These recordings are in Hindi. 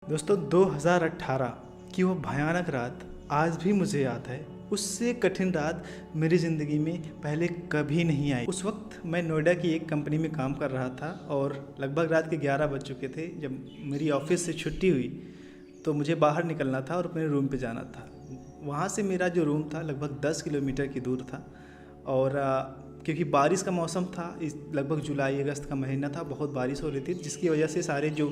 दोस्तों 2018 की वो भयानक रात आज भी मुझे याद है। उससे कठिन रात मेरी ज़िंदगी में पहले कभी नहीं आई। उस वक्त मैं नोएडा की एक कंपनी में काम कर रहा था और लगभग रात के 11 बज चुके थे। जब मेरी ऑफिस से छुट्टी हुई तो मुझे बाहर निकलना था और अपने रूम पे जाना था। वहाँ से मेरा जो रूम था लगभग 10 किलोमीटर की दूर था और क्योंकि बारिश का मौसम था, इस लगभग जुलाई अगस्त का महीना था, बहुत बारिश हो रही थी, जिसकी वजह से सारे जो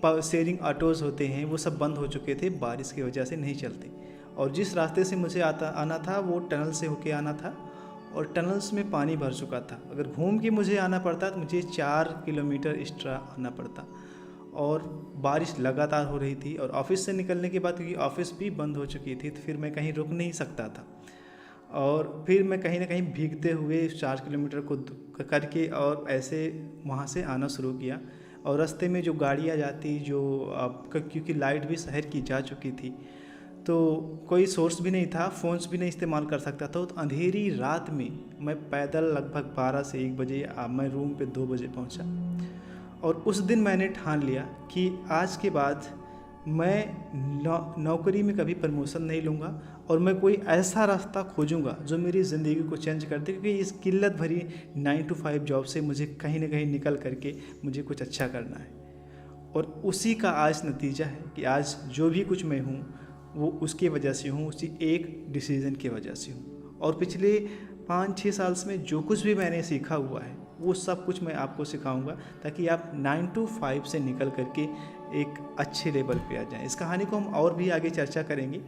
शेयरिंग ऑटोज़ होते हैं वो सब बंद हो चुके थे, बारिश की वजह से नहीं चलते। और जिस रास्ते से मुझे आना था वो टनल से होके आना था और टनल्स में पानी भर चुका था। अगर घूम के मुझे आना पड़ता तो मुझे 4 किलोमीटर एक्स्ट्रा आना पड़ता और बारिश लगातार हो रही थी। और ऑफिस से निकलने के बाद क्योंकि ऑफिस भी बंद हो चुकी थी तो फिर मैं कहीं रुक नहीं सकता था और फिर मैं कहीं ना कहीं भीगते हुए 4 किलोमीटर को करके और ऐसे वहाँ से आना शुरू किया। और रास्ते में जो गाड़ियाँ जाती, जो आपका क्योंकि लाइट भी शहर की जा चुकी थी तो कोई सोर्स भी नहीं था, फ़ोन्स भी नहीं इस्तेमाल कर सकता था। तो अंधेरी रात में मैं पैदल लगभग 12 से 1 बजे मैं रूम पे 2 बजे पहुँचा। और उस दिन मैंने ठान लिया कि आज के बाद मैं नौकरी में कभी प्रमोशन नहीं लूँगा और मैं कोई ऐसा रास्ता खोजूँगा जो मेरी ज़िंदगी को चेंज कर दे, क्योंकि इस किल्लत भरी 9 to 5 जॉब से मुझे कहीं ना कहीं निकल करके मुझे कुछ अच्छा करना है। और उसी का आज नतीजा है कि आज जो भी कुछ मैं हूँ वो उसकी वजह से हूँ, उसी एक डिसीज़न की वजह से हूँ। और पिछले 5-6 साल में जो कुछ भी मैंने सीखा हुआ है वो सब कुछ मैं आपको सिखाऊंगा ताकि आप 9 to 5 से निकल करके एक अच्छे लेवल पे आ जाएं। इस कहानी को हम और भी आगे चर्चा करेंगे।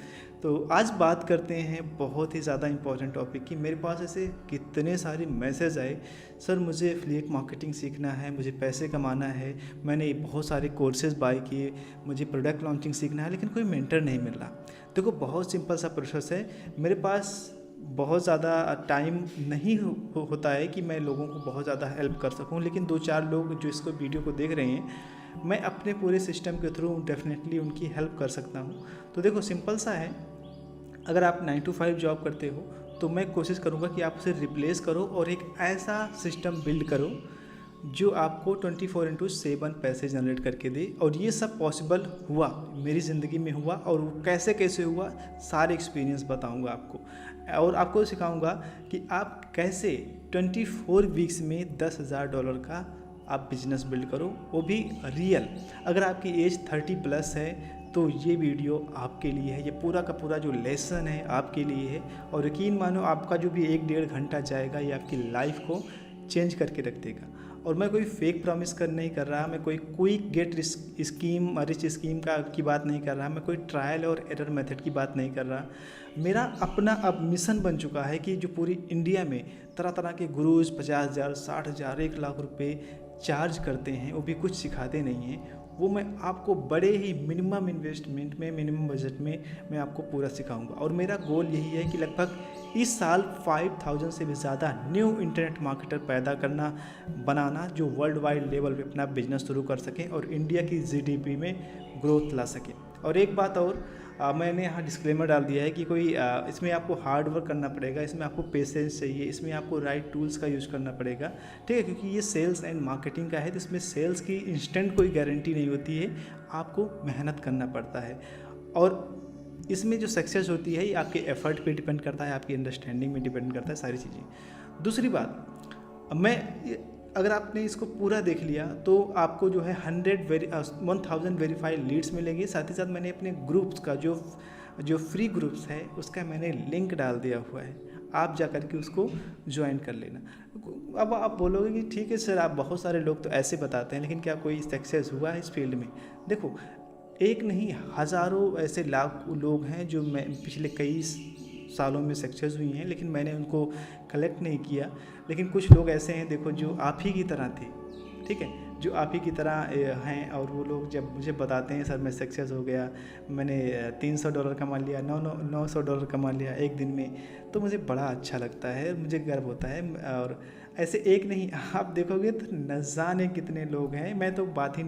तो आज बात करते हैं बहुत ही ज़्यादा इम्पोर्टेंट टॉपिक की। मेरे पास ऐसे कितने सारे मैसेज आए, सर मुझे एफिलिएट मार्केटिंग सीखना है, मुझे पैसे कमाना है, मैंने बहुत सारे कोर्सेज बाय किए, मुझे प्रोडक्ट लॉन्चिंग सीखना है, लेकिन कोई मेंटर नहीं मिल रहा। देखो बहुत सिंपल सा प्रोसेस है। मेरे पास बहुत ज़्यादा टाइम नहीं होता है कि मैं लोगों को बहुत ज़्यादा हेल्प कर सकूं, लेकिन 2-4 लोग जो इसको वीडियो को देख रहे हैं मैं अपने पूरे सिस्टम के थ्रू डेफिनेटली उनकी हेल्प कर सकता हूं। तो देखो सिंपल सा है, अगर आप 9 to 5 जॉब करते हो तो मैं कोशिश करूंगा कि आप उसे रिप्लेस करो और एक ऐसा सिस्टम बिल्ड करो जो आपको 24/7 पैसे जनरेट करके दे। और ये सब पॉसिबल हुआ, मेरी ज़िंदगी में हुआ, और वो कैसे कैसे हुआ सारे एक्सपीरियंस बताऊंगा आपको। और आपको सिखाऊंगा कि आप कैसे 24 वीक्स में $10,000 का आप बिजनेस बिल्ड करो, वो भी रियल। अगर आपकी एज 30+ है तो ये वीडियो आपके लिए है, ये पूरा का पूरा जो लेसन है आपके लिए है। और यकीन मानो आपका जो भी 1-1.5 घंटा जाएगा ये आपकी लाइफ को चेंज करके रख देगा। और मैं कोई फेक प्रॉमिस नहीं कर रहा, मैं कोई क्विक गेट रिच स्कीम की बात नहीं कर रहा, मैं कोई ट्रायल और एरर मेथड की बात नहीं कर रहा। मेरा अपना अब मिशन बन चुका है कि जो पूरी इंडिया में तरह तरह के गुरुज 50,000, 60,000, 1 लाख रुपए चार्ज करते हैं, वो भी कुछ सिखाते नहीं हैं, वो मैं आपको बड़े ही मिनिमम इन्वेस्टमेंट में, मिनिमम बजट में मैं आपको पूरा सिखाऊंगा। और मेरा गोल यही है कि लगभग इस साल 5,000 से भी ज़्यादा न्यू इंटरनेट मार्केटर पैदा बनाना जो वर्ल्ड वाइड लेवल पे अपना बिजनेस शुरू कर सकें और इंडिया की जीडीपी में ग्रोथ ला सकें। और एक बात और, मैंने यहाँ डिस्क्लेमर डाल दिया है कि कोई इसमें आपको हार्ड वर्क करना पड़ेगा, इसमें आपको पेशेंस चाहिए, इसमें आपको राइट टूल्स का यूज़ करना पड़ेगा, ठीक है, क्योंकि ये सेल्स एंड मार्केटिंग का है। तो इसमें सेल्स की इंस्टेंट कोई गारंटी नहीं होती है, आपको मेहनत करना पड़ता है। और इसमें जो सक्सेस होती है ये आपके एफर्ट पे डिपेंड करता है, आपकी अंडरस्टैंडिंग में डिपेंड करता है सारी चीज़ें। दूसरी बात, अगर आपने इसको पूरा देख लिया तो आपको जो है 1000 वेरीफाइड लीड्स मिलेंगे। साथ ही साथ मैंने अपने ग्रुप्स का जो फ्री ग्रुप्स है उसका मैंने लिंक डाल दिया हुआ है, आप जा कर के उसको ज्वाइन कर लेना। अब आप बोलोगे कि ठीक है सर, आप बहुत सारे लोग तो ऐसे बताते हैं, लेकिन क्या कोई सक्सेस हुआ है इस फील्ड में? देखो एक नहीं हज़ारों ऐसे लाख लोग हैं जो मैं पिछले कई सालों में सक्सेस हुई हैं, लेकिन मैंने उनको कलेक्ट नहीं किया। लेकिन कुछ लोग ऐसे हैं देखो जो आप ही की तरह थे, ठीक है, जो आप ही की तरह हैं, और वो लोग जब मुझे बताते हैं सर मैं सक्सेस हो गया, मैंने $300 कमा लिया, $900 कमा लिया एक दिन में, तो मुझे बड़ा अच्छा लगता है, मुझे गर्व होता है। और ऐसे एक नहीं आप देखोगे तो न जाने कितने लोग हैं। मैं तो बात भी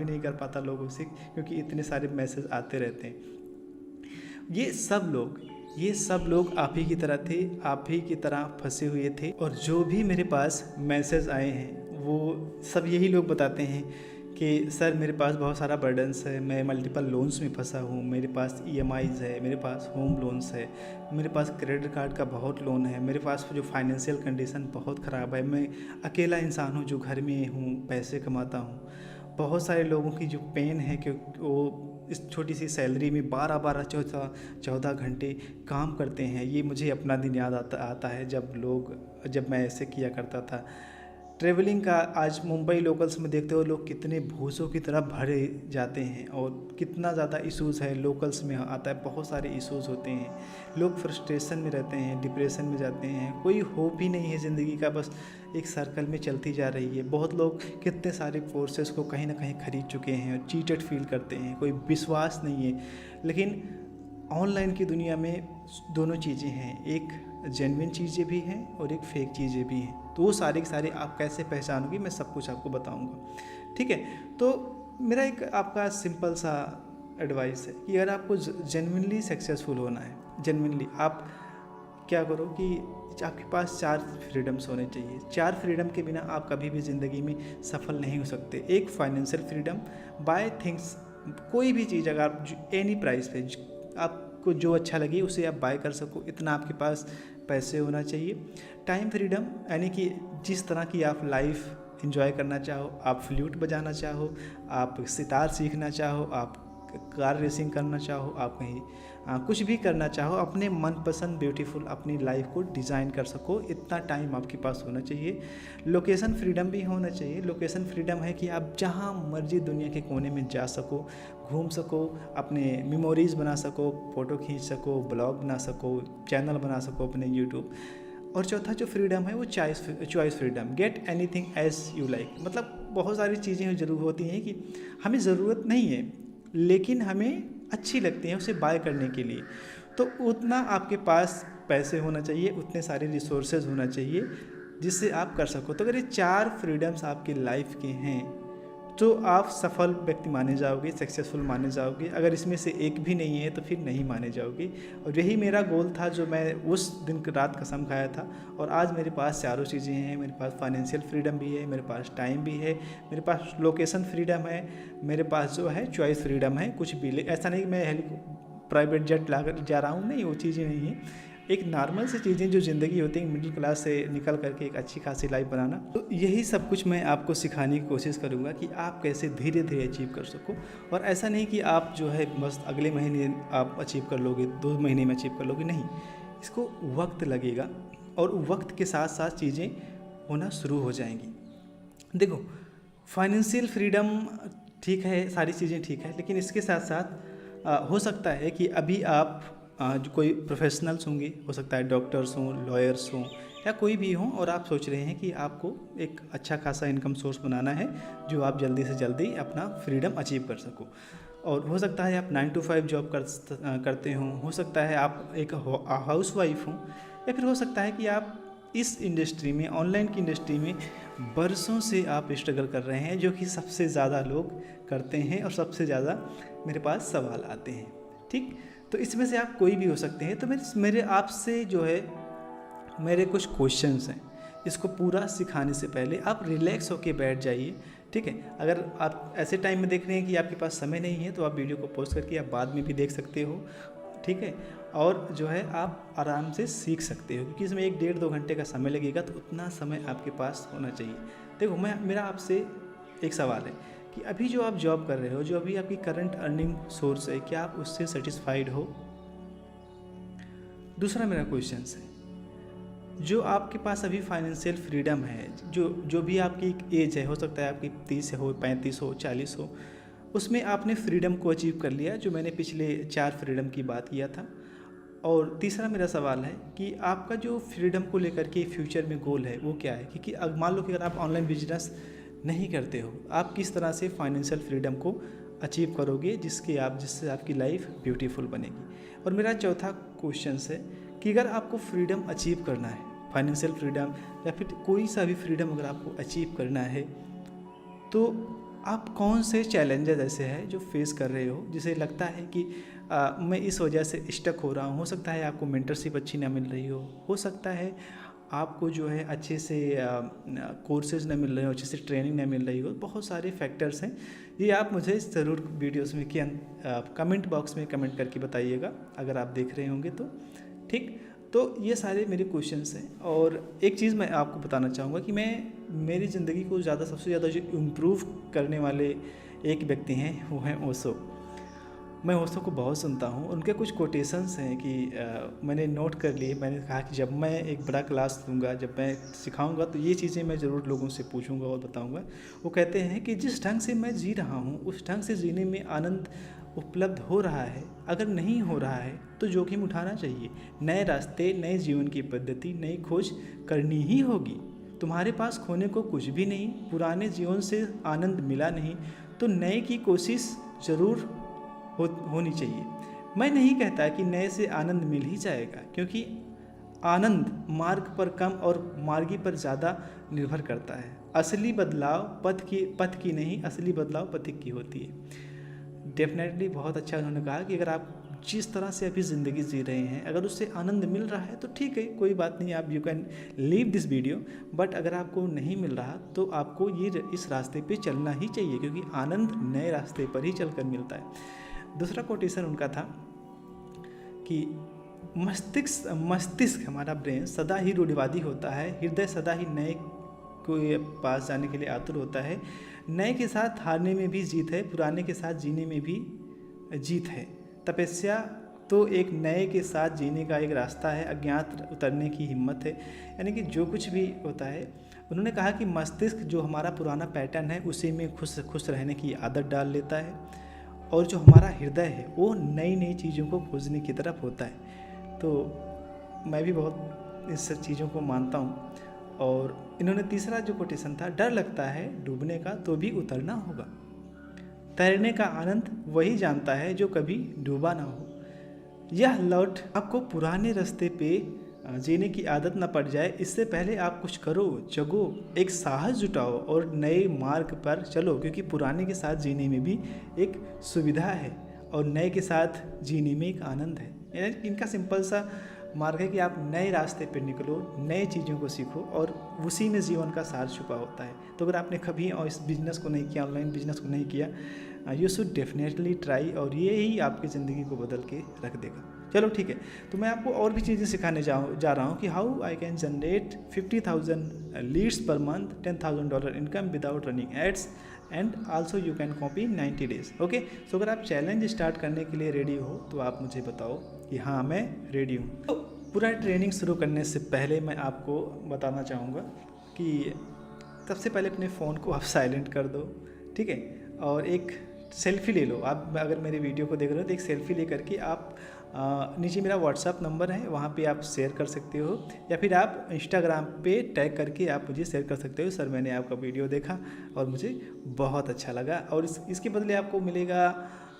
नहीं कर पाता लोगों से, क्योंकि इतने सारे मैसेज आते रहते हैं। ये सब लोग आप ही की तरह थे, आप ही की तरह फंसे हुए थे। और जो भी मेरे पास मैसेज आए हैं वो सब यही लोग बताते हैं कि सर मेरे पास बहुत सारा बर्डन्स है, मैं मल्टीपल लोन्स में फंसा हूँ, मेरे पास ईएमआईज़ है, मेरे पास होम लोन्स है, मेरे पास क्रेडिट कार्ड का बहुत लोन है, मेरे पास जो फाइनेंशियल कंडीशन बहुत ख़राब है, मैं अकेला इंसान हूँ जो घर में हूँ, पैसे कमाता हूँ। बहुत सारे लोगों की जो पेन है कि वो इस छोटी सी सैलरी में 12-12 14 घंटे काम करते हैं। ये मुझे अपना दिन याद आता है जब मैं ऐसे किया करता था। ट्रैवलिंग का आज मुंबई लोकल्स में देखते हो लोग कितने भूसों की तरह भरे जाते हैं और कितना ज़्यादा इश्यूज़ है लोकल्स में आता है, बहुत सारे इश्यूज़ होते हैं। लोग फ्रस्ट्रेशन में रहते हैं, डिप्रेशन में जाते हैं, कोई होप ही नहीं है ज़िंदगी का, बस एक सर्कल में चलती जा रही है। बहुत लोग कितने सारे कोर्सेज़ को कहीं ना कहीं खरीद चुके हैं और चीटेड फील करते हैं, कोई विश्वास नहीं है। लेकिन ऑनलाइन की दुनिया में दोनों चीज़ें हैं, एक जेन्युइन चीज़ें भी हैं और एक फेक चीज़ें भी हैं। तो वो सारी की सारी आप कैसे पहचानोगे, मैं सब कुछ आपको बताऊंगा, ठीक है। तो मेरा एक आपका सिंपल सा एडवाइस है कि अगर आपको जेन्युइनली सक्सेसफुल होना है, जेन्युइनली आप क्या करो कि आपके पास 4 फ्रीडम्स होने चाहिए। 4 फ्रीडम के बिना आप कभी भी ज़िंदगी में सफल नहीं हो सकते। एक फाइनेंशियल फ्रीडम, बाय थिंग्स, कोई भी चीज़ अगर आप एनी प्राइस पे आपको जो अच्छा लगे उसे आप बाय कर सको, इतना आपके पास पैसे होना चाहिए। टाइम फ्रीडम, यानी कि जिस तरह की आप लाइफ एंजॉय करना चाहो, आप फ्लूट बजाना चाहो, आप सितार सीखना चाहो, आप कार रेसिंग करना चाहो, आप कहीं कुछ भी करना चाहो, अपने मनपसंद ब्यूटीफुल अपनी लाइफ को डिज़ाइन कर सको, इतना टाइम आपके पास होना चाहिए। लोकेशन फ्रीडम भी होना चाहिए। लोकेशन फ्रीडम है कि आप जहाँ मर्जी दुनिया के कोने में जा सको, घूम सको, अपने मेमोरीज़ बना सको, फ़ोटो खींच सको, ब्लॉग बना सको, चैनल बना सको अपने यूट्यूब। और चौथा जो फ्रीडम है वो choice freedom, get anything as you like. मतलब बहुत सारी चीज़ें ज़रूर होती हैं कि हमें ज़रूरत नहीं है लेकिन हमें अच्छी लगती हैं उसे बाय करने के लिए, तो उतना आपके पास पैसे होना चाहिए, उतने सारे रिसोर्सेज होना चाहिए जिससे आप कर सको। तो अगर ये 4 फ्रीडम्स आपकी लाइफ के हैं तो आप सफल व्यक्ति माने जाओगे, सक्सेसफुल माने जाओगे। अगर इसमें से एक भी नहीं है तो फिर नहीं माने जाओगे। और यही मेरा गोल था जो मैं उस दिन रात कसम खाया था। और आज मेरे पास चारों चीज़ें हैं। मेरे पास फाइनेंशियल फ्रीडम भी है, मेरे पास टाइम भी है, मेरे पास लोकेशन फ्रीडम है, मेरे पास जो है चॉइस फ्रीडम है। कुछ भी ऐसा नहीं कि मैं प्राइवेट जेट ला कर जा रहा हूँ, नहीं, वो चीज़ें नहीं है। एक नॉर्मल सी चीज़ें जो ज़िंदगी होती है, मिडिल क्लास से निकल करके एक अच्छी खासी लाइफ बनाना। तो यही सब कुछ मैं आपको सिखाने की कोशिश करूँगा कि आप कैसे धीरे धीरे अचीव कर सको। और ऐसा नहीं कि आप जो है बस अगले महीने आप अचीव कर लोगे, 2 महीने में अचीव कर लोगे, नहीं, इसको वक्त लगेगा और वक्त के साथ साथ चीज़ें होना शुरू हो जाएंगी। देखो, फाइनेंशियल फ्रीडम ठीक है, सारी चीज़ें ठीक है, लेकिन इसके साथ साथ हो सकता है कि अभी आप जो कोई प्रोफेशनल्स होंगे, हो सकता है डॉक्टर्स हों, लॉयर्स हों या कोई भी हों, और आप सोच रहे हैं कि आपको एक अच्छा खासा इनकम सोर्स बनाना है जो आप जल्दी से जल्दी अपना फ्रीडम अचीव कर सको। और हो सकता है आप 9 to 5 जॉब करते हों, हो सकता है आप एक हाउस वाइफ हों, या फिर हो सकता है कि आप इस इंडस्ट्री में, ऑनलाइन की इंडस्ट्री में बरसों से आप स्ट्रगल कर रहे हैं, जो कि सबसे ज़्यादा लोग करते हैं और सबसे ज़्यादा मेरे पास सवाल आते हैं, ठीक। तो इसमें से आप कोई भी हो सकते हैं। तो मेरे आपसे जो है मेरे कुछ क्वेश्चंस हैं। इसको पूरा सिखाने से पहले आप रिलैक्स होके बैठ जाइए, ठीक है। अगर आप ऐसे टाइम में देख रहे हैं कि आपके पास समय नहीं है तो आप वीडियो को पॉज करके आप बाद में भी देख सकते हो, ठीक है। और जो है आप आराम से सीख सकते हो, क्योंकि इसमें 1-1.5-2 घंटे का समय लगेगा, तो उतना समय आपके पास होना चाहिए। देखो, मेरा आपसे एक सवाल है कि अभी जो आप जॉब कर रहे हो, जो अभी आपकी करंट अर्निंग सोर्स है, क्या आप उससे सेटिस्फाइड हो? दूसरा मेरा क्वेश्चन है, जो आपके पास अभी फाइनेंशियल फ्रीडम है, जो भी आपकी एज है, हो सकता है आपकी 30 हो, 35 हो, 40 हो, उसमें आपने फ्रीडम को अचीव कर लिया, जो मैंने पिछले 4 फ्रीडम की बात किया था। और तीसरा मेरा सवाल है कि आपका जो फ्रीडम को लेकर के फ्यूचर में गोल है वो क्या है? क्योंकि मान लो कि अगर आप ऑनलाइन बिजनेस नहीं करते हो, आप किस तरह से फाइनेंशियल फ्रीडम को अचीव करोगे जिससे आपकी लाइफ ब्यूटीफुल बनेगी। और मेरा चौथा क्वेश्चन है कि अगर आपको फ्रीडम अचीव करना है, फाइनेंशियल फ्रीडम या फिर कोई सा भी फ्रीडम अगर आपको अचीव करना है, तो आप कौन से चैलेंजेस ऐसे हैं जो फेस कर रहे हो, जिसे लगता है कि मैं इस वजह से स्टक हो रहा हूँ। हो सकता है आपको मेंटरशिप अच्छी ना मिल रही हो सकता है आपको जो है अच्छे से कोर्सेज ना मिल रहे हो, अच्छे से ट्रेनिंग ना मिल रही हो, बहुत सारे फैक्टर्स हैं। ये आप मुझे ज़रूर वीडियोस में कमेंट बॉक्स में कमेंट करके बताइएगा अगर आप देख रहे होंगे तो। ठीक, तो ये सारे मेरे क्वेश्चंस हैं। और एक चीज़ मैं आपको बताना चाहूँगा कि मैं मेरी ज़िंदगी को सबसे ज़्यादा जो इम्प्रूव करने वाले एक व्यक्ति हैं वो हैं ओशो। मैं ओशो को बहुत सुनता हूँ। उनके कुछ कोटेशंस हैं कि मैंने नोट कर लिए। मैंने कहा कि जब मैं एक बड़ा क्लास दूंगा, जब मैं सिखाऊंगा तो ये चीज़ें मैं ज़रूर लोगों से पूछूंगा और बताऊंगा। वो कहते हैं कि जिस ढंग से मैं जी रहा हूँ उस ढंग से जीने में आनंद उपलब्ध हो रहा है। अगर नहीं हो रहा है तो जोखिम उठाना चाहिए। नए रास्ते, नए जीवन की पद्धति, नई खोज करनी ही होगी। तुम्हारे पास खोने को कुछ भी नहीं। पुराने जीवन से आनंद मिला नहीं तो नए की कोशिश ज़रूर होनी चाहिए। मैं नहीं कहता कि नए से आनंद मिल ही जाएगा, क्योंकि आनंद मार्ग पर कम और मार्गी पर ज़्यादा निर्भर करता है। असली बदलाव पथ की नहीं, असली बदलाव पथिक की होती है। डेफिनेटली बहुत अच्छा उन्होंने कहा कि अगर आप जिस तरह से अभी ज़िंदगी जी रहे हैं, अगर उससे आनंद मिल रहा है तो ठीक है, कोई बात नहीं, आप you can leave this video. But अगर आपको नहीं मिल रहा तो आपको इस रास्ते पे चलना ही चाहिए, क्योंकि आनंद नए रास्ते पर ही चलकर मिलता है। दूसरा कोटेशन उनका था कि मस्तिष्क हमारा ब्रेन सदा ही रूढ़िवादी होता है, हृदय सदा ही नए के पास जाने के लिए आतुर होता है। नए के साथ हारने में भी जीत है, पुराने के साथ जीने में भी जीत है। तपस्या तो एक नए के साथ जीने का एक रास्ता है, अज्ञात उतरने की हिम्मत है। यानी कि जो कुछ भी होता है, उन्होंने कहा कि मस्तिष्क जो हमारा पुराना पैटर्न है उसी में खुश रहने की आदत डाल लेता है, और जो हमारा हृदय है वो नई नई चीज़ों को खोजने की तरफ होता है। तो मैं भी बहुत इस चीज़ों को मानता हूँ। और इन्होंने तीसरा जो कोटेशन था, डर लगता है डूबने का तो भी उतरना होगा। तैरने का आनंद वही जानता है जो कभी डूबा ना हो। यह लौट आपको पुराने रास्ते पे जीने की आदत ना पड़ जाए, इससे पहले आप कुछ करो, जगो, एक साहस जुटाओ और नए मार्ग पर चलो, क्योंकि पुराने के साथ जीने में भी एक सुविधा है और नए के साथ जीने में एक आनंद है। इनका सिंपल सा मार्ग है कि आप नए रास्ते पर निकलो, नए चीज़ों को सीखो, और उसी में जीवन का सार छुपा होता है। तो अगर आपने कभी और इस बिज़नेस को नहीं किया, ऑनलाइन बिजनेस को नहीं किया, यू शुड डेफिनेटली ट्राई, और ये ही आपकी ज़िंदगी को बदल के रख देगा। चलो ठीक है, तो मैं आपको और भी चीज़ें सिखाने जा रहा हूँ कि how I can generate 50,000 leads per month, $10,000 income without running ads, and also you can copy 90 days. Okay, so अगर आप चैलेंज स्टार्ट करने के लिए रेडी हो तो आप मुझे बताओ कि हाँ मैं रेडी हूँ। तो पूरा ट्रेनिंग शुरू करने से पहले मैं आपको बताना चाहूँगा कि सबसे पहले अपने फ़ोन को आप साइलेंट कर दो, ठीक है, और एक सेल्फ़ी ले लो। आप अगर मेरे वीडियो को देख रहे हो तो एक सेल्फ़ी ले करके आप नीचे मेरा व्हाट्सअप नंबर है, वहाँ पे आप शेयर कर सकते हो, या फिर आप इंस्टाग्राम पे टैग करके आप मुझे शेयर कर सकते हो, सर मैंने आपका वीडियो देखा और मुझे बहुत अच्छा लगा, और इसके बदले आपको मिलेगा,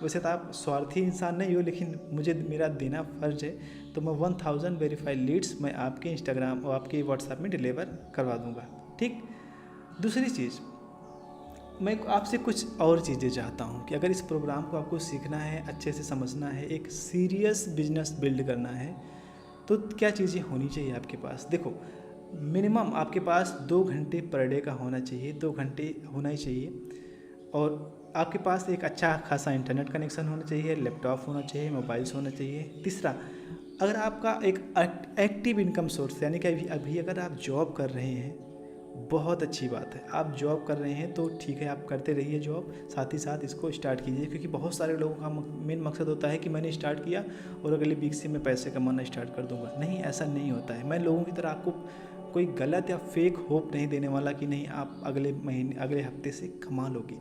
वैसे तो आप स्वार्थी इंसान नहीं हो, लेकिन मुझे मेरा देना फ़र्ज है, तो मैं 1000 वेरीफाइड लीड्स मैं आपके इंस्टाग्राम और आपके व्हाट्सएप में डिलीवर करवा दूँगा। ठीक, दूसरी चीज़, मैं आपसे कुछ और चीज़ें चाहता हूँ कि अगर इस प्रोग्राम को आपको सीखना है, अच्छे से समझना है, एक सीरियस बिजनेस बिल्ड करना है, तो क्या चीज़ें होनी चाहिए आपके पास। देखो, मिनिमम आपके पास 2 घंटे पर डे का होना चाहिए, 2 घंटे होना ही चाहिए, और आपके पास एक अच्छा खासा इंटरनेट कनेक्शन होना चाहिए, लैपटॉप होना चाहिए, मोबाइल्स होना चाहिए। तीसरा, अगर आपका एक एक्टिव इनकम सोर्स, यानी कि अभी अगर आप जॉब कर रहे हैं, बहुत अच्छी बात है, आप जॉब कर रहे हैं तो ठीक है, आप करते रहिए जॉब, साथ ही साथ इसको स्टार्ट कीजिए, क्योंकि बहुत सारे लोगों का मेन मकसद होता है कि मैंने स्टार्ट किया और अगले वीक से मैं पैसे कमाना स्टार्ट कर दूंगा। नहीं, ऐसा नहीं होता है। मैं लोगों की तरह आपको कोई गलत या फेक होप नहीं देने वाला कि नहीं आप अगले महीने, अगले हफ्ते से कमा लोगे।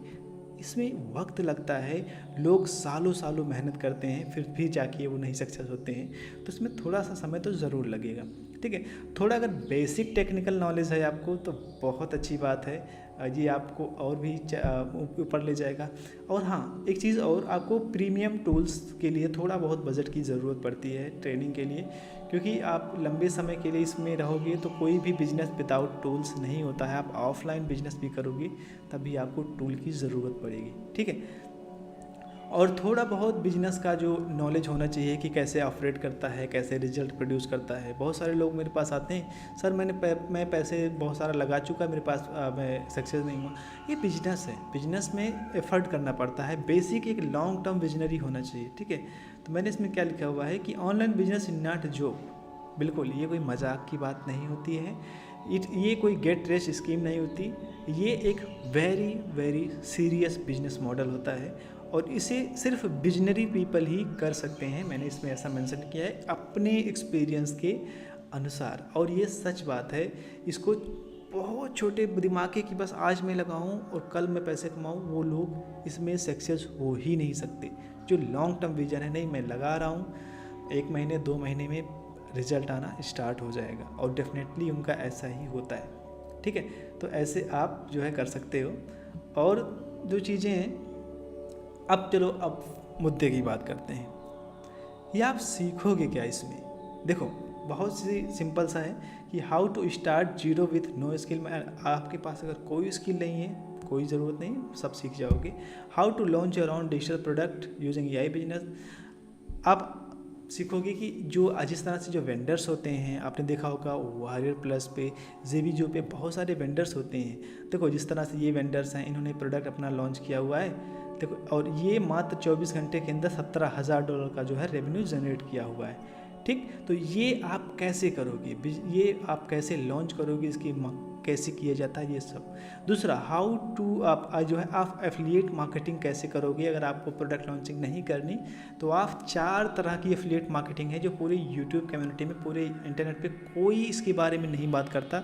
इसमें वक्त लगता है, लोग सालों सालों मेहनत करते हैं फिर भी जाके वो नहीं सक्सेस होते हैं, तो इसमें थोड़ा सा समय तो ज़रूर लगेगा। ठीक है, थोड़ा अगर बेसिक टेक्निकल नॉलेज है आपको तो बहुत अच्छी बात है, ये आपको और भी ऊपर ले जाएगा। और हाँ, एक चीज़ और, आपको प्रीमियम टूल्स के लिए थोड़ा बहुत बजट की ज़रूरत पड़ती है ट्रेनिंग के लिए, क्योंकि आप लंबे समय के लिए इसमें रहोगे तो कोई भी बिजनेस विदाउट टूल्स नहीं होता है। आप ऑफलाइन बिजनेस भी करोगे तभी आपको टूल की ज़रूरत पड़ेगी। ठीक है, और थोड़ा बहुत बिजनेस का जो नॉलेज होना चाहिए कि कैसे ऑपरेट करता है, कैसे रिजल्ट प्रोड्यूस करता है। बहुत सारे लोग मेरे पास आते हैं, सर मैं पैसे बहुत सारा लगा चुका, मेरे पास मैं सक्सेस नहीं हुआ। ये बिजनेस है, बिजनेस में एफर्ट करना पड़ता है, बेसिक एक लॉन्ग टर्म विजनरी होना चाहिए, ठीक है। तो मैंने इसमें क्या लिखा हुआ है कि online business is not job. बिल्कुल, ये कोई मजाक की बात नहीं होती है, ये कोई गेट रिच स्कीम नहीं होती, ये एक very very serious business model होता है और इसे सिर्फ विजनरी पीपल ही कर सकते हैं। मैंने इसमें ऐसा मेंशन किया है अपने एक्सपीरियंस के अनुसार, और ये सच बात है। इसको बहुत छोटे दिमागे कि बस आज मैं लगाऊं और कल मैं पैसे कमाऊं, वो लोग इसमें सक्सेस हो ही नहीं सकते। जो लॉन्ग टर्म विजन है, नहीं मैं लगा रहा हूँ, 1 महीने 2 महीने में रिजल्ट आना स्टार्ट हो जाएगा, और डेफिनेटली उनका ऐसा ही होता है, ठीक है। तो ऐसे आप जो है कर सकते हो। और जो चीज़ें हैं, अब चलो अब मुद्दे की बात करते हैं। ये आप सीखोगे क्या इसमें? देखो, बहुत सी सिंपल सा है कि how to start zero with no skill. आपके पास अगर कोई स्किल नहीं है, कोई ज़रूरत नहीं, सब सीख जाओगे। How to launch your own digital product using AI business. आप सीखोगे कि जो जिस तरह से जो वेंडर्स होते हैं, आपने देखा होगा वारियर प्लस पे, जेबीजो पे बहुत सारे वेंडर्स होते हैं। देखो जिस तरह से ये वेंडर्स हैं, इन्होंने प्रोडक्ट अपना लॉन्च किया हुआ है, देखो, और ये मात्र 24 घंटे के अंदर $17,000 का जो है रेवेन्यू जनरेट किया हुआ है, ठीक। तो ये आप कैसे करोगे, ये आप कैसे लॉन्च करोगे, इसकी कैसे किया जाता है, ये सब। दूसरा, हाउ टू आप जो है आप एफिलिएट मार्केटिंग कैसे करोगे। अगर आपको प्रोडक्ट लॉन्चिंग नहीं करनी तो आप 4 तरह की एफिलिएट मार्केटिंग है जो पूरे यूट्यूब कम्युनिटी में, पूरे इंटरनेट पे कोई इसके बारे में नहीं बात करता,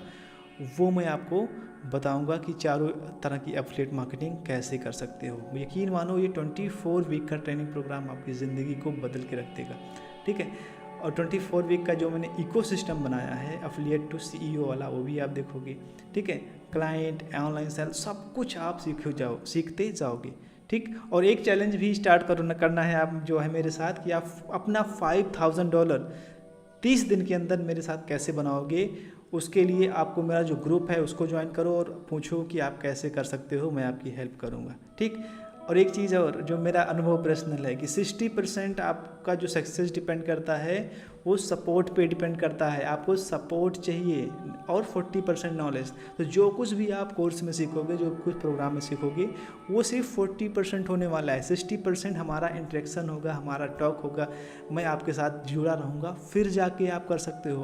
वो मैं आपको बताऊंगा कि चारों तरह की एफिलिएट मार्केटिंग कैसे कर सकते हो। यकीन मानो, ये 24 वीक का ट्रेनिंग प्रोग्राम आपकी ज़िंदगी को बदल के रख देगा, ठीक है। और 24 वीक का जो मैंने इकोसिस्टम बनाया है एफिलिएट टू CEO वाला, वो भी आप देखोगे, ठीक है। क्लाइंट, ऑनलाइन सेल, सब कुछ आप सीखते जाओगे, ठीक। और एक चैलेंज भी स्टार्ट करना है आप जो है मेरे साथ, कि आप अपना $5,000 30 दिन के अंदर मेरे साथ कैसे बनाओगे। उसके लिए आपको मेरा जो ग्रुप है उसको ज्वाइन करो और पूछो कि आप कैसे कर सकते हो, मैं आपकी हेल्प करूँगा, ठीक। और एक चीज़ और जो मेरा अनुभव पर्सनल है कि 60% आपका जो सक्सेस डिपेंड करता है वो सपोर्ट पे डिपेंड करता है। आपको सपोर्ट चाहिए, और 40% नॉलेज। तो जो कुछ भी आप कोर्स में सीखोगे, जो कुछ प्रोग्राम में सीखोगे, वो सिर्फ 40% होने वाला है। 60% हमारा इंटरेक्शन होगा, हमारा टॉक होगा, मैं आपके साथ जुड़ा रहूँगा, फिर जाके आप कर सकते हो।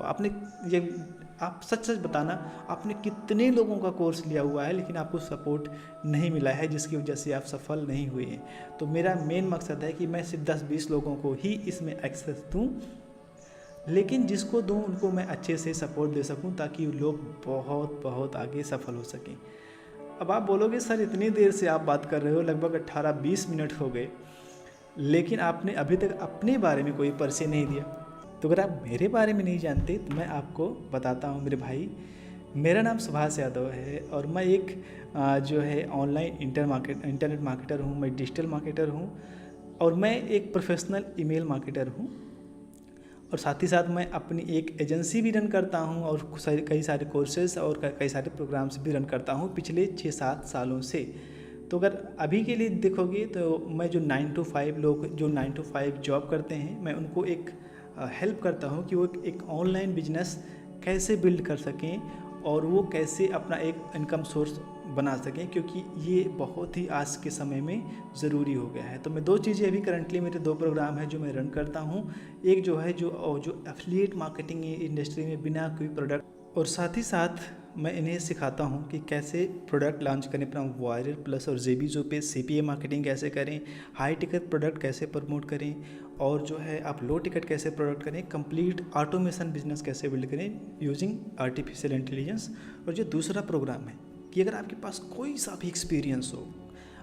आप सच सच बताना, आपने कितने लोगों का कोर्स लिया हुआ है लेकिन आपको सपोर्ट नहीं मिला है, जिसकी वजह से आप सफल नहीं हुए हैं। तो मेरा मेन मकसद है कि मैं सिर्फ 10-20 लोगों को ही इसमें एक्सेस दूं, लेकिन जिसको दूं उनको मैं अच्छे से सपोर्ट दे सकूं, ताकि लोग बहुत बहुत आगे सफल हो सकें। अब आप बोलोगे सर इतनी देर से आप बात कर रहे हो, लगभग 18-20 मिनट हो गए, लेकिन आपने अभी तक अपने बारे में कोई परिचय नहीं दिया। तो अगर आप मेरे बारे में नहीं जानते तो मैं आपको बताता हूँ मेरे भाई। मेरा नाम सुभाष यादव है और मैं एक जो है ऑनलाइन इंटरनेट मार्केटर हूँ, मैं डिजिटल मार्केटर हूँ, और मैं एक प्रोफेशनल ईमेल मार्केटर हूँ, और साथ ही साथ मैं अपनी एक एजेंसी भी रन करता हूँ, और कई सारे कोर्सेज और कई सारे प्रोग्राम्स भी रन करता हूँ पिछले 6-7 सालों से। तो अगर अभी के लिए देखोगे तो मैं जो 9 to 5 लोग जो 9 to 5 जॉब करते हैं, मैं उनको एक हेल्प करता हूँ कि वो एक ऑनलाइन बिजनेस कैसे बिल्ड कर सकें और वो कैसे अपना एक इनकम सोर्स बना सकें, क्योंकि ये बहुत ही आज के समय में ज़रूरी हो गया है। तो मैं 2 चीज़ें अभी करंटली मेरे 2 प्रोग्राम हैं जो मैं रन करता हूँ। एक जो है जो एफिलिएट मार्केटिंग इंडस्ट्री में बिना कोई प्रोडक्ट, और साथ ही साथ मैं इन्हें सिखाता हूँ कि कैसे प्रोडक्ट लॉन्च करें अपना वायरल प्लस और जेबीजो पे, CPA मार्केटिंग कैसे करें, हाई टिकट प्रोडक्ट कैसे प्रमोट करें, और जो है आप लो टिकट कैसे प्रोडक्ट करें, कंप्लीट ऑटोमेशन बिजनेस कैसे बिल्ड करें यूजिंग आर्टिफिशियल इंटेलिजेंस। और जो दूसरा प्रोग्राम है कि अगर आपके पास कोई सा भी एक्सपीरियंस हो,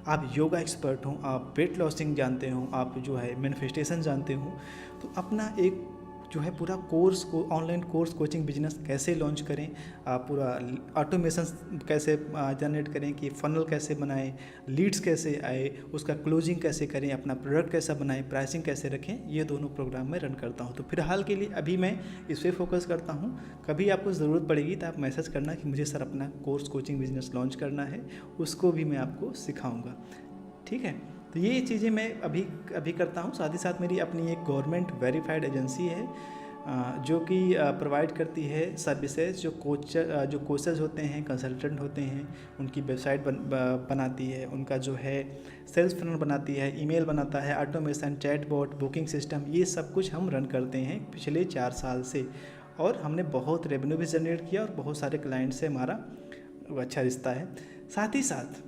आप योगा एक्सपर्ट हो, आप वेट लॉसिंग जानते हो, आप जो है मैनिफेस्टेशन जानते हो, तो अपना एक जो है पूरा कोर्स को ऑनलाइन कोर्स कोचिंग बिजनेस कैसे लॉन्च करें, आप पूरा ऑटोमेशन कैसे जनरेट करें, कि फनल कैसे बनाएं, लीड्स कैसे आए, उसका क्लोजिंग कैसे करें, अपना प्रोडक्ट कैसा बनाएं, प्राइसिंग कैसे रखें, ये दोनों प्रोग्राम में रन करता हूं। तो फिलहाल के लिए अभी मैं इस पर फोकस करता हूं। कभी आपको ज़रूरत पड़ेगी तो आप मैसेज करना कि मुझे सर अपना कोर्स कोचिंग बिजनेस लॉन्च करना है, उसको भी मैं आपको सिखाऊँगा, ठीक है। तो तो ये चीज़ें मैं अभी अभी करता हूँ। साथ ही साथ मेरी अपनी एक गवर्नमेंट वेरीफाइड एजेंसी है जो कि प्रोवाइड करती है सर्विसेज, जो कोचेज होते हैं, कंसल्टेंट होते हैं, उनकी वेबसाइट बनाती है, उनका जो है सेल्स फनल बनाती है, ईमेल बनाता है, ऑटोमेशन, चैटबॉट, बुकिंग सिस्टम, ये सब कुछ हम रन करते हैं पिछले 4 साल से। और हमने बहुत रेवेन्यू भी जनरेट किया और बहुत सारे क्लाइंट से हमारा अच्छा रिश्ता है। साथ ही साथ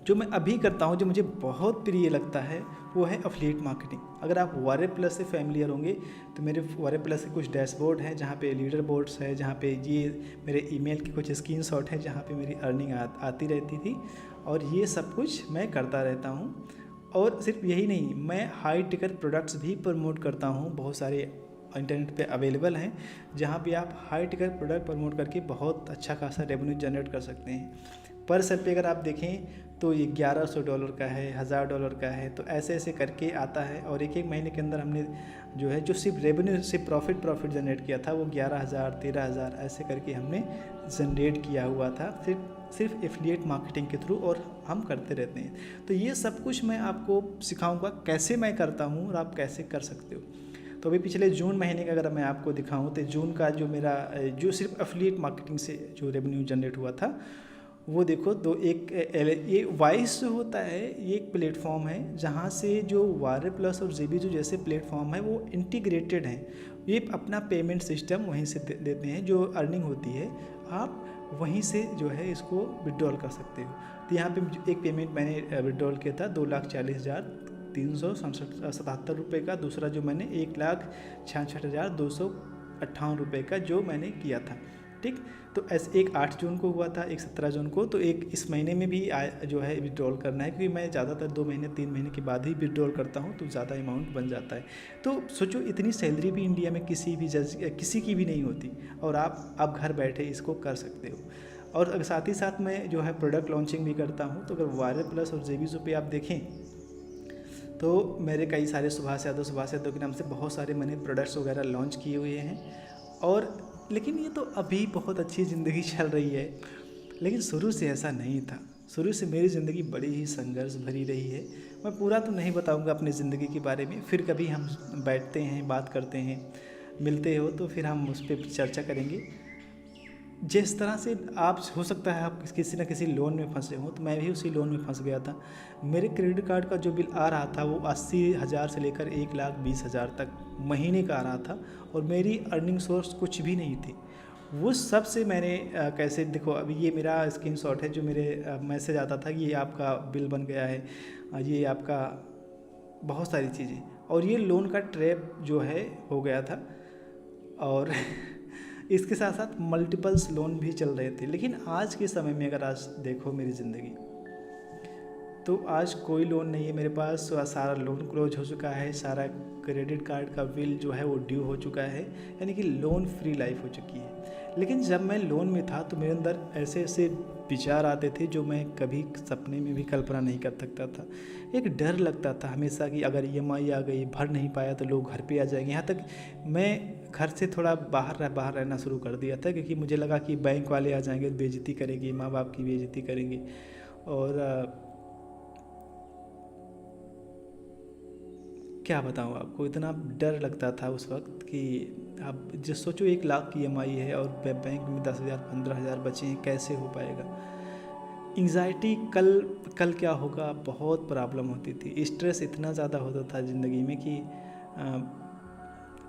जो मैं अभी करता हूँ, जो मुझे बहुत प्रिय लगता है, वो है एफिलिएट मार्केटिंग। अगर आप वारे प्लस से फैमिलियर होंगे तो मेरे वारे प्लस के कुछ डैशबोर्ड हैं जहाँ पे लीडर बोर्ड्स है, जहाँ पे ये मेरे ईमेल के कुछ स्क्रीनशॉट हैं जहाँ पे मेरी अर्निंग आती रहती थी, और ये सब कुछ मैं करता रहता हूँ। और सिर्फ यही नहीं, मैं हाई टिकट प्रोडक्ट्स भी प्रमोट करता हूँ। बहुत सारे इंटरनेट पे अवेलेबल हैं जहाँ पे आप हाई टिकट प्रोडक्ट प्रमोट करके बहुत अच्छा खासा रेवेन्यू जनरेट कर सकते हैं। पर सेल पे अगर आप देखें तो ये $1100 का है, $1000 का है, तो ऐसे ऐसे करके आता है। और एक महीने के अंदर हमने जो है जो सिर्फ रेवेन्यू से प्रॉफिट जनरेट किया था वो 11,000 13,000 ऐसे करके हमने जनरेट किया हुआ था, सिर्फ एफिलिएट मार्केटिंग के थ्रू, और हम करते रहते हैं। तो ये सब कुछ मैं आपको सिखाऊंगा कैसे मैं करता हूँ और आप कैसे कर सकते हो। तो अभी पिछले जून महीने का अगर मैं आपको दिखाऊं तो जून का जो मेरा जो सिर्फ एफिलिएट मार्केटिंग से जो रेवेन्यू जनरेट हुआ था वो देखो। ये वाइस जो होता है ये एक प्लेटफॉर्म है जहाँ से जो वारे प्लस और जेबी जो जैसे प्लेटफॉर्म है वो इंटीग्रेटेड हैं। ये अपना पेमेंट सिस्टम वहीं से देते हैं, जो अर्निंग होती है आप वहीं से जो है इसको विड्रॉल कर सकते हो। तो यहाँ पे एक पेमेंट मैंने विड्रॉल किया था 2,40,377 रुपये का। दूसरा जो मैंने 1,66,258 रुपये का जो मैंने किया था, ठीक। तो ऐसे एक 8 जून को हुआ था, एक 17 जून को, तो एक इस महीने में भी जो है विड्रॉल करना है, क्योंकि मैं ज़्यादातर 2 महीने 3 महीने के बाद ही विड्रॉल करता हूँ तो ज़्यादा अमाउंट बन जाता है। तो सोचो इतनी सैलरी भी इंडिया में किसी की भी नहीं होती, और आप घर बैठे इसको कर सकते हो। और साथ ही साथ मैं जो है प्रोडक्ट लॉन्चिंग भी करता हूँ। तो अगर वायर प्लस और जेबीजो पे आप देखें तो मेरे कई सारे सुभाष यादव के नाम से बहुत सारे मैंने प्रोडक्ट्स वगैरह लॉन्च किए हुए हैं। और लेकिन ये तो अभी बहुत अच्छी ज़िंदगी चल रही है, लेकिन शुरू से ऐसा नहीं था। शुरू से मेरी ज़िंदगी बड़ी ही संघर्ष भरी रही है। मैं पूरा तो नहीं बताऊंगा अपनी ज़िंदगी के बारे में, फिर कभी हम बैठते हैं, बात करते हैं, मिलते हो तो फिर हम उस पर चर्चा करेंगे। जिस तरह से आप हो सकता है आप किसी न किसी लोन में फंसे हो, तो मैं भी उसी लोन में फंस गया था। मेरे क्रेडिट कार्ड का जो बिल आ रहा था वो 80,000 से लेकर 1,20,000 तक महीने का आ रहा था, और मेरी अर्निंग सोर्स कुछ भी नहीं थी। वो सब से मैंने कैसे देखो, अभी ये मेरा स्क्रीनशॉट है जो मेरे मैसेज आता था कि ये आपका बिल बन गया है, ये आपका बहुत सारी चीज़ें, और ये लोन का ट्रैप जो है हो गया था। और इसके साथ साथ मल्टीपल्स लोन भी चल रहे थे। लेकिन आज के समय में अगर आज देखो मेरी ज़िंदगी, तो आज कोई लोन नहीं है मेरे पास। सारा लोन क्लोज हो चुका है, सारा क्रेडिट कार्ड का बिल जो है वो ड्यू हो चुका है, यानी कि लोन फ्री लाइफ हो चुकी है। लेकिन जब मैं लोन में था तो मेरे अंदर ऐसे ऐसे विचार आते थे जो मैं कभी सपने में भी कल्पना नहीं कर सकता था। एक डर लगता था हमेशा कि अगर EMI आ गई, भर नहीं पाया तो लोग घर पे आ जाएंगे। यहाँ तक मैं घर से थोड़ा बाहर रहना शुरू कर दिया था, क्योंकि मुझे लगा कि बैंक वाले आ जाएंगे, बेइज्जती करेंगे, माँ बाप की बेइज्जती करेंगे। और क्या बताऊँ आपको, इतना डर लगता था उस वक्त कि आप जो सोचो 1 लाख की EMI है और बैंक में 10,000 15,000 बचे हैं, कैसे हो पाएगा। एंग्जाइटी, कल क्या होगा, बहुत प्रॉब्लम होती थी। स्ट्रेस इतना ज़्यादा होता था ज़िंदगी में कि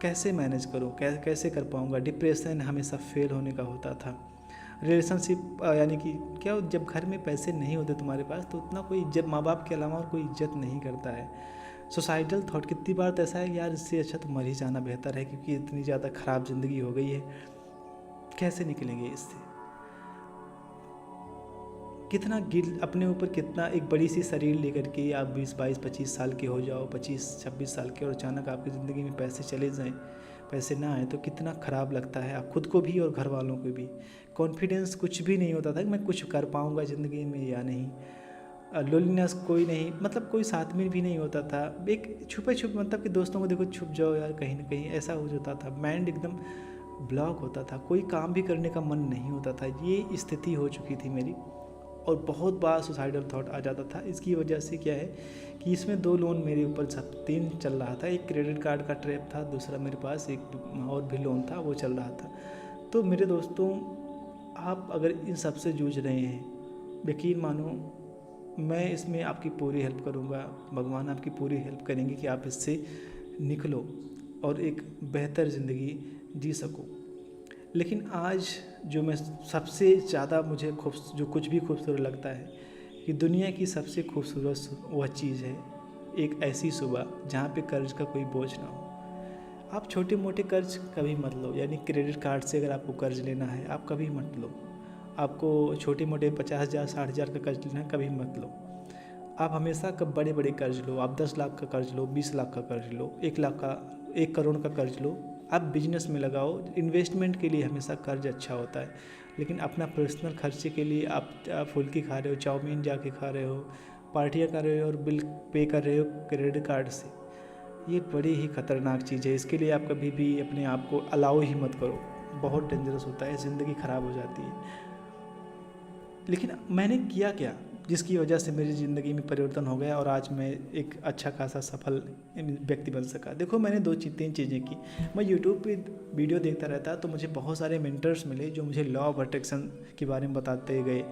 कैसे मैनेज करूँ, कैसे कर पाऊँगा। डिप्रेशन हमेशा फेल होने का होता था। रिलेशनशिप यानी कि क्या, जब घर में पैसे नहीं होते तुम्हारे पास तो उतना कोई इज्जत, माँ बाप के अलावा और कोई इज्जत नहीं करता है। सोसाइटल थॉट कितनी बार तो ऐसा है कि यार इससे अच्छा तो मर ही जाना बेहतर है, क्योंकि इतनी ज़्यादा ख़राब ज़िंदगी हो गई है, कैसे निकलेंगे इससे। कितना गिल अपने ऊपर, कितना एक बड़ी सी शरीर लेकर के आप 20 22 25 साल के हो जाओ, 25 26 साल के, और अचानक आपकी ज़िंदगी में पैसे चले जाएं, पैसे ना आए तो कितना ख़राब लगता है, आप खुद को भी और घर वालों को भी। कॉन्फिडेंस कुछ भी नहीं होता था कि मैं कुछ कर पाऊँगा ज़िंदगी में या नहीं। लोनलीनेस कोई नहीं, मतलब कोई साथ में भी नहीं होता था। एक छुपे मतलब कि दोस्तों को देखो छुप जाओ यार कहीं ना कहीं, ऐसा हो जाता था। माइंड एकदम ब्लॉक होता था, कोई काम भी करने का मन नहीं होता था। ये स्थिति हो चुकी थी मेरी। और बहुत बार सुसाइडल थॉट आ जाता था। इसकी वजह से क्या है कि इसमें 2 लोन मेरे ऊपर सब 3 चल रहा था। एक क्रेडिट कार्ड का ट्रैप था, दूसरा मेरे पास एक और भी लोन था वो चल रहा था। तो मेरे दोस्तों, आप अगर इन सब से जूझ रहे हैं, यकीन मानो मैं इसमें आपकी पूरी हेल्प करूँगा, भगवान आपकी पूरी हेल्प करेंगे कि आप इससे निकलो और एक बेहतर ज़िंदगी जी सको। लेकिन आज जो मैं सबसे ज़्यादा मुझे जो कुछ भी खूबसूरत लगता है कि दुनिया की सबसे खूबसूरत वह चीज़ है एक ऐसी सुबह जहाँ पे कर्ज का कोई बोझ ना हो। आप छोटे मोटे कर्ज कभी मत लो, यानी क्रेडिट कार्ड से अगर आपको कर्ज लेना है आप कभी मत लो। आपको छोटे मोटे 50,000 60,000 का कर्ज लेना है कभी मत लो। आप हमेशा कब बड़े बड़े कर्ज लो। आप 10 लाख का कर्ज लो, 20 लाख का कर्ज लो, 1 लाख का 1 करोड़ का कर्ज लो। आप बिजनेस में लगाओ। इन्वेस्टमेंट के लिए हमेशा कर्ज अच्छा होता है, लेकिन अपना पर्सनल खर्चे के लिए आप फुल्की खा रहे हो, चाउमीन जाके खा रहे हो, पार्टियाँ कर रहे हो और बिल पे कर रहे हो क्रेडिट कार्ड से, ये बड़ी ही खतरनाक चीज़ है। इसके लिए आप कभी भी अपने आप को अलाउ ही मत करो, बहुत डेंजरस होता है, ज़िंदगी ख़राब हो जाती है। लेकिन मैंने किया क्या जिसकी वजह से मेरी ज़िंदगी में परिवर्तन हो गया और आज मैं एक अच्छा खासा सफल व्यक्ति बन सका। देखो, मैंने 3 चीज़ें की। मैं यूट्यूब पे वीडियो देखता रहता तो मुझे बहुत सारे मेंटर्स मिले जो मुझे लॉ ऑफ अट्रैक्शन के बारे में बताते गए।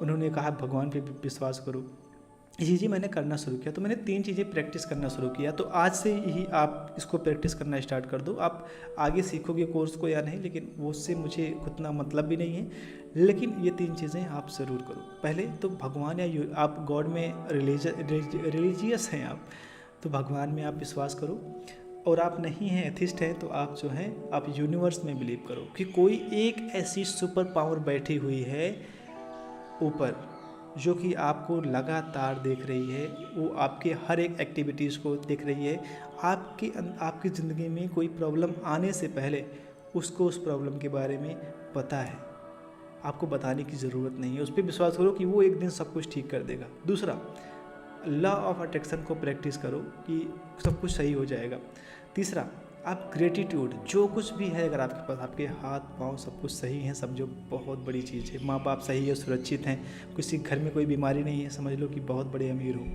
उन्होंने कहा भगवान पे विश्वास करो। ये चीज़ें मैंने करना शुरू किया, तो मैंने 3 चीज़ें प्रैक्टिस करना शुरू किया। तो आज से ही आप इसको प्रैक्टिस करना स्टार्ट कर दो। आप आगे सीखोगे कोर्स को या नहीं, लेकिन वो उससे मुझे उतना मतलब भी नहीं है, लेकिन ये 3 चीज़ें आप ज़रूर करो। पहले तो भगवान या आप गॉड में रिलीजियस हैं आप, तो भगवान में आप विश्वास करो। और आप नहीं हैं एथिस्ट हैं तो आप जो हैं आप यूनिवर्स में बिलीव करो कि कोई एक ऐसी सुपर पावर बैठी हुई है ऊपर जो कि आपको लगातार देख रही है। वो आपके हर एक एक्टिविटीज़ को देख रही है। आपकी ज़िंदगी में कोई प्रॉब्लम आने से पहले उसको उस प्रॉब्लम के बारे में पता है, आपको बताने की ज़रूरत नहीं है। उस पर विश्वास करो कि वो एक दिन सब कुछ ठीक कर देगा। दूसरा, लॉ ऑफ अट्रैक्शन को प्रैक्टिस करो कि सब कुछ सही हो जाएगा। तीसरा, आप ग्रेटिट्यूड, जो कुछ भी है अगर आपके पास, आपके हाथ पाँव सब कुछ सही हैं, समझो बहुत बड़ी चीज़ है। माँ बाप सही है, सुरक्षित हैं, किसी घर में कोई बीमारी नहीं है, समझ लो कि बहुत बड़े अमीर हो।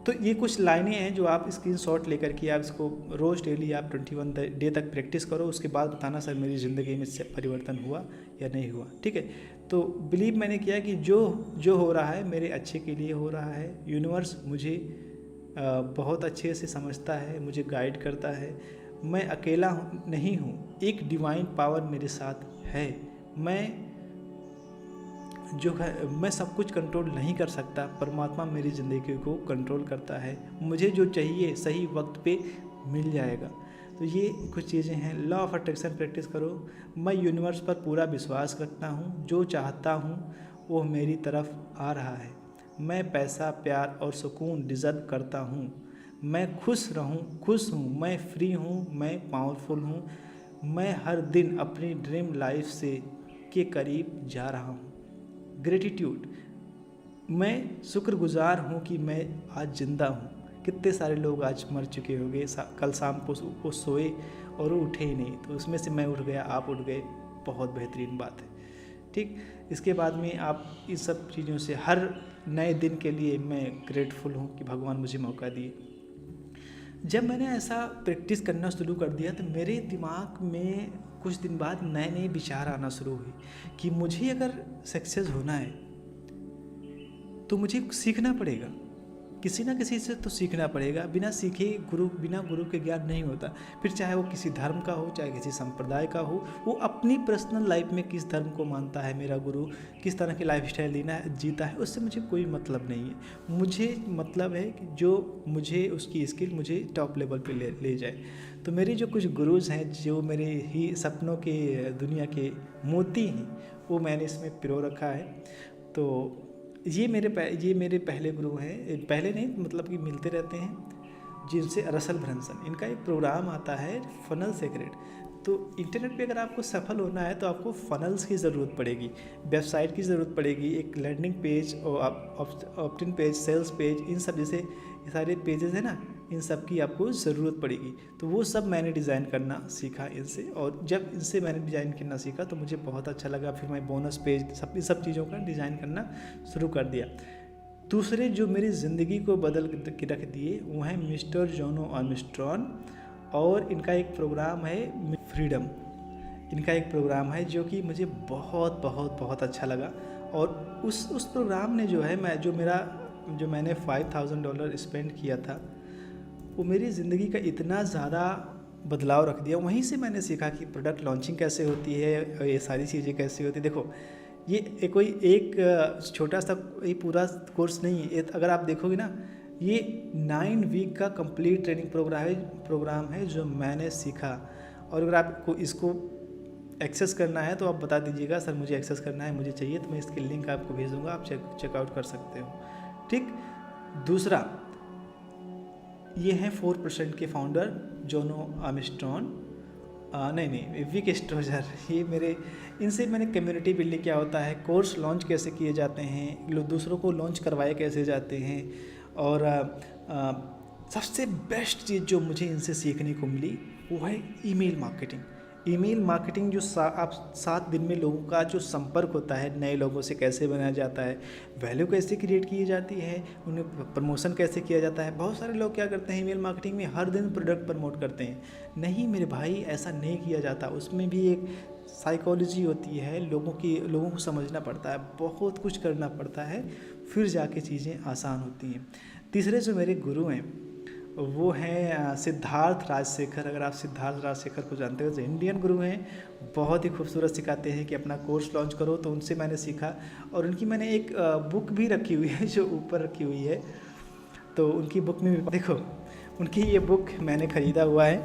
तो ये कुछ लाइनें हैं जो आप स्क्रीनशॉट लेकर के आप इसको रोज़ डेली आप 21 डे तक प्रैक्टिस करो। उसके बाद बताना सर मेरी ज़िंदगी में परिवर्तन हुआ या नहीं हुआ। ठीक है, तो बिलीव मैंने किया कि जो हो रहा है मेरे अच्छे के लिए हो रहा है। यूनिवर्स मुझे बहुत अच्छे से समझता है, मुझे गाइड करता है। मैं अकेला नहीं हूँ, एक डिवाइन पावर मेरे साथ है। मैं सब कुछ कंट्रोल नहीं कर सकता, परमात्मा मेरी ज़िंदगी को कंट्रोल करता है। मुझे जो चाहिए सही वक्त पे मिल जाएगा। तो ये कुछ चीज़ें हैं। लॉ ऑफ अट्रैक्शन प्रैक्टिस करो। मैं यूनिवर्स पर पूरा विश्वास रखता हूँ, जो चाहता हूँ वो मेरी तरफ आ रहा है। मैं पैसा, प्यार और सुकून डिज़र्व करता हूँ। मैं खुश हूँ, मैं फ्री हूँ, मैं पावरफुल हूँ। मैं हर दिन अपनी ड्रीम लाइफ के करीब जा रहा हूँ। ग्रेटिट्यूड, मैं शुक्रगुजार हूँ कि मैं आज ज़िंदा हूँ। कितने सारे लोग आज मर चुके होंगे, कल शाम को वो सोए और वो उठे ही नहीं, तो उसमें से मैं उठ गया, आप उठ गए, बहुत बेहतरीन बात है। ठीक, इसके बाद में आप इन सब चीज़ों से हर नए दिन के लिए मैं ग्रेटफुल हूँ कि भगवान मुझे मौका दिए। जब मैंने ऐसा प्रैक्टिस करना शुरू कर दिया तो मेरे दिमाग में कुछ दिन बाद नए नए विचार आना शुरू हुए कि मुझे अगर सक्सेस होना है तो मुझे सीखना पड़ेगा, किसी ना किसी से तो सीखना पड़ेगा। बिना गुरु के ज्ञान नहीं होता। फिर चाहे वो किसी धर्म का हो, चाहे किसी संप्रदाय का हो, वो अपनी पर्सनल लाइफ में किस धर्म को मानता है, मेरा गुरु किस तरह की लाइफस्टाइल जीता है, उससे मुझे कोई मतलब नहीं है। मुझे मतलब है कि जो मुझे उसकी स्किल मुझे टॉप लेवल पे ले जाए। तो मेरे जो कुछ गुरुज हैं, जो मेरे ही सपनों के दुनिया के मोती हैं, वो मैंने इसमें पिरो रखा है। तो ये मेरे पहले गुरु हैं, पहले नहीं मतलब कि मिलते रहते हैं, जिनसे रसल ब्रंसन, इनका एक प्रोग्राम आता है फनल सीक्रेट। तो इंटरनेट पे अगर आपको सफल होना है तो आपको फनल्स की ज़रूरत पड़ेगी, वेबसाइट की ज़रूरत पड़ेगी, एक लैंडिंग पेज और ऑप्टिन पेज, सेल्स पेज, इन सब जैसे ये सारे पेजेस हैं ना, इन सब की आपको ज़रूरत पड़ेगी। तो वो सब मैंने डिज़ाइन करना सीखा इनसे, और जब इनसे मैंने डिज़ाइन करना सीखा तो मुझे बहुत अच्छा लगा। फिर मैं बोनस पेज इन सब चीज़ों का डिज़ाइन करना शुरू कर दिया। दूसरे जो मेरी ज़िंदगी को बदल के रख दिए वो हैं मिस्टर जॉनो आर्मस्ट्रॉन, और इनका एक प्रोग्राम है फ्रीडम। इनका एक प्रोग्राम है जो कि मुझे बहुत बहुत बहुत अच्छा लगा, और उस प्रोग्राम ने जो है मैंने $5000 स्पेंड किया था, वो मेरी ज़िंदगी का इतना ज़्यादा बदलाव रख दिया। वहीं से मैंने सीखा कि प्रोडक्ट लॉन्चिंग कैसे होती है और ये सारी चीज़ें कैसे होती है। देखो ये कोई एक छोटा सा ये पूरा कोर्स नहीं है, अगर आप देखोगे ना, ये 9 वीक का कंप्लीट ट्रेनिंग प्रोग्राम है जो मैंने सीखा। और अगर आपको इसको एक्सेस करना है तो आप बता दीजिएगा, सर मुझे एक्सेस करना है, मुझे चाहिए, तो मैं इसकी लिंक आपको भेज दूँगा, आप चेकआउट कर सकते हो। ठीक। दूसरा, ये हैं 4% के फाउंडर जॉनो आर्मस्ट्रॉन, नहीं विक स्ट्रोजर। ये इनसे मैंने कम्युनिटी बिल्डिंग क्या होता है, कोर्स लॉन्च कैसे किए जाते हैं, लोग दूसरों को लॉन्च करवाए कैसे जाते हैं, और सबसे बेस्ट चीज़ जो मुझे इनसे सीखने को मिली वो है ईमेल मार्केटिंग। ईमेल मार्केटिंग जो आप 7 दिन में लोगों का जो संपर्क होता है, नए लोगों से कैसे बनाया जाता है, वैल्यू कैसे क्रिएट की जाती है, उन्हें प्रमोशन कैसे किया जाता है। बहुत सारे लोग क्या करते हैं ईमेल मार्केटिंग में, हर दिन प्रोडक्ट प्रमोट करते हैं। नहीं मेरे भाई, ऐसा नहीं किया जाता। उसमें भी एक साइकोलॉजी होती है, लोगों को समझना पड़ता है, बहुत कुछ करना पड़ता है, फिर जाके चीज़ें आसान होती हैं। तीसरे जो मेरे गुरु हैं वो हैं सिद्धार्थ राजशेखर। अगर आप सिद्धार्थ राजशेखर को जानते हो तो इंडियन गुरु हैं, बहुत ही खूबसूरत सिखाते हैं कि अपना कोर्स लॉन्च करो, तो उनसे मैंने सीखा। और उनकी मैंने एक बुक भी रखी हुई है जो ऊपर रखी हुई है, तो उनकी बुक में भी देखो, उनकी ये बुक मैंने ख़रीदा हुआ है,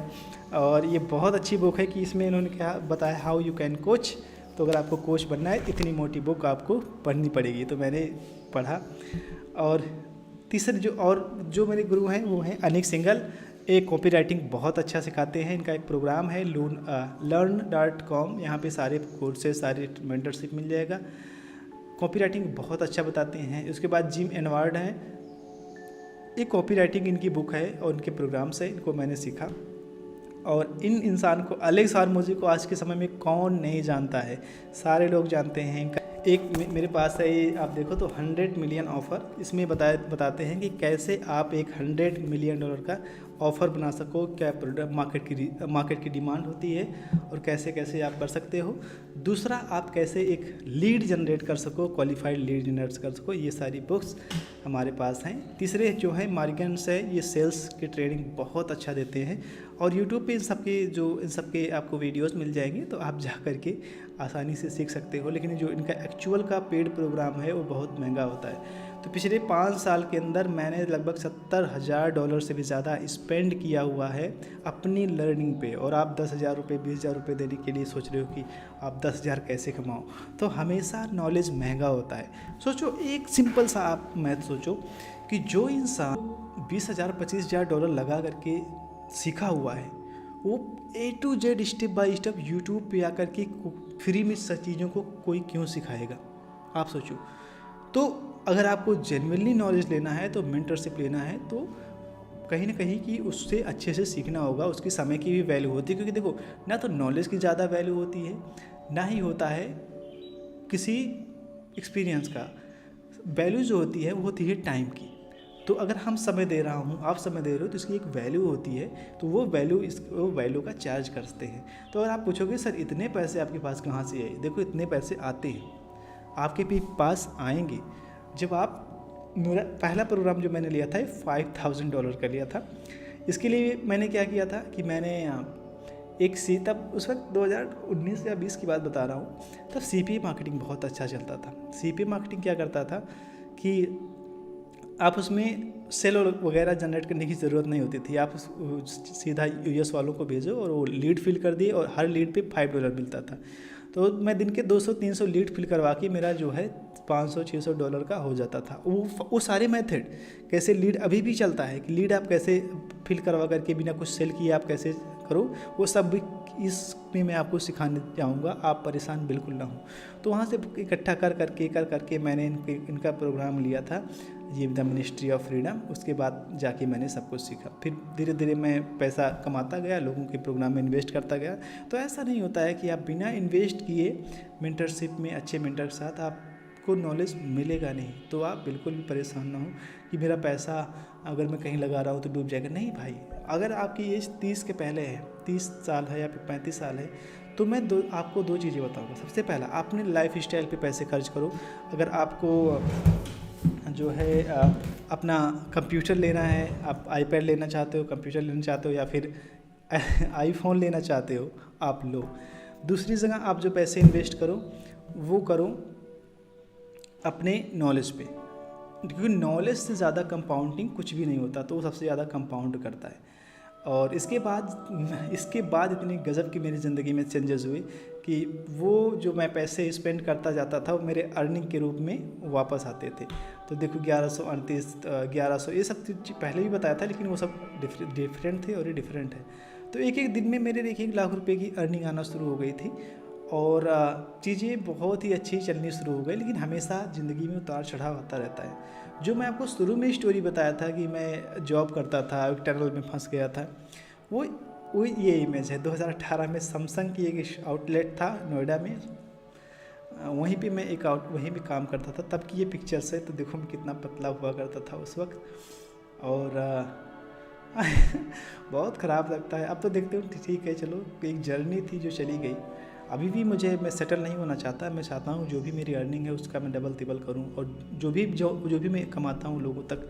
और ये बहुत अच्छी बुक है कि इसमें इन्होंने क्या बताया, हाउ यू कैन कोच। तो अगर आपको कोच बनना है, इतनी मोटी बुक आपको पढ़नी पड़ेगी, तो मैंने पढ़ा। और तीसरे जो मेरे गुरु हैं वो हैं अनिक सिंघल, एक कॉपी राइटिंग बहुत अच्छा सिखाते हैं। इनका एक प्रोग्राम है learn.com, यहाँ पे सारे कोर्सेज, सारे मेंटरशिप मिल जाएगा। कॉपी राइटिंग बहुत अच्छा बताते हैं। उसके बाद जिम एनवार्ड हैं, एक कॉपी राइटिंग इनकी बुक है और इनके प्रोग्राम से इनको मैंने सीखा। और इन इंसान को, अलेक्स हार्मोजी को आज के समय में कौन नहीं जानता है, सारे लोग जानते हैं। इनका एक मेरे पास है, ये आप देखो तो 100 मिलियन ऑफ़र, इसमें बताते हैं कि कैसे आप एक $100 मिलियन का ऑफ़र बना सको, क्या प्रोडक्ट मार्केट की डिमांड होती है, और कैसे कैसे आप कर सकते हो। दूसरा, आप कैसे एक लीड जनरेट कर सको, क्वालिफाइड लीड जनरेट कर सको, ये सारी बुक्स हमारे पास हैं। तीसरे जो है मार्गन्स है, ये सेल्स की ट्रेनिंग बहुत अच्छा देते हैं, और यूट्यूब पे इन सब के आपको वीडियोस मिल जाएंगे, तो आप जा कर के आसानी से सीख सकते हो। लेकिन जो इनका एक्चुअल का पेड प्रोग्राम है वो बहुत महंगा होता है। तो पिछले 5 साल के अंदर मैंने लगभग $70,000 से भी ज़्यादा स्पेंड किया हुआ है अपनी लर्निंग पे, और आप 10,000 रुपये 20,000 रुपये देने के लिए सोच रहे हो कि आप 10,000 कैसे कमाओ। तो हमेशा नॉलेज महंगा होता है। सोचो, एक सिंपल सा आप मैथ सोचो कि जो इंसान 20,000 $25,000 लगा करके सीखा हुआ है, वो A to Z step by step YouTube पे आकर के फ्री में सब चीज़ों को कोई क्यों सिखाएगा, आप सोचो। तो अगर आपको जेन्युइनली नॉलेज लेना है, तो मेंटरशिप लेना है, तो कहीं ना कहीं कि उससे अच्छे से सीखना होगा। उसकी समय की भी वैल्यू होती है, क्योंकि देखो, ना तो नॉलेज की ज़्यादा वैल्यू होती है, ना ही होता है किसी एक्सपीरियंस का। वैल्यू जो होती है वो होती है टाइम की। तो अगर हम समय दे रहा हूँ, आप समय दे रहे हो, तो इसकी एक वैल्यू होती है, तो वो वैल्यू का चार्ज करते हैं। तो अगर आप पूछोगे सर इतने पैसे आपके पास कहाँ से आए, देखो इतने पैसे आते हैं, आपके भी पास आएंगे जब आप, मेरा पहला प्रोग्राम जो मैंने लिया था $5,000 का लिया था। इसके लिए मैंने क्या किया था कि मैंने तब उस वक्त 2019 या 20 की बात बता रहा हूँ, तब CPA मार्केटिंग बहुत अच्छा चलता था। CPA मार्केटिंग क्या करता था कि आप उसमें सेल वगैरह जनरेट करने की ज़रूरत नहीं होती थी। आप सीधा US वालों को भेजो और वो लीड फिल कर दिए, और हर लीड पे $5 मिलता था। तो मैं दिन के 200-300 लीड फिल करवा के मेरा जो है $500-600 का हो जाता था। वो सारे मेथड कैसे लीड अभी भी चलता है कि लीड आप कैसे फिल करवा करके बिना कुछ सेल किए आप कैसे करो, वो सब भी इसमें मैं आपको सिखाने जाऊँगा, आप परेशान बिल्कुल ना हो। तो वहाँ से इकट्ठा कर करके मैंने इनका प्रोग्राम लिया था। ये द मिनिस्ट्री ऑफ फ्रीडम। उसके बाद जाके मैंने सब कुछ सीखा। फिर धीरे धीरे मैं पैसा कमाता गया, लोगों के प्रोग्राम में इन्वेस्ट करता गया। तो ऐसा नहीं होता है कि आप बिना इन्वेस्ट किए मेंटरशिप में अच्छे मेंटर के साथ आपको नॉलेज मिलेगा नहीं। तो आप बिल्कुल भी परेशान ना हो कि मेरा पैसा अगर मैं कहीं लगा रहा हूँ तो डूब जाएगा। नहीं भाई, अगर आपकी एज 30 के पहले है, 30 साल है या फिर 35 साल है, तो मैं आपको दो चीज़ें बताऊंगा। सबसे पहला, अपने लाइफ स्टाइल पे पैसे खर्च करो। अगर आपको जो है अपना कंप्यूटर लेना है, आप आईपैड लेना चाहते हो, कंप्यूटर लेना चाहते हो, या फिर आईफोन लेना चाहते हो, आप लो। दूसरी जगह आप जो पैसे इन्वेस्ट करो वो करो अपने नॉलेज पे, क्योंकि नॉलेज से ज़्यादा कंपाउंडिंग कुछ भी नहीं होता, तो वो सबसे ज़्यादा कंपाउंड करता है। और इसके बाद इतनी गज़ब की मेरी ज़िंदगी में चेंजेस हुए कि वो जो मैं पैसे स्पेंड करता जाता था वो मेरे अर्निंग के रूप में वापस आते थे। तो देखो 1138 ये सब पहले भी बताया था, लेकिन वो सब डिफरेंट थे और ये डिफरेंट है। तो एक एक दिन में मेरे 1-1 लाख रुपए की अर्निंग आना शुरू हो गई थी और चीज़ें बहुत ही अच्छी चलनी शुरू हो गई। लेकिन हमेशा ज़िंदगी में उतार चढ़ाव आता रहता है। जो मैं आपको शुरू में स्टोरी बताया था कि मैं जॉब करता था, एक टनल में फंस गया था, वो ये इमेज है। 2018 में सैमसंग की एक आउटलेट था नोएडा में, वहीं पे मैं वहीं पे काम करता था। तब की ये पिक्चर्स है। तो देखो मैं कितना पतला हुआ करता था उस वक्त, और बहुत ख़राब लगता है। अब तो देखते हो ठीक है, चलो एक जर्नी थी जो चली गई। अभी भी मैं सेटल नहीं होना चाहता। मैं चाहता हूँ जो भी मेरी अर्निंग है उसका मैं डबल तिबल करूँ, और जो भी मैं कमाता हूँ लोगों तक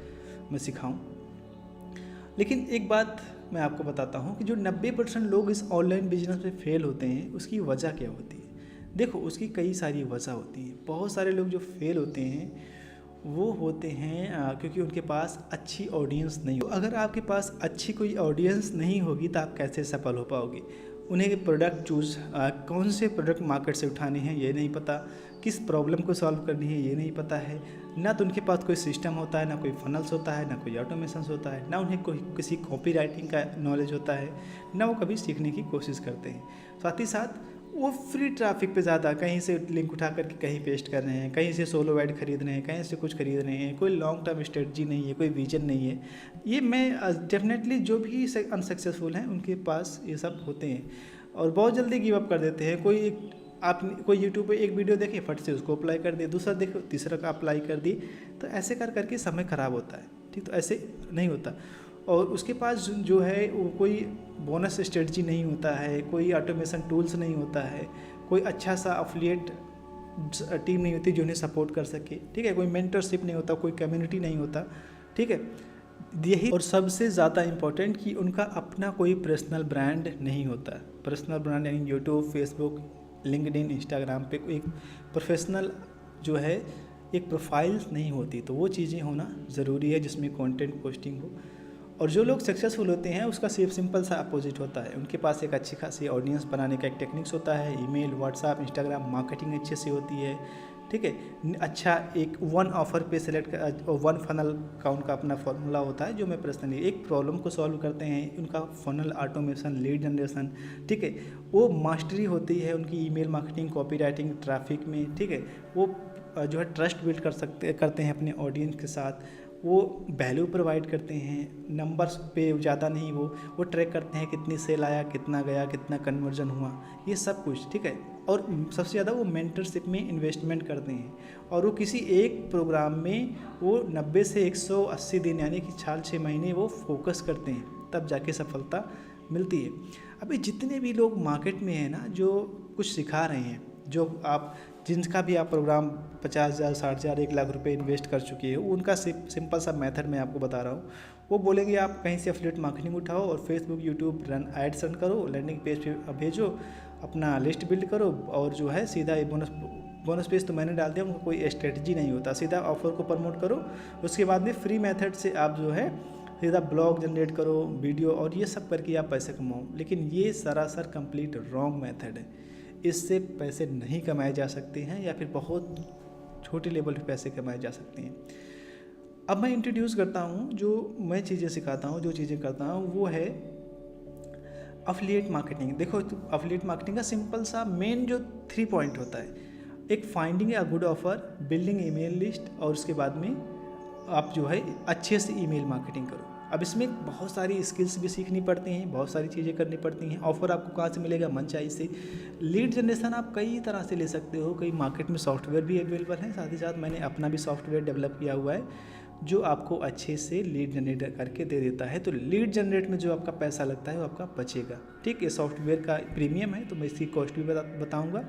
मैं सिखाऊँ। लेकिन एक बात मैं आपको बताता हूँ कि जो 90% लोग इस ऑनलाइन बिजनेस में फेल होते हैं, उसकी वजह क्या होती है। देखो, उसकी कई सारी वजह होती हैं। बहुत सारे लोग जो फेल होते हैं वो होते हैं क्योंकि उनके पास अच्छी ऑडियंस नहीं हो। अगर आपके पास अच्छी कोई ऑडियंस नहीं होगी तो आप कैसे सफल हो पाओगे। उन्हें प्रोडक्ट कौन से प्रोडक्ट मार्केट से उठाने हैं ये नहीं पता, किस प्रॉब्लम को सॉल्व करनी है ये नहीं पता है। ना तो उनके पास कोई सिस्टम होता है, ना कोई फनल्स होता है, ना कोई ऑटोमेशन होता है, ना उन्हें किसी कॉपी राइटिंग का नॉलेज होता है, ना वो कभी सीखने की कोशिश करते हैं। साथ ही साथ वो फ्री ट्रैफिक पे ज़्यादा कहीं से लिंक उठा करके कहीं पेस्ट कर रहे हैं, कहीं से सोलो ऐड खरीद रहे हैं, कहीं से कुछ खरीद रहे हैं। कोई लॉन्ग टर्म स्ट्रेटजी नहीं है, कोई विजन नहीं है। ये मैं डेफिनेटली जो भी अनसक्सेसफुल हैं उनके पास ये सब होते हैं और बहुत जल्दी गिव अप कर देते हैं। कोई यूट्यूब पे एक वीडियो देखे, फट से उसको अप्लाई कर दिए, दूसरा देखो तीसरा का अप्लाई कर दी, तो ऐसे करके समय ख़राब होता है। ठीक, तो ऐसे नहीं होता। और उसके पास जो है वो कोई बोनस स्ट्रेटजी नहीं होता है, कोई ऑटोमेशन टूल्स नहीं होता है, कोई अच्छा सा अफिलिएट टीम नहीं होती जो उन्हें सपोर्ट कर सके। ठीक है, कोई मेंटरशिप नहीं होता, कोई कम्युनिटी नहीं होता। ठीक है, यही। और सबसे ज़्यादा इम्पोर्टेंट कि उनका अपना कोई पर्सनल ब्रांड नहीं होता। पर्सनल ब्रांड यानी यूट्यूब, फेसबुक, लिंक्डइन, इंस्टाग्राम पे एक प्रोफेशनल जो है एक प्रोफाइल नहीं होती। तो वो चीज़ें होना ज़रूरी है जिसमें कंटेंट पोस्टिंग हो। और जो लोग सक्सेसफुल होते हैं उसका सिंपल सा अपोजिट होता है। उनके पास एक अच्छी खासी ऑडियंस बनाने का एक टेक्निक्स होता है। ईमेल, व्हाट्सएप, इंस्टाग्राम मार्केटिंग अच्छे से होती है। ठीक है, अच्छा एक वन ऑफर पे सेलेक्ट वन फनल का उनका अपना फॉर्मूला होता है जो मैं पर्सनली एक प्रॉब्लम को सॉल्व करते हैं। उनका फनल ऑटोमेशन, लीड जनरेशन, ठीक है, वो मास्टरी होती है उनकी email marketing, copy writing, traffic में। ठीक है, वो जो है ट्रस्ट बिल्ड करते हैं अपने ऑडियंस के साथ। वो वैल्यू प्रोवाइड करते हैं, नंबर्स पे ज़्यादा नहीं, वो ट्रैक करते हैं कितनी सेल आया, कितना गया, कितना कन्वर्जन हुआ, ये सब कुछ। ठीक है, और सबसे ज़्यादा वो मेंटरशिप में इन्वेस्टमेंट करते हैं और वो किसी एक प्रोग्राम में वो 90 से 180 दिन यानी कि 4-6 महीने वो फोकस करते हैं, तब जाके सफलता मिलती है। अभी जितने भी लोग मार्केट में हैं ना जो कुछ सिखा रहे हैं, जो जिनका भी आप प्रोग्राम 50,000, 60,000, 1 लाख रुपए इन्वेस्ट कर चुके हैं, उनका सिंपल सा मेथड मैं आपको बता रहा हूँ। वो बोलेंगे आप कहीं से एफिलिएट मार्केटिंग उठाओ और फेसबुक, यूट्यूब एड्स रन करो, लैंडिंग पेज पे भेजो, अपना लिस्ट बिल्ड करो और जो है सीधा बोनस पेज तो मैंने डाल दिया। उनको कोई स्ट्रेटजी नहीं होता, सीधा ऑफर को प्रमोट करो। उसके बाद में फ्री मेथड से आप जो है सीधा ब्लॉग जनरेट करो, वीडियो, और ये सब करके आप पैसे कमाओ। लेकिन ये सरासर कंप्लीट रॉन्ग मेथड है। इससे पैसे नहीं कमाए जा सकते हैं या फिर बहुत छोटे लेवल पे पैसे कमाए जा सकते हैं। अब मैं इंट्रोड्यूस करता हूँ, जो मैं चीज़ें सिखाता हूँ, जो चीज़ें करता हूँ वो है अफिलिएट मार्केटिंग। देखो, तो अफिलिएट मार्केटिंग का सिंपल सा मेन जो 3 पॉइंट होता है, एक finding a good offer, building email list, और उसके बाद में आप जो है अच्छे से ईमेल मार्केटिंग करो। अब इसमें बहुत सारी स्किल्स भी सीखनी पड़ती हैं, बहुत सारी चीज़ें करनी पड़ती हैं। ऑफ़र आपको कहाँ से मिलेगा? मंचाई से। लीड जनरेशन आप कई तरह से ले सकते हो, कई मार्केट में सॉफ्टवेयर भी अवेलेबल हैं। साथ ही साथ मैंने अपना भी सॉफ्टवेयर डेवलप किया हुआ है जो आपको अच्छे से लीड जनरेट करके दे देता है। तो लीड जनरेट में जो आपका पैसा लगता है वो आपका बचेगा। ठीक, ये सॉफ्टवेयर का प्रीमियम है तो मैं इसकी कॉस्ट भी बताऊँगा।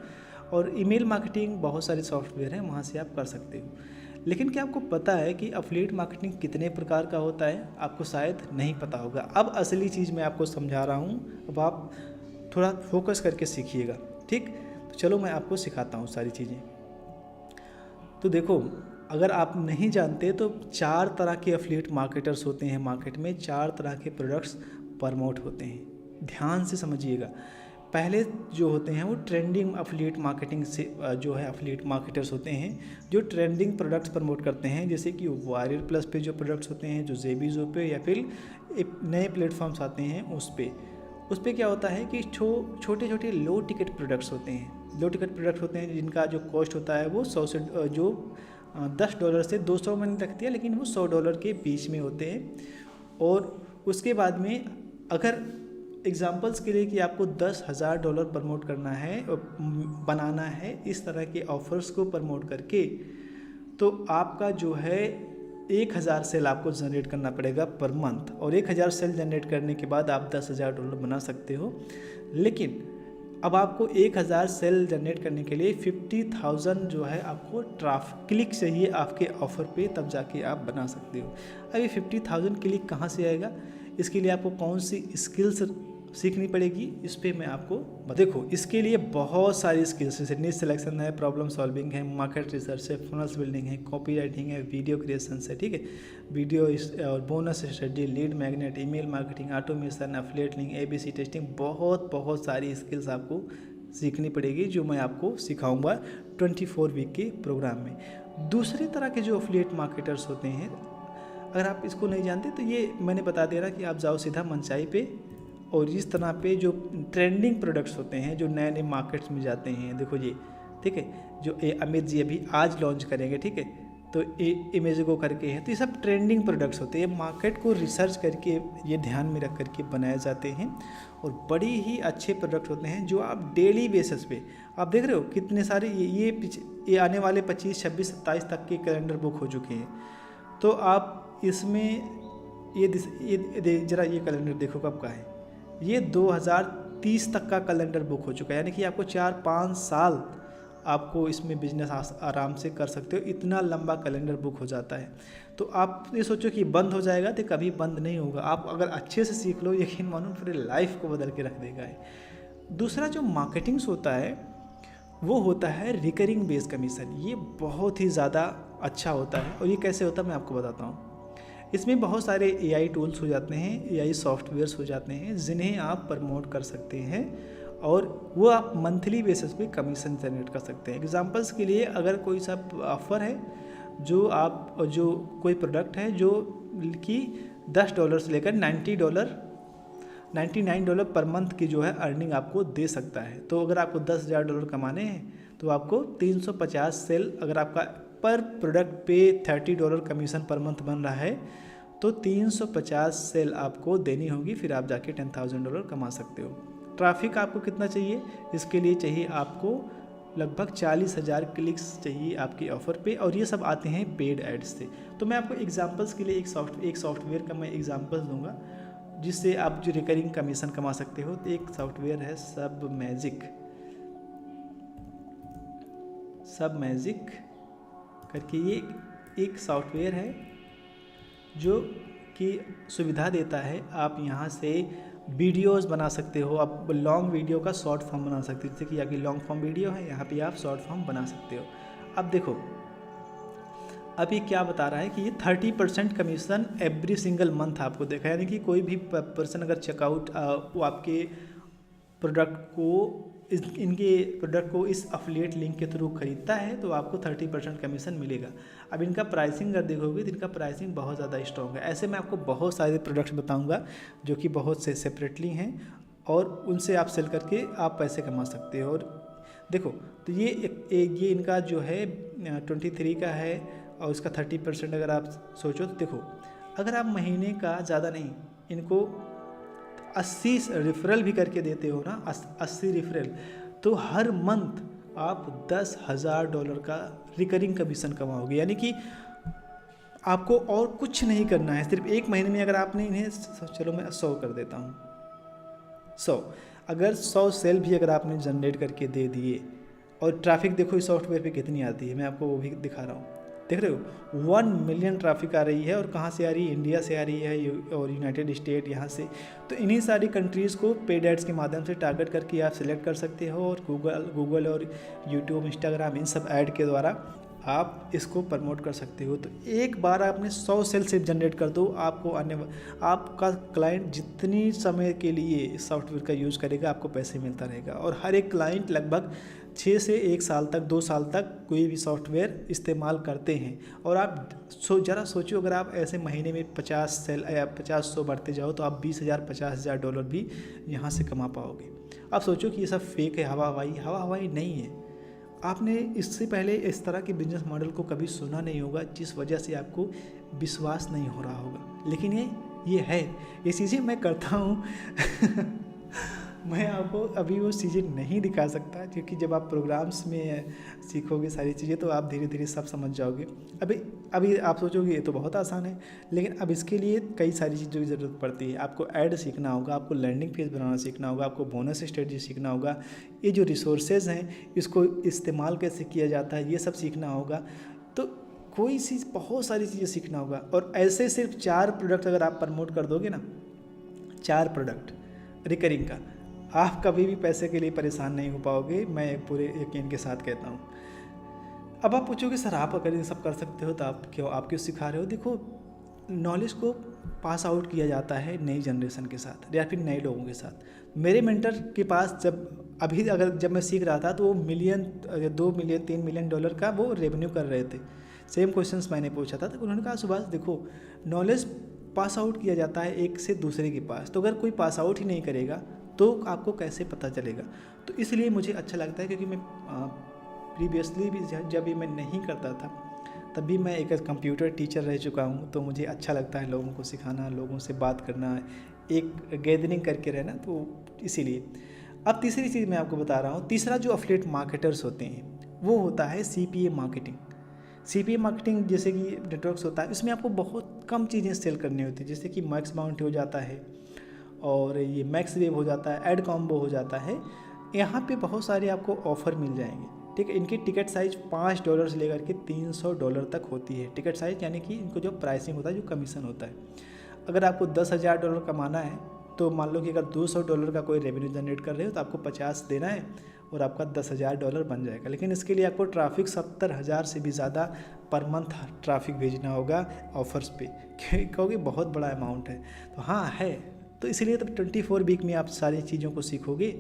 और ईमेल मार्केटिंग बहुत सारे सॉफ्टवेयर हैं, वहाँ से आप कर सकते हो। लेकिन क्या आपको पता है कि एफिलिएट मार्केटिंग कितने प्रकार का होता है? आपको शायद नहीं पता होगा। अब असली चीज़ मैं आपको समझा रहा हूँ, अब आप थोड़ा फोकस करके सीखिएगा। ठीक, तो चलो मैं आपको सिखाता हूँ सारी चीज़ें। तो देखो, अगर आप नहीं जानते तो 4 तरह के एफिलिएट मार्केटर्स होते हैं मार्केट में, 4 तरह के प्रोडक्ट्स प्रमोट होते हैं। ध्यान से समझिएगा। पहले जो होते हैं वो ट्रेंडिंग एफिलिएट मार्केटिंग से जो है एफिलिएट मार्केटर्स होते हैं जो ट्रेंडिंग प्रोडक्ट्स प्रमोट करते हैं, जैसे कि वायरल प्लस पे जो प्रोडक्ट्स होते हैं, जो जेबीजो पे या फिर नए प्लेटफॉर्म्स आते हैं उस पे क्या होता है कि छोटे छोटे लो टिकट प्रोडक्ट्स होते हैं। लो टिकट प्रोडक्ट्स होते हैं जिनका जो कॉस्ट होता है वो $10 से 200 में लगती है, लेकिन वो $100 के बीच में होते हैं। और उसके बाद में अगर एग्जांपल्स के लिए कि आपको $10,000 प्रमोट करना है और बनाना है इस तरह के ऑफर्स को प्रमोट करके, तो आपका जो है 1000 सेल आपको जनरेट करना पड़ेगा पर मंथ। और 1000 सेल जनरेट करने के बाद आप $10,000 बना सकते हो। लेकिन अब आपको 1000 सेल जनरेट करने के लिए 50,000 जो है आपको क्लिक चाहिए आपके ऑफ़र पे, तब जाके आप बना सकते हो। अब ये 50,000 क्लिक कहाँ से आएगा? इसके लिए आपको कौन सी स्किल्स सीखनी पड़ेगी, इस पे मैं आपको देखो, इसके लिए बहुत सारी स्किल्स जैसे नीड सिलेक्शन है, प्रॉब्लम सॉल्विंग है, मार्केट रिसर्च है, फनल्स बिल्डिंग है, कॉपी राइटिंग है, वीडियो क्रिएशन है। ठीक है, वीडियो और bonus strategy, lead magnet, email marketing, automation, affiliate link, ABC testing, बहुत सारी स्किल्स आपको सीखनी पड़ेगी जो मैं आपको सिखाऊंगा 24 वीक के प्रोग्राम में। दूसरी तरह के जो एफिलिएट मार्केटर्स होते हैं, अगर आप इसको नहीं जानते तो ये मैंने बता दे रहा कि आप जाओ सीधा मंचाई पे, और इस तरह पे जो ट्रेंडिंग प्रोडक्ट्स होते हैं जो नए नए मार्केट्स में जाते हैं, देखो ये, ठीक है, जो अमित जी अभी आज लॉन्च करेंगे, ठीक है, तो इमेजिको करके है, तो ये सब ट्रेंडिंग प्रोडक्ट्स होते हैं। मार्केट को रिसर्च करके ये ध्यान में रख करके बनाए जाते हैं और बड़ी ही अच्छे प्रोडक्ट होते हैं जो आप डेली बेसिस पे आप देख रहे हो कितने सारे ये आने वाले 25, 26, 27 तक के कैलेंडर बुक हो चुके हैं। तो आप इसमें ये जरा ये कैलेंडर देखो कब का है, ये 2030 तक का कैलेंडर बुक हो चुका है, यानी कि आपको 4-5 साल आपको इसमें बिजनेस आराम से कर सकते हो, इतना लंबा कैलेंडर बुक हो जाता है। तो आप ये सोचो कि बंद हो जाएगा, तो कभी बंद नहीं होगा। आप अगर अच्छे से सीख लो, यकीन मानो पूरी लाइफ को बदल के रख देगा है। दूसरा जो मार्केटिंग्स होता है वो होता है रिकरिंग बेस कमीशन। ये बहुत ही ज़्यादा अच्छा होता है। और ये कैसे होता है मैं आपको बताता हूँ। इसमें बहुत सारे AI टूल्स हो जाते हैं, AI सॉफ्टवेयर्स हो जाते हैं जिन्हें आप प्रमोट कर सकते हैं और वो आप मंथली बेसिस पे कमीशन जनरेट कर सकते हैं। एग्जांपल्स के लिए अगर कोई सा ऑफ़र है जो कोई प्रोडक्ट है जो कि $10 से लेकर $99 पर मंथ की जो है अर्निंग आपको दे सकता है। तो अगर आपको $10,000 कमाने हैं तो आपको 350 सेल, अगर आपका पर प्रोडक्ट पे $30 कमीशन पर मंथ बन रहा है तो 350 सेल आपको देनी होगी, फिर आप जाके $10,000 कमा सकते हो। ट्रैफिक आपको कितना चाहिए? इसके लिए चाहिए आपको लगभग 40,000 क्लिक्स चाहिए आपके ऑफ़र पे, और ये सब आते हैं पेड एड्स से। तो मैं आपको एग्जांपल्स के लिए एक सॉफ्टवेयर का मैं एग्जांपल दूंगा जिससे आप जो रिकरिंग कमीशन कमा सकते हो। तो एक सॉफ्टवेयर है सब मैजिक करके, ये एक सॉफ्टवेयर है जो कि सुविधा देता है। आप यहाँ से वीडियोस बना सकते हो, आप लॉन्ग वीडियो का शॉर्ट फॉर्म बना सकते हो। जैसे कि आपकी लॉन्ग फॉर्म वीडियो है, यहाँ पे आप शॉर्ट फॉर्म बना सकते हो। अब देखो, अभी क्या बता रहा है कि ये 30% कमीशन एवरी सिंगल मंथ आपको देखा, यानी कि कोई भी पर्सन अगर चेकआउट वो आपके इनके प्रोडक्ट को इस एफिलिएट लिंक के थ्रू खरीदता है तो आपको 30% कमीशन मिलेगा। अब इनका प्राइसिंग अगर देखोगे तो इनका प्राइसिंग बहुत ज़्यादा स्ट्रॉन्ग है। ऐसे मैं आपको बहुत सारे प्रोडक्ट्स बताऊंगा जो कि बहुत से सेपरेटली हैं और उनसे आप सेल करके आप पैसे कमा सकते हो। और देखो, तो ये इनका जो है 23 का है, और इसका 30% अगर आप सोचो तो देखो, अगर आप महीने का ज़्यादा नहीं, इनको 80 रेफरल भी करके देते हो ना, 80 रेफरल, तो हर मंथ आप $10,000 का रिकरिंग कमीशन कमाओगे। यानी कि आपको और कुछ नहीं करना है, सिर्फ एक महीने में अगर आपने इन्हें, चलो मैं 100 कर देता हूँ, 100, अगर 100 सेल भी अगर आपने जनरेट करके दे दिए, और ट्रैफिक देखो इस सॉफ्टवेयर पे कितनी आती है, मैं आपको वो भी दिखा रहा हूँ, देख रहे हो 1 मिलियन ट्रैफिक आ रही है। और कहाँ से आ रही है? इंडिया से आ रही है और यूनाइटेड स्टेट यहाँ से। तो इन्हीं सारी कंट्रीज़ को पेड एड्स के माध्यम से टारगेट करके आप सिलेक्ट कर सकते हो, और गूगल और यूट्यूब, इंस्टाग्राम, इन सब ऐड के द्वारा आप इसको प्रमोट कर सकते हो। तो एक बार आपने 100 सेल सिर्फ जनरेट कर दो, आपको आपका क्लाइंट जितनी समय के लिए इस सॉफ्टवेयर का यूज़ करेगा आपको पैसे मिलता रहेगा। और हर एक क्लाइंट लगभग 6 से 1 साल तक, 2 साल तक कोई भी सॉफ्टवेयर इस्तेमाल करते हैं। और आप ज़रा सोचो, अगर आप ऐसे महीने में 50 सेल या 50-100 बढ़ते जाओ तो आप $20,000 $50,000 भी यहाँ से कमा पाओगे। आप सोचो कि ये सब फेक है, हवा हवाई नहीं है। आपने इससे पहले इस तरह के बिजनेस मॉडल को कभी सुना नहीं होगा, जिस वजह से आपको विश्वास नहीं हो रहा होगा। लेकिन ये है, ये चीज़ें मैं करता हूँ मैं आपको अभी वो चीज़ें नहीं दिखा सकता, क्योंकि जब आप प्रोग्राम्स में सीखोगे सारी चीज़ें तो आप धीरे धीरे सब समझ जाओगे। अभी आप सोचोगे ये तो बहुत आसान है, लेकिन अब इसके लिए कई सारी चीज़ों की ज़रूरत पड़ती है। आपको ऐड सीखना होगा, आपको लैंडिंग पेज बनाना सीखना होगा, आपको बोनस स्ट्रेटजी सीखना होगा, ये जो रिसोर्सेज हैं इसको इस्तेमाल कैसे किया जाता है ये सब सीखना होगा। तो कोई चीज़, बहुत सारी चीज़ें सीखना होगा। और ऐसे सिर्फ 4 प्रोडक्ट अगर आप प्रमोट कर दोगे ना, 4 प्रोडक्ट रिकरिंग का, आप कभी भी पैसे के लिए परेशान नहीं हो पाओगे, मैं पूरे यकीन के साथ कहता हूँ। अब आप पूछोगे सर आप अगर ये सब कर सकते हो तो आप क्यों सिखा रहे हो? देखो, नॉलेज को पास आउट किया जाता है नई जनरेशन के साथ या फिर नए लोगों के साथ। मेरे मेंटर के पास जब मैं सीख रहा था तो वो $1 मिलियन, $2 मिलियन, $3 मिलियन का वो रेवेन्यू कर रहे थे। सेम क्वेश्चंस मैंने पूछा था तो उन्होंने कहा सुभाष देखो, नॉलेज पास आउट किया जाता है एक से दूसरे के पास, तो अगर कोई पास आउट ही नहीं करेगा तो आपको कैसे पता चलेगा? तो इसलिए मुझे अच्छा लगता है, क्योंकि मैं प्रीवियसली भी जब भी मैं नहीं करता था तब भी मैं एक कंप्यूटर टीचर रह चुका हूँ, तो मुझे अच्छा लगता है लोगों को सिखाना, लोगों से बात करना, एक गैदरिंग करके रहना, तो इसीलिए। अब तीसरी चीज़ मैं आपको बता रहा हूँ, तीसरा जो एफिलिएट मार्केटर्स होते हैं वो होता है CPA मार्केटिंग। CPA मार्केटिंग जैसे कि नेटवर्क्स होता है, इसमें आपको बहुत कम चीज़ें सेल करनी होती है, जैसे कि मैक्स बाउंटी हो जाता है, और ये मैक्स वेव हो जाता है, ऐड कॉम्बो हो जाता है। यहाँ पे बहुत सारे आपको ऑफ़र मिल जाएंगे, ठीक है। इनकी टिकट साइज़ $5 से लेकर के $300 तक होती है टिकट साइज़, यानी कि इनको जो प्राइसिंग होता है, जो कमीशन होता है। अगर आपको $10,000 कमाना है तो मान लो कि अगर $200 का कोई रेवेन्यू जनरेट कर रहे हो तो आपको 50 देना है और आपका $10,000 बन जाएगा। लेकिन इसके लिए आपको ट्रैफिक 70,000 से भी ज़्यादा पर मंथ ट्रैफिक भेजना होगा ऑफर्स पे, क्योंकि बहुत बड़ा अमाउंट है। तो हाँ है, तो इसीलिए तो 24 वीक में आप सारी चीज़ों को सीखोगे।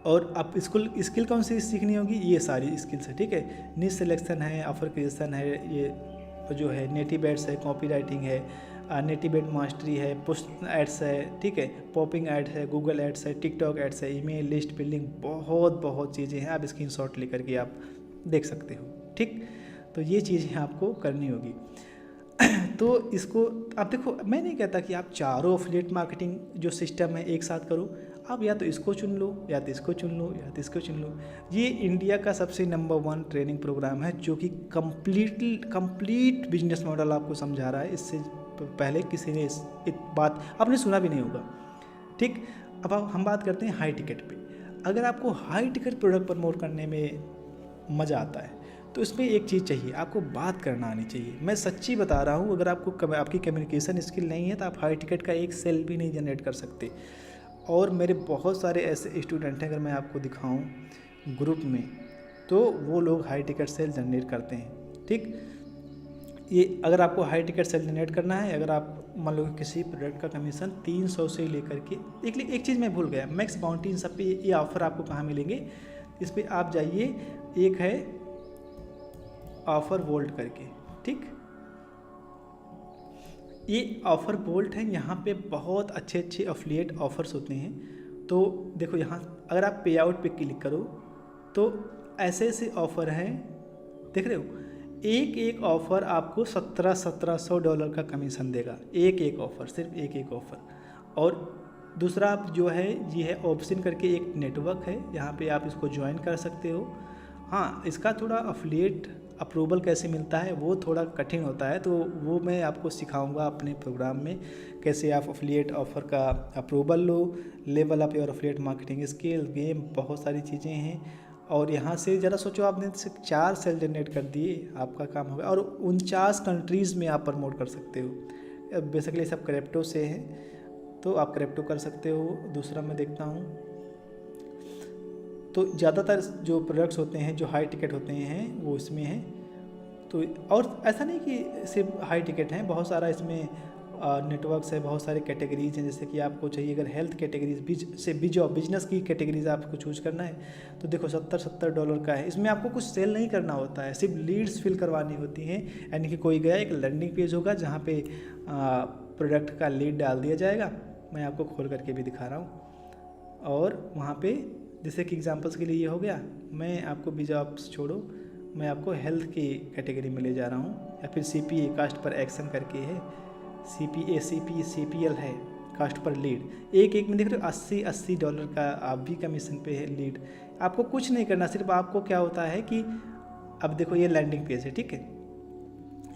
और आप स्किल कौन सी सीखनी होगी? ये सारी स्किल्स है, ठीक है। निश सिलेक्शन है, ऑफर क्रिएशन है, ये जो है नेटिव एड्स है, कॉपी राइटिंग है, नेटिव एड मास्टरी है, पुश एड्स है, ठीक है, पॉपिंग एड्स है, गूगल एड्स है, टिकटॉक एड्स है, ईमेल लिस्ट बिल्डिंग, बहुत चीज़ें हैं। आप स्क्रीनशॉट लेकर के आप देख सकते हो, ठीक। तो ये चीज़ें आपको करनी होगी। तो इसको आप देखो, मैं नहीं कहता कि आप चारों एफिलिएट मार्केटिंग जो सिस्टम है एक साथ करो, आप या तो इसको चुन लो, या तो इसको चुन लो, या तो इसको चुन लो। ये इंडिया का सबसे नंबर 1 ट्रेनिंग प्रोग्राम है जो कि कंप्लीट बिजनेस मॉडल आपको समझा रहा है। इससे पहले किसी ने इस बात आपने सुना भी नहीं होगा, ठीक। अब हम बात करते हैं हाई टिकट पे। अगर आपको हाई टिकट प्रोडक्ट प्रमोट करने में मज़ा आता है तो इसमें एक चीज़ चाहिए, आपको बात करना आनी चाहिए। मैं सच्ची बता रहा हूँ, अगर आपकी कम्युनिकेशन स्किल नहीं है तो आप हाई टिकट का एक सेल भी नहीं जनरेट कर सकते। और मेरे बहुत सारे ऐसे स्टूडेंट हैं, अगर मैं आपको दिखाऊं ग्रुप में, तो वो लोग हाई टिकट सेल जनरेट करते हैं, ठीक। ये अगर आपको हाई टिकट सेल जनरेट करना है, अगर आप मान लो किसी प्रोडक्ट का कमीशन 300 से लेकर के एक चीज़ मैं भूल गया, मैक्स बाउंटी, इन सब पे ये ऑफ़र आपको कहाँ मिलेंगे, इस पर आप जाइए। एक है ऑफ़र वोल्ट करके, ठीक, ये ऑफ़र वोल्ट है। यहाँ पे बहुत अच्छे एफिलिएट ऑफर्स होते हैं। तो देखो यहाँ अगर आप पे आउट पे क्लिक करो तो ऐसे ऑफ़र हैं, देख रहे हो। एक एक ऑफ़र आपको $1700 का कमीशन देगा, एक एक ऑफ़र, सिर्फ एक एक ऑफ़र। और दूसरा आप जो है ये है ऑप्शन करके एक नेटवर्क है, यहाँ पे आप इसको ज्वाइन कर सकते हो। हाँ, इसका थोड़ा अफिलिएट अप्रूवल कैसे मिलता है वो थोड़ा कठिन होता है, तो वो मैं आपको सिखाऊंगा अपने प्रोग्राम में, कैसे आप अफिलिएट ऑफ़र का approval low, level up your affiliate marketing skill, game, बहुत सारी चीज़ें हैं। और यहाँ से ज़रा सोचो, आपने सिर्फ 4 सेल जनरेट कर दिए, आपका काम हो गया। और 49 कंट्रीज़ में आप प्रमोट कर सकते हो। बेसिकली सब क्रिप्टो से हैं, तो आप क्रिप्टो कर सकते हो। दूसरा मैं देखता हूँ तो ज़्यादातर जो प्रोडक्ट्स होते हैं जो हाई टिकट होते हैं वो इसमें हैं। तो और ऐसा नहीं कि सिर्फ हाई टिकट हैं, बहुत सारा इसमें नेटवर्क्स है, बहुत सारे कैटेगरीज हैं। जैसे कि आपको चाहिए अगर हेल्थ कैटेगरीज बिजनेस की कैटेगरीज आपको चूज करना है तो देखो $70 का है। इसमें आपको कुछ सेल नहीं करना होता है, सिर्फ लीड्स फिल करवानी होती हैं। यानी कि कोई गया, एक लैंडिंग पेज होगा जहाँ पे प्रोडक्ट का लीड डाल दिया जाएगा। मैं आपको खोल करके भी दिखा रहा हूँ। और वहाँ पे जैसे कि एग्जांपल्स के लिए ये हो गया, मैं आपको बिजॉब्स छोड़ो, मैं आपको हेल्थ की कैटेगरी में ले जा रहा हूँ। या फिर CPA कास्ट पर एक्शन करके है, CPL है कास्ट पर लीड। एक में देख रहे हो $80 का आप भी कमीशन पे है लीड। आपको कुछ नहीं करना, सिर्फ आपको क्या होता है कि अब देखो ये लैंडिंग पेज है, ठीक है।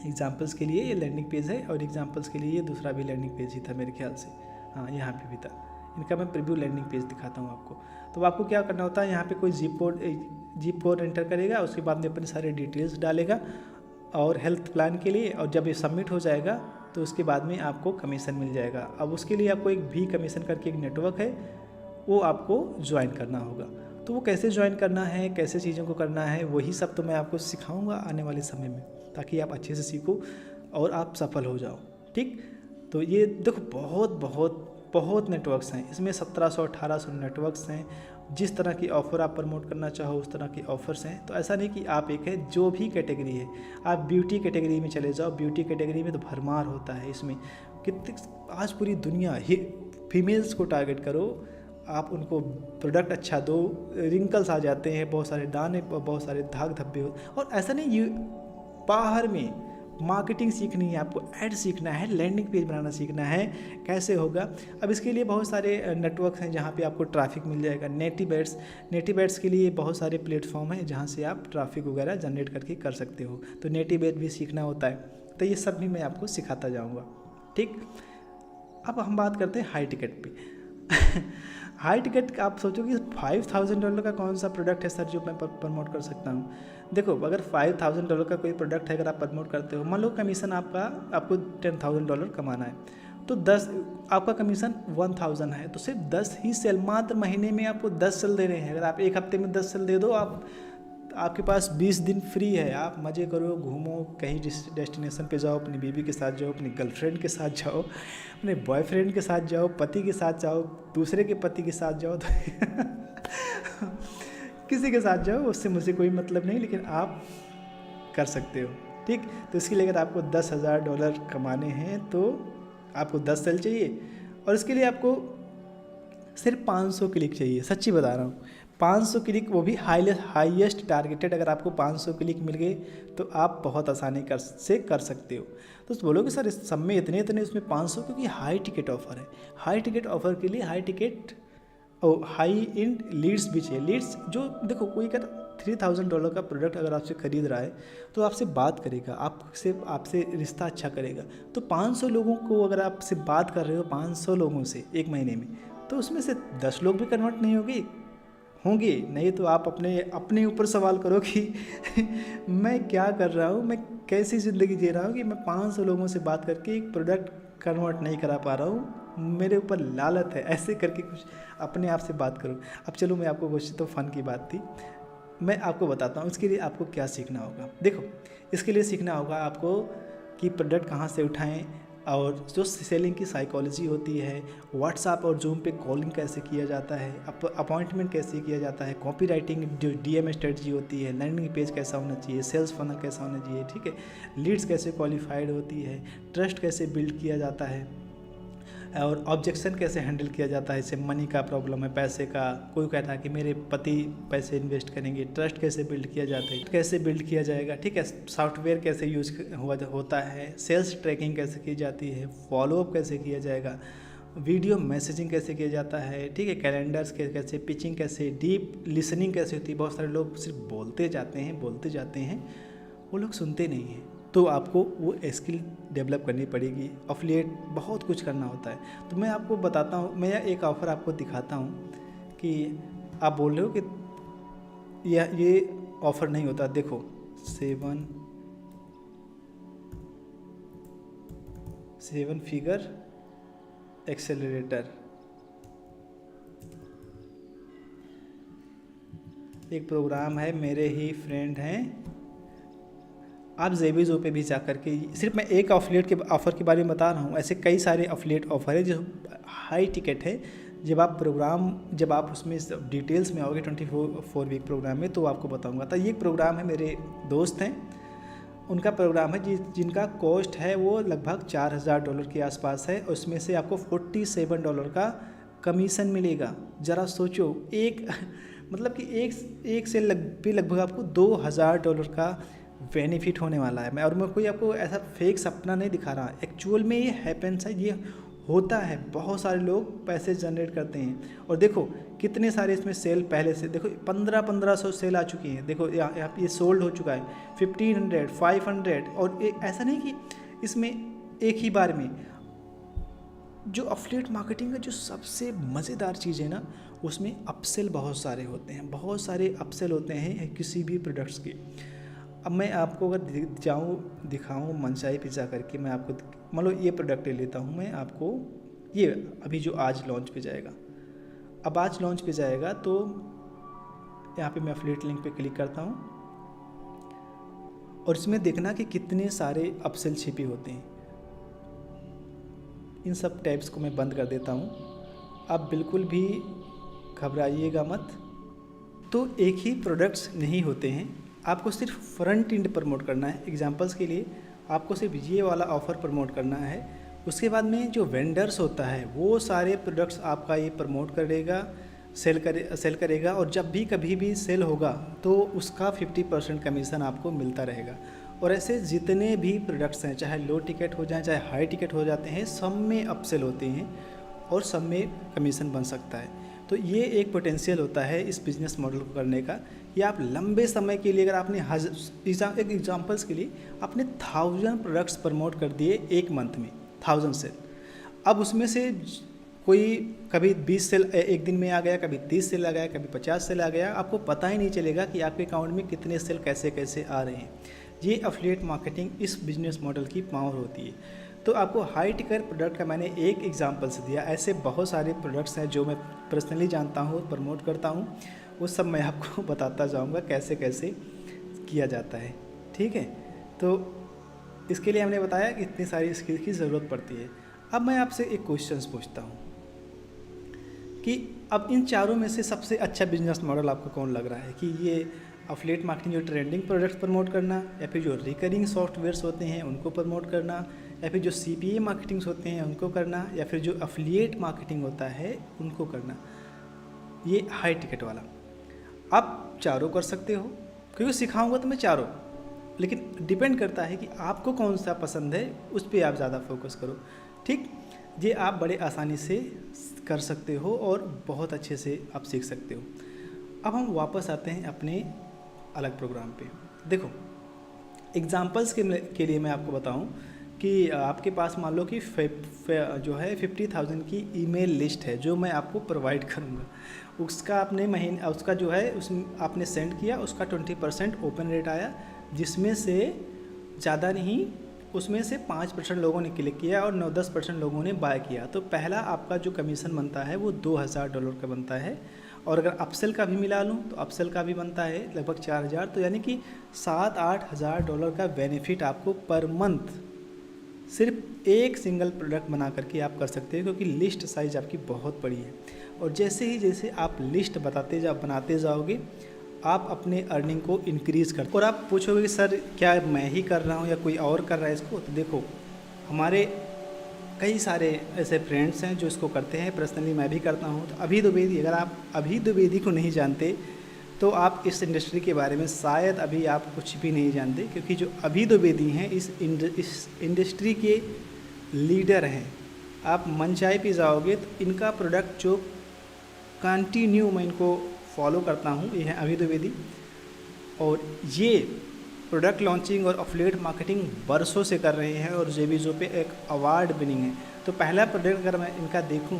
एग्जांपल्स के लिए ये लैंडिंग पेज है और एग्जांपल्स के लिए ये दूसरा भी लैंडिंग पेज ही था मेरे ख्याल से, हाँ यहाँ पे भी था। इनका मैं प्रीव्यू लैंडिंग पेज दिखाता हूँ आपको। तो आपको क्या करना होता है, यहाँ पे कोई जिप कोड एंटर करेगा, उसके बाद में अपने सारे डिटेल्स डालेगा और हेल्थ प्लान के लिए, और जब ये सबमिट हो जाएगा तो उसके बाद में आपको कमीशन मिल जाएगा। अब उसके लिए आपको एक भी कमीशन करके एक नेटवर्क है, वो आपको ज्वाइन करना होगा। तो वो कैसे ज्वाइन करना है, कैसे चीज़ों को करना है, वही सब तो मैं आपको सिखाऊंगा आने वाले समय में, ताकि आप अच्छे से सीखो और आप सफल हो जाओ, ठीक। तो ये देखो बहुत नेटवर्क्स हैं इसमें, 1700-1800 नेटवर्क्स हैं। जिस तरह की ऑफ़र आप प्रमोट करना चाहो उस तरह की ऑफ़र्स हैं। तो ऐसा नहीं कि आप एक है, जो भी कैटेगरी है, आप ब्यूटी कैटेगरी में चले जाओ, ब्यूटी कैटेगरी में तो भरमार होता है। इसमें कितने आज पूरी दुनिया ही फीमेल्स को टारगेट करो, आप उनको प्रोडक्ट अच्छा दो, रिंकल्स आ जाते हैं, बहुत सारे दाने, बहुत सारे दाग धब्बे हो। और ऐसा नहीं, ये बाहर में मार्केटिंग सीखनी है, आपको ऐड सीखना है, लैंडिंग पेज बनाना सीखना है, कैसे होगा। अब इसके लिए बहुत सारे नेटवर्क हैं जहाँ पे आपको ट्रैफिक मिल जाएगा। नेटिव एड्स के लिए बहुत सारे प्लेटफॉर्म हैं जहाँ से आप ट्रैफिक वगैरह जनरेट करके कर सकते हो। तो नेटिव एड भी सीखना होता है, तो ये सब भी मैं आपको सिखाता जाऊँगा, ठीक। अब हम बात करते हैं हाई टिकट पे। हाई टिकट आप सोचोगे $5000 का कौन सा प्रोडक्ट है सर जो मैं प्रमोट कर सकता हूँ। देखो, अगर $5000 का कोई प्रोडक्ट है, अगर आप प्रमोट करते हो, मान लो कमीशन आपको $10,000 कमाना है, तो 10 आपका कमीशन 1000 है, तो सिर्फ 10 ही सेल, मात्र महीने में आपको 10 सेल दे रहे हैं। अगर आप एक हफ्ते में 10 सेल दे दो, आपके पास 20 दिन फ्री है, आप मज़े करो, घूमो, कहीं डेस्टिनेशन पे जाओ, अपनी बीवी के साथ जाओ, अपनी गर्लफ्रेंड के साथ जाओ, अपने बॉयफ्रेंड के साथ जाओ, पति के साथ जाओ, दूसरे के पति के साथ जाओ, तो किसी के साथ जाओ, उससे मुझे कोई मतलब नहीं, लेकिन आप कर सकते हो, ठीक। तो इसके लिए अगर आपको $10,000 कमाने हैं तो आपको 10 सेल चाहिए, और इसके लिए आपको सिर्फ 500 क्लिक चाहिए। सच्ची बता रहा हूँ, 500 क्लिक, वो भी हाईएस्ट टारगेटेड। अगर आपको 500 क्लिक मिल गए तो आप बहुत आसानी से कर सकते हो। तो बोलोगे सर इस सब में इतने उसमें 500, क्योंकि हाई टिकट ऑफ़र है। हाई टिकट ऑफ़र के लिए हाई एंड लीड्स भी चाहिए। लीड्स जो देखो, कोई अगर $3000 का प्रोडक्ट अगर आपसे ख़रीद रहा है तो आपसे बात करेगा, आपसे रिश्ता अच्छा करेगा। तो 500 लोगों को अगर आपसे बात कर रहे हो, 500 लोगों से एक महीने में, तो उसमें से 10 लोग भी कन्वर्ट नहीं होंगे। नहीं तो आप अपने ऊपर सवाल करो कि मैं क्या कर रहा हूँ, मैं कैसी ज़िंदगी जी रहा हूँ कि मैं 500 लोगों से बात करके एक प्रोडक्ट कन्वर्ट नहीं करा पा रहा हूँ, मेरे ऊपर लालच है। ऐसे करके कुछ अपने आप से बात करो। अब चलो, मैं आपको कुछ तो फ़न की बात थी, मैं आपको बताता हूँ इसके लिए आपको क्या सीखना होगा। देखो, इसके लिए सीखना होगा आपको कि प्रोडक्ट कहाँ से उठाएं, और जो सेलिंग की साइकोलॉजी होती है, व्हाट्सएप और जूम पे कॉलिंग कैसे किया जाता है, अपॉइंटमेंट कैसे किया जाता है, कॉपी राइटिंग जो DM स्ट्रेटजी होती है, लैंडिंग पेज कैसा होना चाहिए, सेल्स फनल कैसा होना चाहिए, ठीक है, लीड्स कैसे क्वालिफाइड होती है, ट्रस्ट कैसे बिल्ड किया जाता है, और ऑब्जेक्शन कैसे हैंडल किया जाता है, जैसे मनी का प्रॉब्लम है, पैसे का, कोई कहता है कि मेरे पति पैसे इन्वेस्ट करेंगे, ट्रस्ट कैसे बिल्ड किया जाता है, कैसे बिल्ड किया जाएगा, ठीक है, सॉफ्टवेयर कैसे यूज होता है, सेल्स ट्रैकिंग कैसे की जाती है, फॉलोअप कैसे किया जाएगा, वीडियो मैसेजिंग कैसे किया जाता है, ठीक है, कैलेंडर्स कैसे, पिचिंग कैसे, डीप लिसनिंग कैसे होती है। बहुत सारे लोग सिर्फ बोलते जाते हैं, वो लोग सुनते नहीं हैं। तो आपको वो स्किल डेवलप करनी पड़ेगी। एफिलिएट बहुत कुछ करना होता है। तो मैं आपको बताता हूँ, मैं एक ऑफ़र आपको दिखाता हूँ कि आप बोल रहे हो कि ये ऑफ़र नहीं होता। देखो 7 फिगर एक्सेलरेटर, एक प्रोग्राम है, मेरे ही फ्रेंड हैं। आप ज़ेबीज़ो पे भी जा कर के, सिर्फ मैं एक एफिलिएट के ऑफ़र के बारे में बता रहा हूँ, ऐसे कई सारे एफिलिएट ऑफ़र है जो हाई टिकट है। जब आप उसमें डिटेल्स में आओगे 24 वीक प्रोग्राम में, तो आपको बताऊँगा। तो ये प्रोग्राम है, मेरे दोस्त हैं, उनका प्रोग्राम है जिनका कॉस्ट है वो लगभग $4000 के आसपास है। उसमें से आपको $47 का कमीशन मिलेगा। ज़रा सोचो, मतलब कि एक से लगभग आपको $2000 का बेनिफिट होने वाला है। मैं कोई आपको ऐसा फेक सपना नहीं दिखा रहा, एक्चुअल में ये हैपेंस है, ये होता है। बहुत सारे लोग पैसे जनरेट करते हैं। और देखो कितने सारे इसमें सेल पहले से, देखो 1500 सेल आ चुकी हैं। देखो यहाँ ये सोल्ड हो चुका है 1500, 500। और ऐसा नहीं कि इसमें एक ही बार में। जो एफिलिएट मार्केटिंग का जो सबसे मज़ेदार चीज़ है ना, उसमें अपसेल बहुत सारे होते हैं, बहुत सारे अपसेल होते हैं किसी भी प्रोडक्ट्स के। अब मैं आपको अगर दिखाऊँ मनचाही पे जा करके, मैं आपको मान लो ये प्रोडक्ट ले लेता हूँ मैं आपको, ये अभी जो आज लॉन्च पे जाएगा। अब आज लॉन्च पे जाएगा तो यहाँ पे मैं एफिलिएट लिंक पे क्लिक करता हूँ और इसमें देखना कि कितने सारे अपसेल छिपे होते हैं। इन सब टैब्स को मैं बंद कर देता हूँ। आप बिल्कुल भी घबराइएगा मत। तो एक ही प्रोडक्ट्स नहीं होते हैं, आपको सिर्फ फ्रंट एंड प्रमोट करना है। एग्जांपल्स के लिए आपको सिर्फ ये वाला ऑफ़र प्रमोट करना है। उसके बाद में जो वेंडर्स होता है वो सारे प्रोडक्ट्स आपका ये प्रमोट करेगा, सेल करेगा। और जब भी कभी भी सेल होगा तो उसका 50% कमीशन आपको मिलता रहेगा। और ऐसे जितने भी प्रोडक्ट्स हैं, चाहे लो टिकट हो जाए चाहे हाई टिकट हो जाते हैं, सब में अपसेल होते हैं और सब में कमीशन बन सकता है। तो ये एक पोटेंशियल होता है इस बिज़नेस मॉडल को करने का। ये आप लंबे समय के लिए, अगर आपने एक एग्जांपल्स के लिए आपने 1000 प्रोडक्ट्स प्रमोट कर दिए एक मंथ में, 1000 सेल। अब उसमें से कोई कभी 20 सेल एक दिन में आ गया, कभी 30 सेल आ गया, कभी 50 सेल आ गया, आपको पता ही नहीं चलेगा कि आपके अकाउंट में कितने सेल कैसे कैसे आ रहे हैं। ये एफिलिएट मार्केटिंग इस बिजनेस मॉडल की पावर होती है। तो आपको हाई टिकट प्रोडक्ट का मैंने एक एग्जांपल से दिया। ऐसे बहुत सारे प्रोडक्ट्स हैं जो मैं पर्सनली जानता हूँ, प्रमोट करता हूँ, वो सब मैं आपको बताता जाऊँगा कैसे कैसे किया जाता है। ठीक है, तो इसके लिए हमने बताया कि इतनी सारी स्किल की ज़रूरत पड़ती है। अब मैं आपसे एक क्वेश्चन पूछता हूँ कि अब इन चारों में से सबसे अच्छा बिजनेस मॉडल आपको कौन लग रहा है? कि ये एफिलिएट मार्केटिंग जो ट्रेंडिंग प्रोडक्ट्स प्रमोट करना, या फिर जो रिकरिंग सॉफ्टवेयर्स होते हैं उनको प्रमोट करना, या फिर जो CPA मार्केटिंग्स होते हैं उनको करना, या फिर जो एफिलिएट मार्केटिंग होता है उनको करना, ये हाई टिकट वाला। आप चारों कर सकते हो, क्योंकि सिखाऊंगा तो मैं चारों, लेकिन डिपेंड करता है कि आपको कौन सा पसंद है, उस पर आप ज़्यादा फोकस करो। ठीक, ये आप बड़े आसानी से कर सकते हो और बहुत अच्छे से आप सीख सकते हो। अब हम वापस आते हैं अपने अलग प्रोग्राम पे। देखो एग्जांपल्स के लिए मैं आपको बताऊं कि आपके पास मान लो कि जो है 50,000 की ईमेल लिस्ट है जो मैं आपको प्रोवाइड करूंगा। उसका उसका जो है आपने सेंड किया, उसका 20% ओपन रेट आया, जिसमें से ज़्यादा नहीं, उसमें से 5% लोगों ने क्लिक किया और 9-10% लोगों ने बाय किया। तो पहला आपका जो कमीशन बनता है वो $2000 का बनता है। और अगर अपसेल का भी मिला लूँ तो अपसेल का भी बनता है लगभग 4000। तो यानी कि $7-8 हज़ार का बेनिफिट आपको पर मंथ सिर्फ एक सिंगल प्रोडक्ट बना करके आप कर सकते हैं, क्योंकि लिस्ट साइज़ आपकी बहुत बड़ी है। और जैसे आप लिस्ट बनाते जाओगे, आप अपने अर्निंग को इंक्रीज़ करते। और आप पूछोगे कि सर क्या मैं ही कर रहा हूँ या कोई और कर रहा है इसको? तो देखो हमारे कई सारे ऐसे फ्रेंड्स हैं जो इसको करते हैं, पर्सनली मैं भी करता हूँ। तो अभी द्विवेदी, अगर आप अभी द्विवेदी को नहीं जानते तो आप इस इंडस्ट्री के बारे में शायद अभी आप कुछ भी नहीं जानते, क्योंकि जो अभी द्विवेदी हैं इस इंडस्ट्री के लीडर हैं। आप मनचाहे पे जाओगे तो इनका प्रोडक्ट जो कंटिन्यू मैं इनको फॉलो करता हूँ, ये है अभी द्विवेदी। और ये प्रोडक्ट लॉन्चिंग और एफिलिएट मार्केटिंग वर्षों से कर रहे हैं और जेबीजो पे एक अवार्ड विनिंग है। तो पहला प्रोडक्ट अगर मैं इनका देखूं,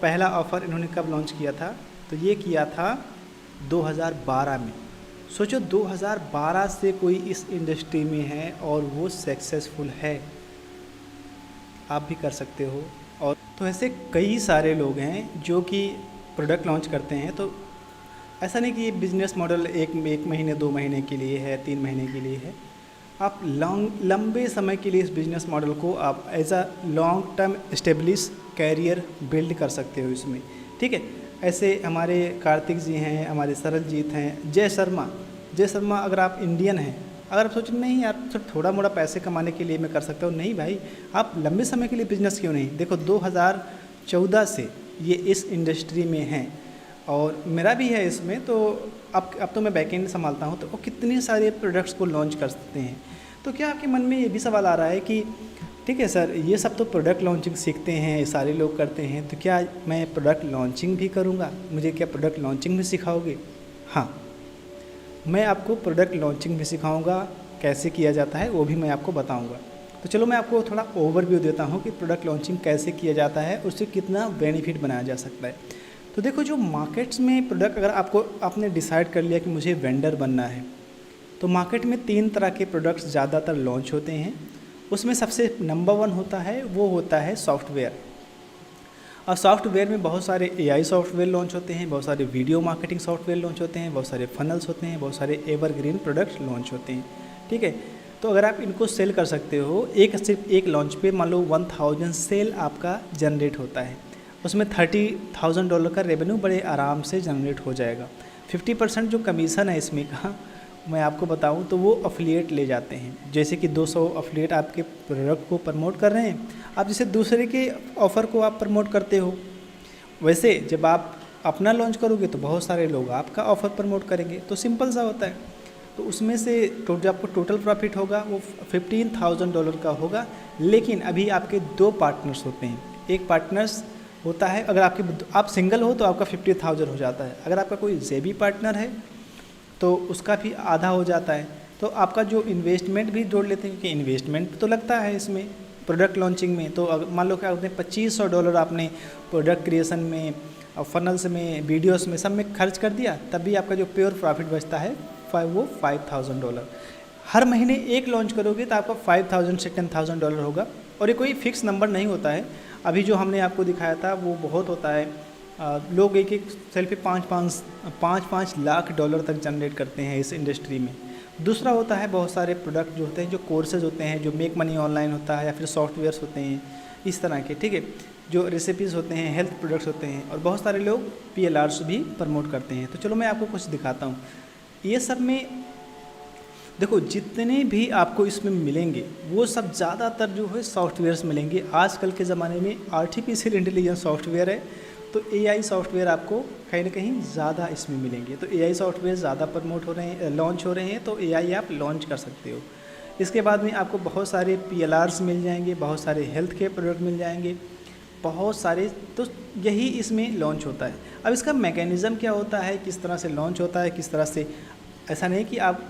पहला ऑफ़र इन्होंने कब लॉन्च किया था, तो ये किया था 2012 में। सोचो 2012 से कोई इस इंडस्ट्री में है और वो सक्सेसफुल है, आप भी कर सकते हो। और तो ऐसे कई सारे लोग हैं जो कि प्रोडक्ट लॉन्च करते हैं। तो ऐसा नहीं कि ये बिज़नेस मॉडल एक महीने 2 महीने के लिए है, 3 महीने के लिए है। आप लंबे समय के लिए इस बिज़नेस मॉडल को आप as a long term establish career build कर सकते हो इसमें, ठीक है। ऐसे हमारे कार्तिक जी हैं, हमारे सरलजीत हैं, जय शर्मा अगर आप इंडियन हैं, अगर आप सोचें नहीं यार सिर्फ थोड़ा मोड़ा पैसे कमाने के लिए मैं कर सकता हूँ, नहीं भाई, आप लंबे समय के लिए बिज़नेस क्यों नहीं। देखो 2014 से ये इस इंडस्ट्री में हैं और मेरा भी है इसमें। तो अब तो मैं बैकएंड संभालता हूँ, तो वो कितने सारे प्रोडक्ट्स को लॉन्च कर सकते हैं। तो क्या आपके मन में ये भी सवाल आ रहा है कि ठीक है सर, ये सब तो प्रोडक्ट लॉन्चिंग सीखते हैं, सारे लोग करते हैं, तो क्या मैं प्रोडक्ट लॉन्चिंग भी करूँगा, मुझे क्या प्रोडक्ट लॉन्चिंग भी सिखाओगे। हाँ, मैं आपको प्रोडक्ट लॉन्चिंग भी सिखाऊंगा, कैसे किया जाता है वो भी मैं आपको बताऊंगा। तो चलो मैं आपको थोड़ा ओवरव्यू देता हूँ कि प्रोडक्ट लॉन्चिंग कैसे किया जाता है, उससे कितना बेनिफिट बनाया जा सकता है। तो देखो, जो मार्केट्स में प्रोडक्ट, अगर आपने डिसाइड कर लिया कि मुझे वेंडर बनना है, तो मार्केट में 3 तरह के प्रोडक्ट्स ज़्यादातर लॉन्च होते हैं। उसमें सबसे नंबर 1 होता है, वो होता है सॉफ्टवेयर। और सॉफ्टवेयर में बहुत सारे AI सॉफ्टवेयर लॉन्च होते हैं, बहुत सारे वीडियो मार्केटिंग सॉफ्टवेयर लॉन्च होते हैं, बहुत सारे फनल्स होते हैं, बहुत सारे एवरग्रीन प्रोडक्ट्स लॉन्च होते हैं, ठीक है। तो अगर आप इनको सेल कर सकते हो, सिर्फ एक लॉन्च पे मान लो 1000 सेल आपका जनरेट होता है, उसमें $30,000 का रेवेन्यू बड़े आराम से जनरेट हो जाएगा। 50% जो कमीशन है इसमें का मैं आपको बताऊं तो वो अफिलिएट ले जाते हैं। जैसे कि 200 अफिलिएट आपके प्रोडक्ट को प्रमोट कर रहे हैं, आप जैसे दूसरे के ऑफ़र को आप प्रमोट करते हो, वैसे जब आप अपना लॉन्च करोगे तो बहुत सारे लोग आपका ऑफ़र प्रमोट करेंगे। तो सिंपल सा होता है। तो उसमें से जो आपको टोटल प्रॉफिट होगा वो $15,000 का होगा। लेकिन अभी आपके 2 पार्टनर्स होते हैं। एक पार्टनर्स होता है, अगर आप सिंगल हो तो आपका 50,000 हो जाता है। अगर आपका कोई जेबी पार्टनर है तो उसका भी आधा हो जाता है। तो आपका जो इन्वेस्टमेंट भी जोड़ लेते हैं, क्योंकि इन्वेस्टमेंट तो लगता है इसमें प्रोडक्ट लॉन्चिंग में। तो मान लो क्या होते हैं, $2500 आपने प्रोडक्ट क्रिएशन में, फनल्स में, वीडियोस में, सब में खर्च कर दिया, तब भी आपका जो प्योर प्रॉफिट बचता है वो $5,000। हर महीने एक लॉन्च करोगे तो आपका $5,000 से $10,000 होगा। और ये कोई फिक्स नंबर नहीं होता है। अभी जो हमने आपको दिखाया था वो बहुत होता है। लोग एक सेल पे 5-5 लाख डॉलर तक जनरेट करते हैं इस इंडस्ट्री में। दूसरा होता है बहुत सारे प्रोडक्ट जो होते हैं, जो कोर्सेज होते हैं, जो मेक मनी ऑनलाइन होता है, या फिर सॉफ्टवेयर्स होते हैं इस तरह के, ठीक है, जो रेसिपीज़ होते हैं, हेल्थ प्रोडक्ट्स होते हैं, और बहुत सारे लोग PLRs भी प्रमोट करते हैं। तो चलो मैं आपको कुछ दिखाता हूँ। ये सब में देखो, जितने भी आपको इसमें मिलेंगे वो सब ज़्यादातर जो है सॉफ्टवेयर्स मिलेंगे। आजकल के ज़माने में आर्टिफिशियल इंटेलिजेंस सॉफ्टवेयर है, तो AI सॉफ्टवेयर आपको कहीं ना कहीं ज़्यादा इसमें मिलेंगे। तो AI सॉफ्टवेयर ज़्यादा प्रमोट हो रहे हैं, लॉन्च हो रहे हैं, तो AI आप लॉन्च कर सकते हो। इसके बाद में आपको बहुत सारे PLRs मिल जाएंगे, बहुत सारे हेल्थ केयर प्रोडक्ट मिल जाएंगे, बहुत सारे। तो यही इसमें लॉन्च होता है। अब इसका मैकेनिज़्म क्या होता है, किस तरह से लॉन्च होता है, किस तरह से, ऐसा नहीं कि आप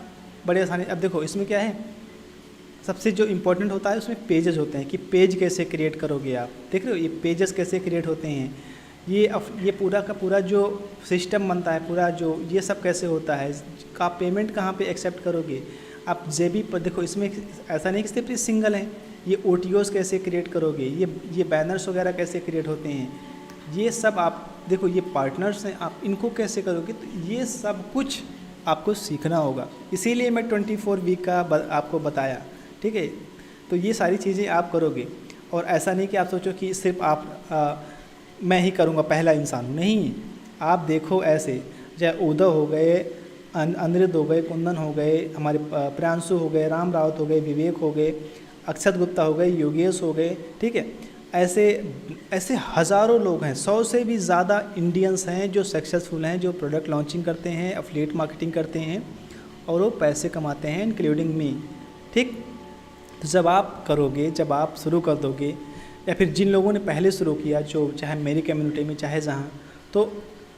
बड़े आसानी। अब देखो इसमें क्या है, सबसे जो इम्पोर्टेंट होता है उसमें पेजेस होते हैं कि पेज कैसे क्रिएट करोगे आप। देख रहे हो ये पेजेस कैसे क्रिएट होते हैं, ये पूरा का पूरा जो सिस्टम बनता है, पूरा जो ये सब कैसे होता है, का पेमेंट कहाँ पे एक्सेप्ट करोगे आप जेबी पर। देखो इसमें ऐसा नहीं कि सिर्फ सिंगल है, ये OTOs कैसे क्रिएट करोगे, ये बैनर्स वगैरह कैसे क्रिएट होते हैं, ये सब आप देखो, ये पार्टनर्स हैं, आप इनको कैसे करोगे। तो ये सब कुछ आपको सीखना होगा, इसीलिए मैं 24 वीक का आपको बताया, ठीक है। तो ये सारी चीज़ें आप करोगे, और ऐसा नहीं कि आप सोचो कि सिर्फ आप मैं ही करूँगा, पहला इंसान हूँ, नहीं। आप देखो ऐसे, चाहे उदय हो गए, अनिरुद्ध हो गए, कुंदन हो गए, हमारे प्रियांशु हो गए, राम रावत हो गए, विवेक हो गए, अक्षत गुप्ता हो गए, योगेश हो गए, ठीक है। ऐसे ऐसे हज़ारों लोग हैं, 100 से भी ज़्यादा इंडियंस हैं जो सक्सेसफुल हैं, जो प्रोडक्ट लॉन्चिंग करते हैं, एफिलिएट मार्केटिंग करते हैं और वो पैसे कमाते हैं, इंक्लूडिंग मी। ठीक, तो जब आप करोगे, जब आप शुरू कर दोगे, या फिर जिन लोगों ने पहले शुरू किया, जो चाहे मेरी कम्युनिटी में चाहे जहाँ, तो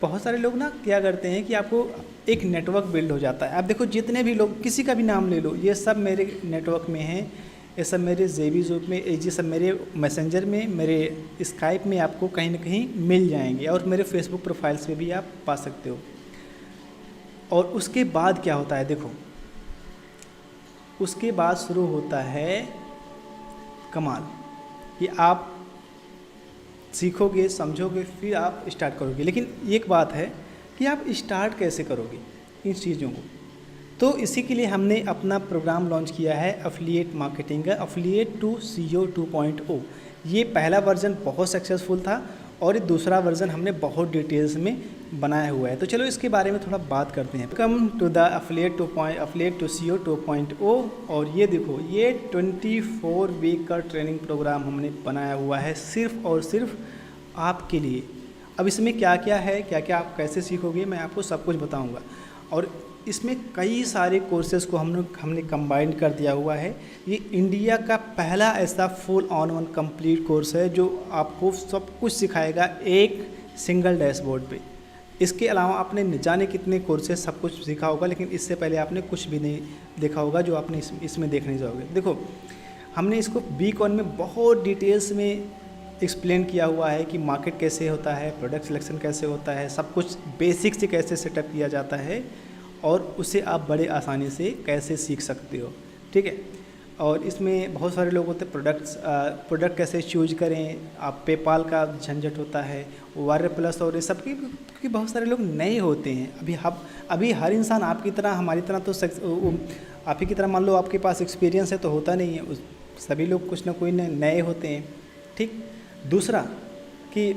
बहुत सारे लोग ना क्या करते हैं कि आपको एक नेटवर्क बिल्ड हो जाता है। आप देखो जितने भी लोग, किसी का भी नाम ले लो, ये सब मेरे नेटवर्क में हैं, ये सब मेरे जेबी ज़ूप में, ये सब मेरे मैसेंजर में, मेरे स्काइप में आपको कहीं ना कहीं मिल जाएंगे, और मेरे फेसबुक प्रोफाइल्स पे भी आप पा सकते हो। और उसके बाद क्या होता है, देखो उसके बाद शुरू होता है कमाल, कि आप सीखोगे, समझोगे, फिर आप स्टार्ट करोगे। लेकिन एक बात है कि आप स्टार्ट कैसे करोगे इन चीज़ों को, तो इसी के लिए हमने अपना प्रोग्राम लॉन्च किया है एफिलिएट मार्केटिंग का, एफिलिएट टू CEO 2.0। ये पहला वर्जन बहुत सक्सेसफुल था और ये दूसरा वर्जन हमने बहुत डिटेल्स में बनाया हुआ है। तो चलो इसके बारे में थोड़ा बात करते हैं। Come to the affiliate to CEO 2.0। और ये देखो, ये 24 वीक का ट्रेनिंग प्रोग्राम हमने बनाया हुआ है सिर्फ़ और सिर्फ आपके लिए। अब इसमें क्या क्या है, क्या क्या आप कैसे सीखोगे, मैं आपको सब कुछ बताऊँगा। और इसमें कई सारे कोर्सेज़ को हमने कंबाइन कर दिया हुआ है। ये इंडिया का पहला ऐसा full on one complete course है जो आपको सब कुछ सिखाएगा एक सिंगल डैशबोर्ड पे। इसके अलावा आपने न जाने कितने कोर्सेज सब कुछ सीखा होगा, लेकिन इससे पहले आपने कुछ भी नहीं देखा होगा जो आपने इसमें देखने जाओगे। देखो, हमने इसको वीक 1 में बहुत डिटेल्स में एक्सप्लेन किया हुआ है कि मार्केट कैसे होता है, प्रोडक्ट सिलेक्शन कैसे होता है, सब कुछ बेसिक से कैसे सेटअप किया जाता है और उसे आप बड़े आसानी से कैसे सीख सकते हो। ठीक है, और इसमें बहुत सारे लोग होते हैं, प्रोडक्ट कैसे चूज करें, आप पेपाल का झंझट होता है, वायर प्लस और ये सब की, क्योंकि बहुत सारे लोग नए होते हैं। अभी हर इंसान आपकी तरह, हमारी तरह तो आप ही की तरह मान लो आपके पास एक्सपीरियंस है तो होता नहीं है, सभी लोग कुछ ना कोई नए होते हैं। ठीक, दूसरा कि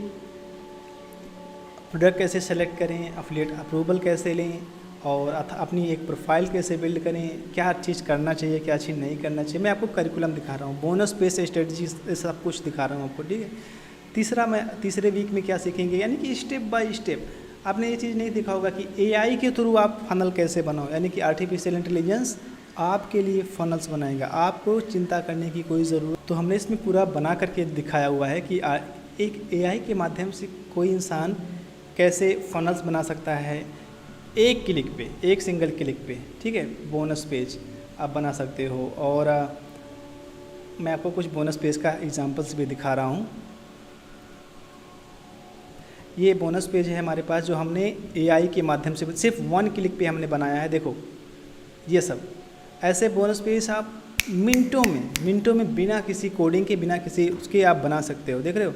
प्रोडक्ट कैसे सेलेक्ट करें, एफिलिएट अप्रूवल कैसे लें, और अपनी एक प्रोफाइल कैसे बिल्ड करें, क्या चीज़ करना चाहिए, क्या चीज़ नहीं करना चाहिए, मैं आपको करिकुलम दिखा रहा हूँ, बोनस बेस स्ट्रेटजी सब कुछ दिखा रहा हूँ आपको। ठीक है, मैं तीसरे वीक में क्या सीखेंगे, यानी कि स्टेप बाय स्टेप। आपने ये चीज़ नहीं देखा होगा कि AI के थ्रू आप फनल कैसे बनाओ, यानी कि आर्टिफिशियल इंटेलिजेंस आपके लिए फनल्स बनाएगा, आपको चिंता करने की कोई ज़रूरत। तो हमने इसमें पूरा बना करके दिखाया हुआ है कि एक AI के माध्यम से कोई इंसान कैसे फनल्स बना सकता है, एक क्लिक पे, एक सिंगल क्लिक पे। ठीक है, बोनस पेज आप बना सकते हो। और मैं आपको कुछ बोनस पेज का एग्जांपल्स भी दिखा रहा हूँ। ये बोनस पेज है हमारे पास जो हमने AI के माध्यम से सिर्फ 1 क्लिक पे हमने बनाया है। देखो ये सब ऐसे बोनस पेज आप मिनटों में बिना किसी कोडिंग के, बिना किसी उसके आप बना सकते हो। देख रहे हो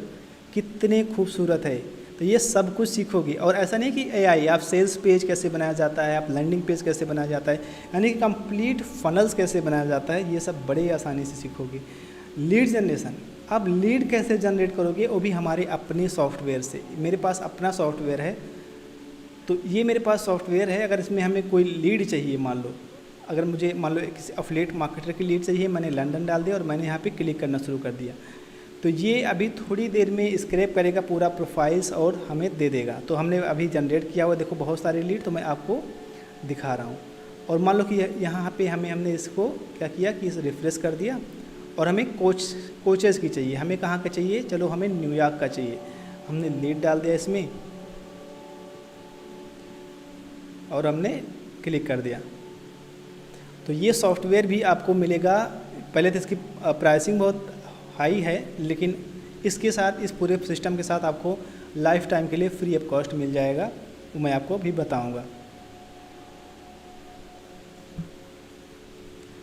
कितने खूबसूरत है। तो ये सब कुछ सीखोगे। और ऐसा नहीं कि AI, आप सेल्स पेज कैसे बनाया जाता है, आप लैंडिंग पेज कैसे बनाया जाता है, यानी कि कंप्लीट फनल्स कैसे बनाया जाता है, ये सब बड़े आसानी से सीखोगे। लीड जनरेशन, अब लीड कैसे जनरेट करोगे, वो भी हमारे अपने सॉफ्टवेयर से। मेरे पास अपना सॉफ्टवेयर है, तो ये मेरे पास सॉफ्टवेयर है। अगर इसमें हमें कोई लीड चाहिए, मान लो अगर मुझे मान लो किसी एफिलिएट मार्केटर की लीड चाहिए, मैंने लंदन डाल दिया और मैंने यहाँ पे क्लिक करना शुरू कर दिया, तो ये अभी थोड़ी देर में स्क्रैप करेगा पूरा प्रोफाइल्स और हमें दे देगा। तो हमने अभी जनरेट किया हुआ, देखो बहुत सारे लीड, तो मैं आपको दिखा रहा हूँ। और मान लो कि यहाँ पे हमने इसको क्या किया कि इसे रिफ्रेश कर दिया, और हमें कोचेस की चाहिए। हमें कहाँ का चाहिए, चलो हमें न्यूयॉर्क का चाहिए। हमने लीड डाल दिया इसमें और हमने क्लिक कर दिया, तो ये सॉफ्टवेयर भी आपको मिलेगा। पहले तो इसकी प्राइसिंग बहुत हाई है, लेकिन इसके साथ, इस पूरे सिस्टम के साथ आपको लाइफ टाइम के लिए फ्री ऑफ कॉस्ट मिल जाएगा, वो मैं आपको अभी बताऊंगा।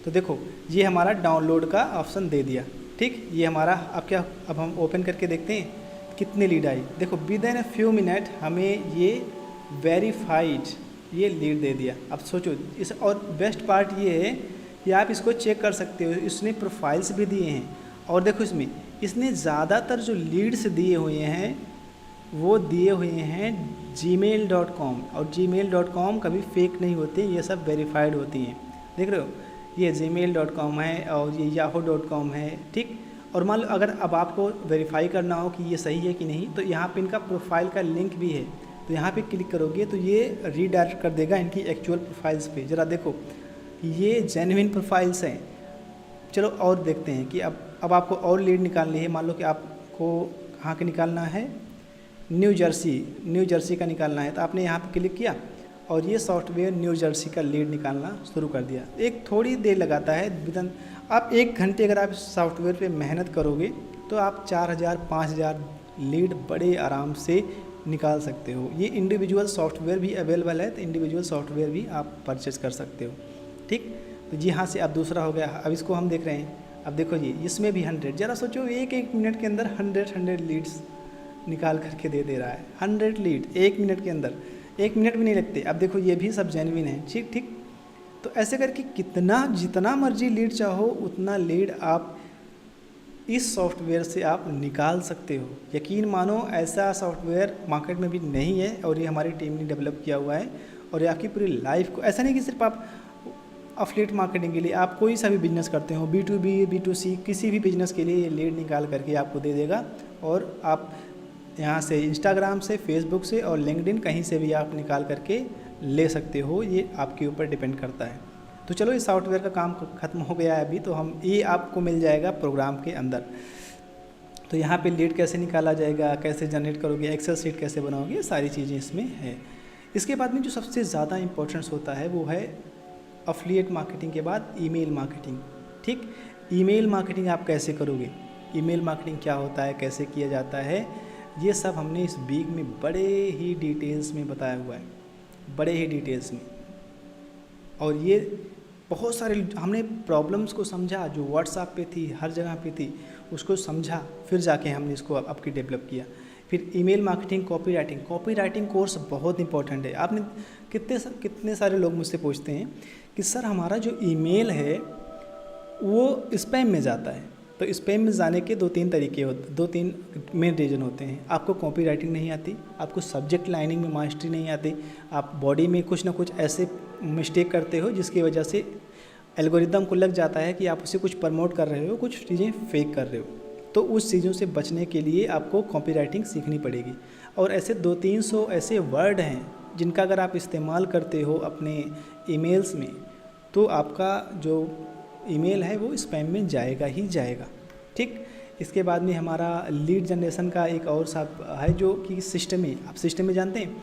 तो देखो ये हमारा डाउनलोड का ऑप्शन दे दिया। ठीक, ये हमारा अब हम ओपन करके देखते हैं कितने लीड आई। देखो विद इन फ्यू मिनट हमें ये वेरीफाइड ये लीड दे दिया। अब सोचो इस, और बेस्ट पार्ट ये है कि आप इसको चेक कर सकते हो, इसने प्रोफाइल्स भी दिए हैं। और देखो इसने ज़्यादातर जो लीड्स दिए हुए हैं वो दिए हुए हैं gmail.com, और gmail.com कभी फेक नहीं होते, ये सब वेरीफाइड होती हैं। देख रहे हो, ये gmail.com है और ये yahoo.com है। ठीक, और मान लो अगर अब आपको वेरीफाई करना हो कि ये सही है कि नहीं, तो यहाँ पे इनका प्रोफाइल का लिंक भी है, तो यहाँ पे क्लिक करोगे तो ये रीडायरेक्ट कर देगा इनकी एक्चुअल प्रोफाइल्स पे। ज़रा देखो ये जेन्युइन प्रोफाइल्स हैं। चलो और देखते हैं कि अब आपको और लीड निकालनी है। मान लो कि आपको कहाँ के निकालना है, न्यू जर्सी का निकालना है, तो आपने यहाँ पे क्लिक किया और ये सॉफ्टवेयर न्यू जर्सी का लीड निकालना शुरू कर दिया। एक थोड़ी देर लगाता है, विदिन आप 1 घंटे अगर आप सॉफ्टवेयर पे मेहनत करोगे तो आप 4000 5000 लीड बड़े आराम से निकाल सकते हो। ये इंडिविजुअल सॉफ्टवेयर भी अवेलेबल है, तो इंडिविजुअल सॉफ्टवेयर भी आप परचेज कर सकते हो। ठीक, तो जी हाँ से अब दूसरा हो गया। अब इसको हम देख रहे हैं। अब देखो जी इसमें भी 100, ज़रा सोचो एक मिनट के अंदर 100 लीड्स निकाल करके दे रहा है। 100 लीड 1 मिनट के अंदर, 1 मिनट भी नहीं लगते। अब देखो ये भी सब जेन्युइन है। ठीक, तो ऐसे करके जितना मर्जी लीड चाहो उतना लीड आप इस सॉफ्टवेयर से आप निकाल सकते हो। यकीन मानो ऐसा सॉफ्टवेयर मार्केट में भी नहीं है और ये हमारी टीम ने डेवलप किया हुआ है। और ये आपकी पूरी लाइफ को, ऐसा नहीं कि सिर्फ आप अफिलिएट मार्केटिंग के लिए, आप कोई सा भी बिजनेस करते हो, B2B B2C किसी भी बिजनेस के लिए ये लीड निकाल करके आपको दे देगा। और आप यहाँ से इंस्टाग्राम से, फेसबुक से और लिंक्डइन कहीं से भी आप निकाल करके ले सकते हो। ये आपके ऊपर डिपेंड करता है। तो चलो इस सॉफ्टवेयर का काम ख़त्म हो गया है अभी, तो हम ये आपको मिल जाएगा प्रोग्राम के अंदर। तो यहाँ पे लीड कैसे निकाला जाएगा, कैसे जनरेट करोगे, एक्सेल शीट कैसे बनाओगे, ये सारी चीज़ें इसमें है। इसके बाद में जो सबसे ज़्यादा इंपॉर्टेंस होता है वो है अफिलिएट मार्केटिंग के बाद ईमेल मार्केटिंग। ठीक, ईमेल मार्केटिंग आप कैसे करोगे, ईमेल मार्केटिंग क्या होता है, कैसे किया जाता है, ये सब हमने इस वीक में बड़े ही डिटेल्स में बताया हुआ है, बड़े ही डिटेल्स में। और ये बहुत सारे हमने प्रॉब्लम्स को समझा जो व्हाट्सएप पे थी, हर जगह पे थी, उसको समझा, फिर जाके हमने इसको आपकी डेवलप किया। फिर ईमेल मार्केटिंग, कॉपीराइटिंग कोर्स बहुत इंपॉर्टेंट है। आपने कितने सारे लोग मुझसे पूछते हैं कि सर हमारा जो ईमेल है वो स्पैम में जाता है। तो स्पैम में जाने के 2-3 तरीके होते, 2-3 मेन रीज़न होते हैं। आपको कॉपी राइटिंग नहीं आती, आपको सब्जेक्ट लाइनिंग में मास्टरी नहीं आती, आप बॉडी में कुछ ना कुछ ऐसे मिस्टेक करते हो जिसकी वजह से एल्गोरिदम को लग जाता है कि आप उसे कुछ प्रमोट कर रहे हो, कुछ चीज़ें फेक कर रहे हो। तो उस चीज़ों से बचने के लिए आपको कॉपी राइटिंग सीखनी पड़ेगी। और ऐसे 200-300 ऐसे वर्ड हैं जिनका अगर आप इस्तेमाल करते हो अपने ईमेल्स में, तो आपका जो ईमेल है वो स्पैम में जाएगा ही जाएगा। ठीक, इसके बाद में हमारा लीड जनरेशन का एक और साथ है जो कि सिस्टम में, आप सिस्टम में जानते हैं,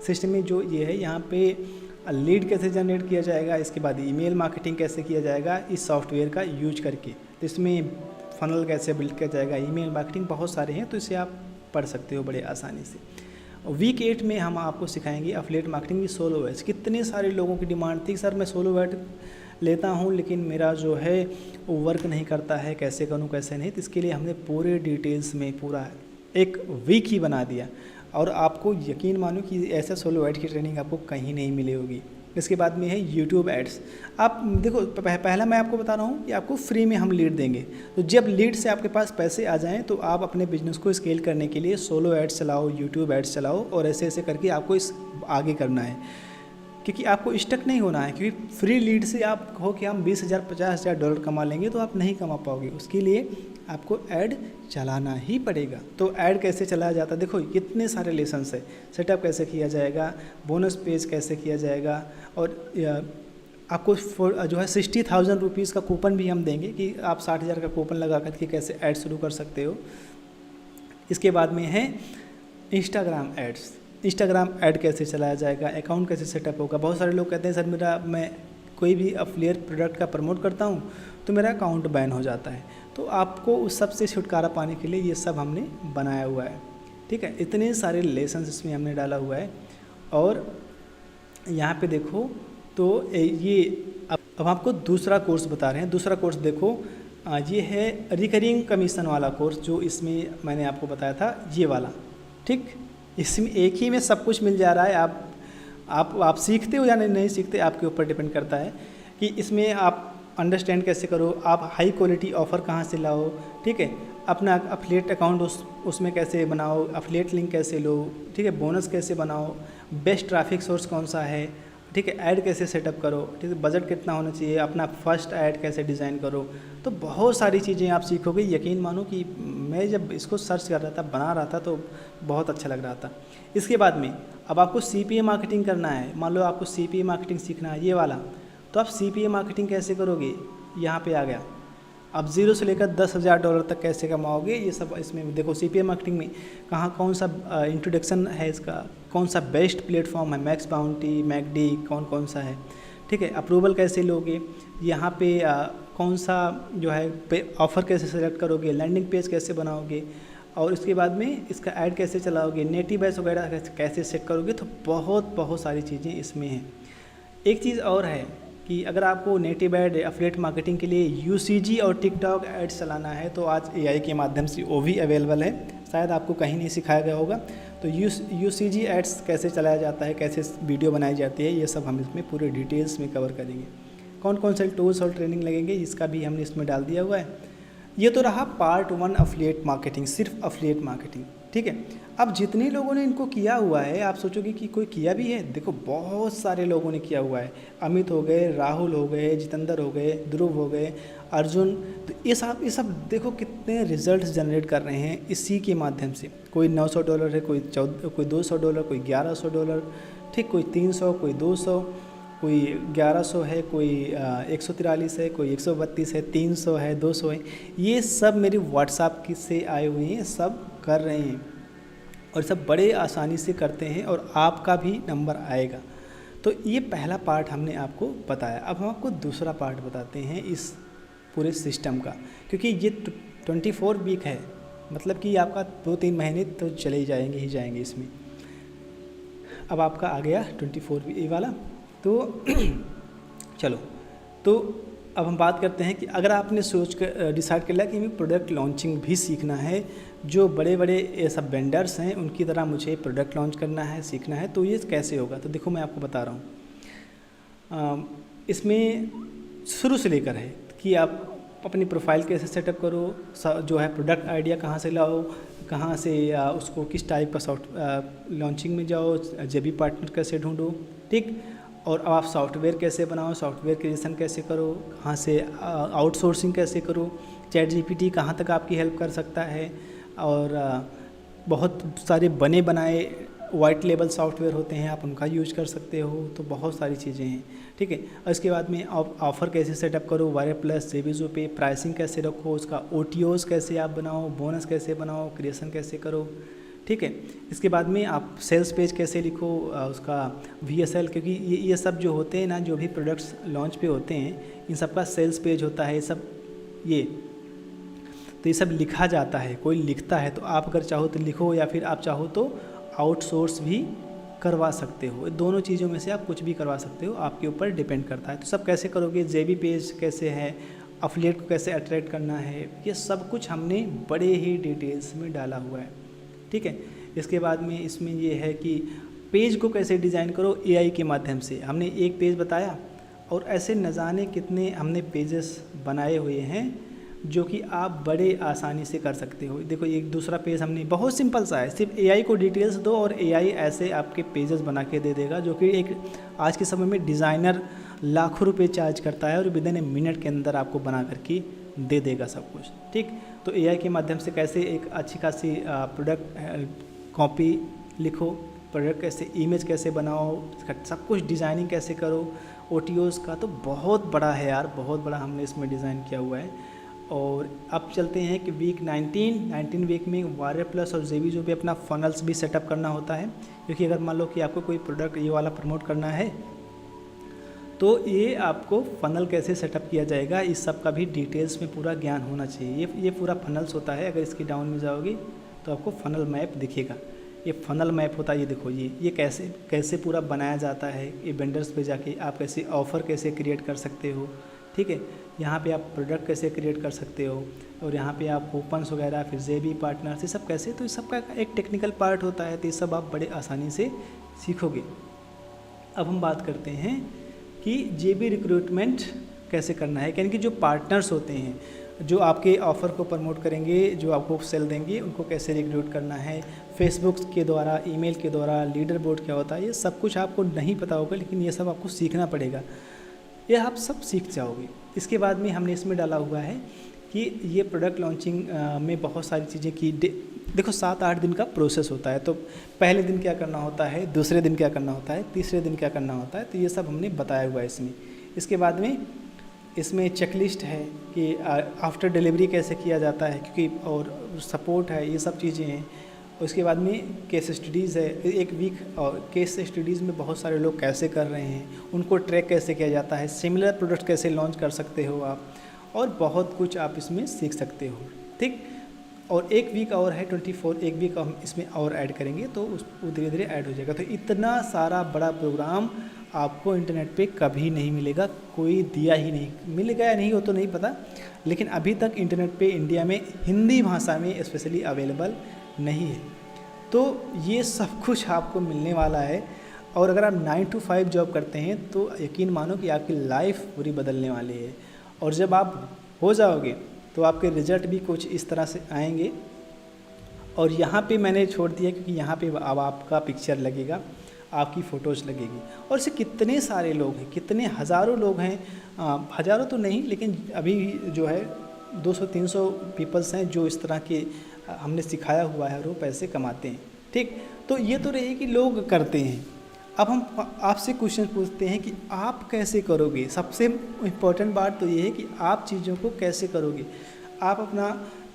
सिस्टम में जो ये है यहाँ पे लीड कैसे जनरेट किया जाएगा, इसके बाद ईमेल मार्केटिंग कैसे किया जाएगा इस सॉफ्टवेयर का यूज करके, तो इसमें फनल कैसे बिल्ड किया जाएगा, ईमेल मार्केटिंग बहुत सारे हैं, तो इसे आप पढ़ सकते हो बड़े आसानी से। वीक 8 में हम आपको सिखाएंगे अफिलिएट मार्केटिंग की सोलो एड्स। कितने सारे लोगों की डिमांड थी सर मैं सोलो एड लेता हूं लेकिन मेरा जो है वो वर्क नहीं करता है, कैसे करूं कैसे नहीं। तो इसके लिए हमने पूरे डिटेल्स में पूरा एक वीक ही बना दिया और आपको यकीन मानो कि ऐसा सोलो एड की ट्रेनिंग आपको कहीं नहीं मिली होगी। इसके बाद में है यूट्यूब एड्स। आप देखो पहला मैं आपको बता रहा हूँ कि आपको फ्री में हम लीड देंगे, तो जब लीड से आपके पास पैसे आ जाएं तो आप अपने बिजनेस को स्केल करने के लिए सोलो एड्स चलाओ, यूट्यूब एड्स चलाओ और ऐसे ऐसे करके आपको इस आगे करना है, क्योंकि आपको स्टक नहीं होना है। क्योंकि फ्री लीड से आप कहो कि हम $20,000-50,000 कमा लेंगे तो आप नहीं कमा पाओगे, उसके लिए आपको ऐड चलाना ही पड़ेगा। तो ऐड कैसे चलाया जाता है, देखो कितने सारे लेसन्स है। सेटअप कैसे किया जाएगा, बोनस पेज कैसे किया जाएगा, और आपको जो है 60,000 रुपीज़ का कूपन भी हम देंगे कि आप 60,000 का कूपन लगा करके कैसे ऐड शुरू कर सकते हो। इसके बाद में है इंस्टाग्राम एड्स। इंस्टाग्राम ऐड कैसे चलाया जाएगा, अकाउंट कैसे सेटअप होगा। बहुत सारे लोग कहते हैं सर मैं कोई भी अफिलिएट प्रोडक्ट का प्रमोट करता हूं तो मेरा अकाउंट बैन हो जाता है। तो आपको उस सब से छुटकारा पाने के लिए ये सब हमने बनाया हुआ है। ठीक है, इतने सारे लेसन्स इसमें हमने डाला हुआ है। और यहाँ पे देखो तो ये अब आपको दूसरा कोर्स बता रहे हैं। दूसरा कोर्स देखो ये है रिकरिंग कमीशन वाला कोर्स, जो इसमें मैंने आपको बताया था ये वाला। ठीक, इसमें एक ही में सब कुछ मिल जा रहा है। आप सीखते हो या नहीं सीखते आपके ऊपर डिपेंड करता है कि इसमें आप अंडरस्टैंड कैसे करो, आप हाई क्वालिटी ऑफ़र कहाँ से लाओ। ठीक है, अपना अफिलिएट अकाउंट उसमें कैसे बनाओ, अफिलिएट लिंक कैसे लो, ठीक है, बोनस कैसे बनाओ, बेस्ट ट्रैफिक सोर्स कौन सा है, ठीक है, ऐड कैसे सेटअप करो, ठीक है, बजट कितना होना चाहिए, अपना फर्स्ट ऐड कैसे डिज़ाइन करो, तो बहुत सारी चीज़ें आप सीखोगे। यकीन मानो कि मैं जब इसको सर्च कर रहा था, बना रहा था, तो बहुत अच्छा लग रहा था। इसके बाद में अब आपको CPA मार्केटिंग करना है। मान लो आपको CPA मार्केटिंग सीखना है, ये वाला, तो आप CPA मार्केटिंग कैसे करोगे, यहाँ पे आ गया। अब 0 से लेकर $10,000 तक कैसे कमाओगे, ये सब इसमें देखो। CPA मार्केटिंग में कहाँ कौन सा इंट्रोडक्शन है इसका, कौन सा बेस्ट प्लेटफॉर्म है, मैक्स बाउंटी, मैकडी, कौन कौन सा है, ठीक है, अप्रूवल कैसे लोगे, यहाँ पे कौन सा जो है ऑफ़र कैसे सेलेक्ट करोगे, लैंडिंग पेज कैसे बनाओगे, और इसके बाद में इसका ऐड कैसे चलाओगे, नेटिव बैच वगैरह कैसे सेट करोगे। तो बहुत सारी चीज़ें इसमें हैं। एक चीज़ और है कि अगर आपको नेटिव ऐड एफिलिएट मार्केटिंग के लिए UCG और टिकटॉक एड्स चलाना है, तो आज AI के माध्यम से वो भी अवेलेबल है, शायद आपको कहीं नहीं सिखाया गया होगा। तो UCG एड्स कैसे चलाया जाता है, कैसे वीडियो बनाई जाती है, ये सब हम इसमें पूरे डिटेल्स में कवर करेंगे। कौन कौन से टूल्स और ट्रेनिंग लगेंगे, इसका भी हमने इसमें डाल दिया हुआ है। ये तो रहा पार्ट 1 एफिलिएट मार्केटिंग, सिर्फ एफिलिएट मार्केटिंग, ठीक है। अब जितने लोगों ने इनको किया हुआ है, आप सोचोगे कि कोई किया भी है, देखो बहुत सारे लोगों ने किया हुआ है। अमित हो गए, राहुल हो गए, जितेंद्र हो गए, ध्रुव हो गए, अर्जुन, तो ये सब देखो कितने रिजल्ट्स जनरेट कर रहे हैं इसी के माध्यम से। कोई $900 है, कोई $200, कोई $1100, ठीक, कोई 300, कोई 200, कोई 1100 है, कोई 143 है, कोई 132 है, 300 है, 200 है। ये सब मेरे व्हाट्सएप की से आए हुए हैं, सब कर रहे हैं और सब बड़े आसानी से करते हैं, और आपका भी नंबर आएगा। तो ये पहला पार्ट हमने आपको बताया। अब हम आपको दूसरा पार्ट बताते हैं इस पूरे सिस्टम का, क्योंकि ये 24 वीक है, मतलब कि आपका 2-3 महीने तो चले ही जाएंगे इसमें। अब आपका आ गया 24 वीक वाला, तो चलो, तो अब हम बात करते हैं कि अगर आपने सोच कर डिसाइड कर लिया कि हमें प्रोडक्ट लॉन्चिंग भी सीखना है, जो बड़े बड़े ये सब वेंडर्स हैं उनकी तरह मुझे प्रोडक्ट लॉन्च करना है, सीखना है, तो ये कैसे होगा। तो देखो मैं आपको बता रहा हूँ, इसमें शुरू से लेकर है कि आप अपनी प्रोफाइल कैसे सेटअप करो, जो है प्रोडक्ट आइडिया कहाँ से लाओ, कहाँ से उसको किस टाइप का सॉफ्ट लॉन्चिंग में जाओ, जेबी पार्टनर कैसे ढूंढो, ठीक, और अब आप सॉफ्टवेयर कैसे बनाओ, सॉफ्टवेयर क्रिएशन कैसे करो, कहाँ से आउटसोर्सिंग कैसे करो, ChatGPT कहाँ तक आपकी हेल्प कर सकता है, और बहुत सारे बने बनाए वाइट लेबल सॉफ्टवेयर होते हैं, आप उनका यूज कर सकते हो। तो बहुत सारी चीज़ें हैं, ठीक है। और इसके बाद में ऑफ़र कैसे सेटअप करो, वायरप्लस, जेबीजो पे, प्राइसिंग कैसे रखो, उसका OTOs कैसे आप बनाओ, बोनस कैसे बनाओ, क्रिएशन कैसे करो, ठीक है। इसके बाद में आप सेल्स पेज कैसे लिखो, उसका VSL, क्योंकि ये सब जो होते हैं ना, जो भी प्रोडक्ट्स लॉन्च पे होते हैं, इन सब का सेल्स पेज होता है, तो ये सब लिखा जाता है, कोई लिखता है। तो आप अगर चाहो तो लिखो, या फिर आप चाहो तो आउटसोर्स भी करवा सकते हो। दोनों चीज़ों में से आप कुछ भी करवा सकते हो, आपके ऊपर डिपेंड करता है। तो सब कैसे करोगे, जेबी पेज कैसे है, एफिलिएट को कैसे अट्रैक्ट करना है, ये सब कुछ हमने बड़े ही डिटेल्स में डाला हुआ है, ठीक है। इसके बाद में इसमें ये है कि पेज को कैसे डिज़ाइन करो AI के माध्यम से। हमने एक पेज बताया, और ऐसे न जाने कितने हमने पेजेस बनाए हुए हैं जो कि आप बड़े आसानी से कर सकते हो। देखो एक दूसरा पेज हमने, बहुत सिंपल सा है, सिर्फ AI को डिटेल्स दो और AI ऐसे आपके पेजेस बना के दे देगा, जो कि एक आज के समय में डिज़ाइनर लाखों रुपए चार्ज करता है और विदिन ए मिनट के अंदर आपको बना करके दे देगा सब कुछ, ठीक। तो AI के माध्यम से कैसे एक अच्छी खासी प्रोडक्ट कॉपी लिखो, प्रोडक्ट कैसे, इमेज कैसे बनाओ, सब कुछ डिज़ाइनिंग कैसे करो, OTOs का तो बहुत बड़ा है यार, बहुत बड़ा हमने इसमें डिज़ाइन किया हुआ है। और अब चलते हैं कि वीक 19 वीक में वायरप्लस और जेबीजो पे अपना फनल्स भी सेटअप करना होता है, क्योंकि अगर मान लो कि आपको कोई प्रोडक्ट ये वाला प्रमोट करना है, तो ये आपको फ़नल कैसे सेटअप किया जाएगा, इस सब का भी डिटेल्स में पूरा ज्ञान होना चाहिए। ये पूरा फनल्स होता है, अगर इसकी डाउन में जाओगे तो आपको फ़नल मैप दिखेगा। ये फ़नल मैप होता है, ये देखो ये कैसे पूरा बनाया जाता है। ये वेंडर्स पे जाके आप कैसे ऑफ़र कैसे क्रिएट कर सकते हो, ठीक है। यहाँ पे आप प्रोडक्ट कैसे क्रिएट कर सकते हो, और यहाँ पे आप कूपन्स वगैरह, फिर जेबी पार्टनर्स, ये सब कैसे, तो इस सब का एक टेक्निकल पार्ट होता है। तो ये सब आप बड़े आसानी से सीखोगे। अब हम बात करते हैं कि जेबी रिक्रूटमेंट कैसे करना है, यानी कि जो पार्टनर्स होते हैं, जो आपके ऑफ़र को प्रमोट करेंगे, जो आपको सेल देंगे, उनको कैसे रिक्रूट करना है, फेसबुक के द्वारा, ईमेल के द्वारा, लीडर बोर्ड क्या होता है, ये सब कुछ आपको नहीं पता होगा, लेकिन ये सब आपको सीखना पड़ेगा। ये आप सब सीख जाओगे। इसके बाद में हमने इसमें डाला हुआ है कि ये प्रोडक्ट लॉन्चिंग में बहुत सारी चीज़ें की देखो 7-8 दिन का प्रोसेस होता है। तो पहले दिन क्या करना होता है, दूसरे दिन क्या करना होता है, तीसरे दिन क्या करना होता है, तो ये सब हमने बताया हुआ है इसमें। इसके बाद में इसमें चेकलिस्ट है कि आफ्टर डिलीवरी कैसे किया जाता है, क्योंकि और सपोर्ट है, ये सब चीज़ें हैं। उसके बाद में केस स्टडीज़ है, एक वीक और केस स्टडीज़ में बहुत सारे लोग कैसे कर रहे हैं, उनको ट्रैक कैसे किया जाता है, सिमिलर प्रोडक्ट कैसे लॉन्च कर सकते हो आप, और बहुत कुछ आप इसमें सीख सकते हो। ठीक, और एक वीक और है 24, एक वीक हम इसमें और ऐड करेंगे तो वो धीरे धीरे ऐड हो जाएगा। तो इतना सारा बड़ा प्रोग्राम आपको इंटरनेट पे कभी नहीं मिलेगा, कोई दिया ही नहीं, मिलेगा या नहीं वो तो नहीं पता, लेकिन अभी तक इंटरनेट पे इंडिया में हिंदी भाषा में स्पेशली अवेलेबल नहीं है। तो ये सब कुछ आपको मिलने वाला है। और अगर आप 9 to 5 जॉब करते हैं तो यकीन मानो कि आपकी लाइफ पूरी बदलने वाली है। और जब आप हो जाओगे तो आपके रिजल्ट भी कुछ इस तरह से आएंगे। और यहाँ पे मैंने छोड़ दिया क्योंकि यहाँ पे अब आपका पिक्चर लगेगा, आपकी फ़ोटोज़ लगेगी। और इससे कितने सारे लोग हैं, कितने हज़ारों लोग हैं, हज़ारों तो नहीं लेकिन अभी जो है 200-300 पीपल्स हैं जो इस तरह के हमने सिखाया हुआ है और वो पैसे कमाते हैं। ठीक, तो ये तो रही कि लोग करते हैं। अब हम आपसे क्वेश्चन पूछते हैं कि आप कैसे करोगे। सबसे इम्पोर्टेंट बात तो ये है कि आप चीज़ों को कैसे करोगे। आप अपना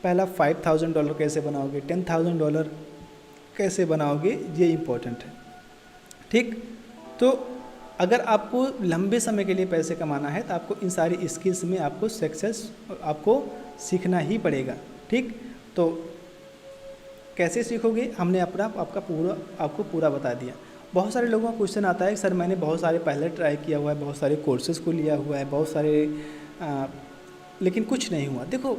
पहला $5,000 कैसे बनाओगे, $10,000 कैसे बनाओगे, ये इम्पोर्टेंट है। ठीक, तो अगर आपको लंबे समय के लिए पैसे कमाना है तो आपको इन सारी स्किल्स में आपको आपको सीखना ही पड़ेगा। ठीक, तो कैसे सीखोगे, हमने आपको पूरा बता दिया। बहुत सारे लोगों का क्वेश्चन आता है सर मैंने बहुत सारे पहले ट्राई किया हुआ है, बहुत सारे कोर्सेज़ को लिया हुआ है, बहुत सारे लेकिन कुछ नहीं हुआ। देखो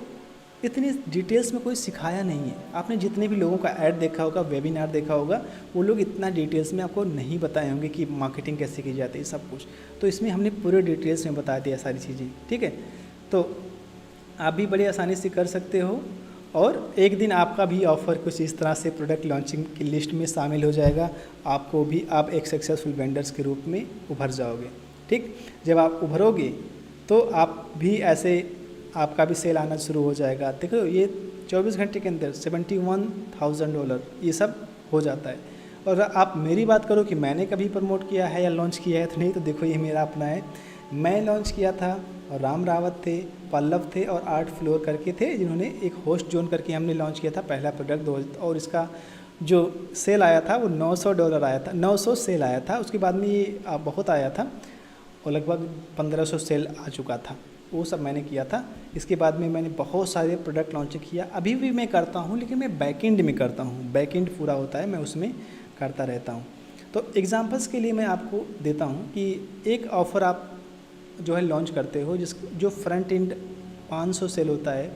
इतनी डिटेल्स में कोई सिखाया नहीं है। आपने जितने भी लोगों का ऐड देखा होगा, वेबिनार देखा होगा, वो लोग इतना डिटेल्स में आपको नहीं बताए होंगे कि मार्केटिंग कैसे की जाती है सब कुछ। तो इसमें हमने पूरे डिटेल्स में बता दिया सारी चीज़ें। ठीक है, तो आप भी बड़ी आसानी से कर सकते हो। और एक दिन आपका भी ऑफ़र कुछ इस तरह से प्रोडक्ट लॉन्चिंग की लिस्ट में शामिल हो जाएगा। आपको भी आप एक सक्सेसफुल वेंडर्स के रूप में उभर जाओगे। ठीक, जब आप उभरोगे तो आप भी ऐसे आपका भी सेल आना शुरू हो जाएगा। देखो ये 24 घंटे के अंदर $71,000 ये सब हो जाता है। और आप मेरी बात करो कि मैंने कभी प्रमोट किया है या लॉन्च किया है तो नहीं, तो देखो ये मेरा अपना है। मैं लॉन्च किया था और राम रावत थे, पल्लव थे और 8 फ्लोर करके थे जिन्होंने एक होस्ट जोन करके हमने लॉन्च किया था पहला प्रोडक्ट। और इसका जो सेल आया था वो $900 आया था, 900 सेल आया था। उसके बाद में ये बहुत आया था और लगभग 1500 सेल आ चुका था, वो सब मैंने किया था। इसके बाद में मैंने बहुत सारे प्रोडक्ट लॉन्च किया, अभी भी मैं करता हूँ लेकिन मैं बैकएंड में करता हूँ, बैकएंड पूरा होता है मैं उसमें करता रहता हूँ। तो एग्जांपल्स के लिए मैं आपको देता हूँ कि एक ऑफ़र आप जो है लॉन्च करते हो जो फ्रंट एंड 500 सेल होता है,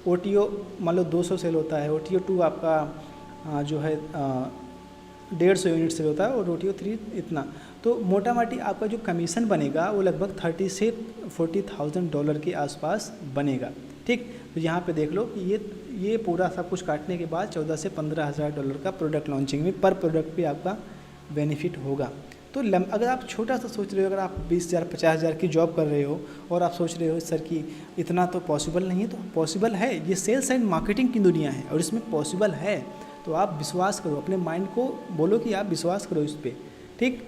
OTO मान लो 200 सेल होता है, OTO 2 आपका जो है 150 यूनिट सेल होता है और OTO 3 इतना। तो मोटा मोटी आपका जो कमीशन बनेगा वो लगभग $30,000 से $40,000 के आसपास बनेगा। ठीक, तो यहाँ पे देख लो कि ये पूरा सब कुछ काटने के बाद $14,000 से $15,000 का प्रोडक्ट लॉन्चिंग में पर प्रोडक्ट पे आपका बेनिफिट होगा। तो अगर आप छोटा सा सोच रहे हो, अगर आप 20,000 50,000 की जॉब कर रहे हो और आप सोच रहे हो सर कि इतना तो पॉसिबल नहीं है, तो पॉसिबल है। ये सेल्स एंड मार्केटिंग की दुनिया है और इसमें पॉसिबल है। तो आप विश्वास करो, अपने माइंड को बोलो कि आप विश्वास करो इस पर। ठीक,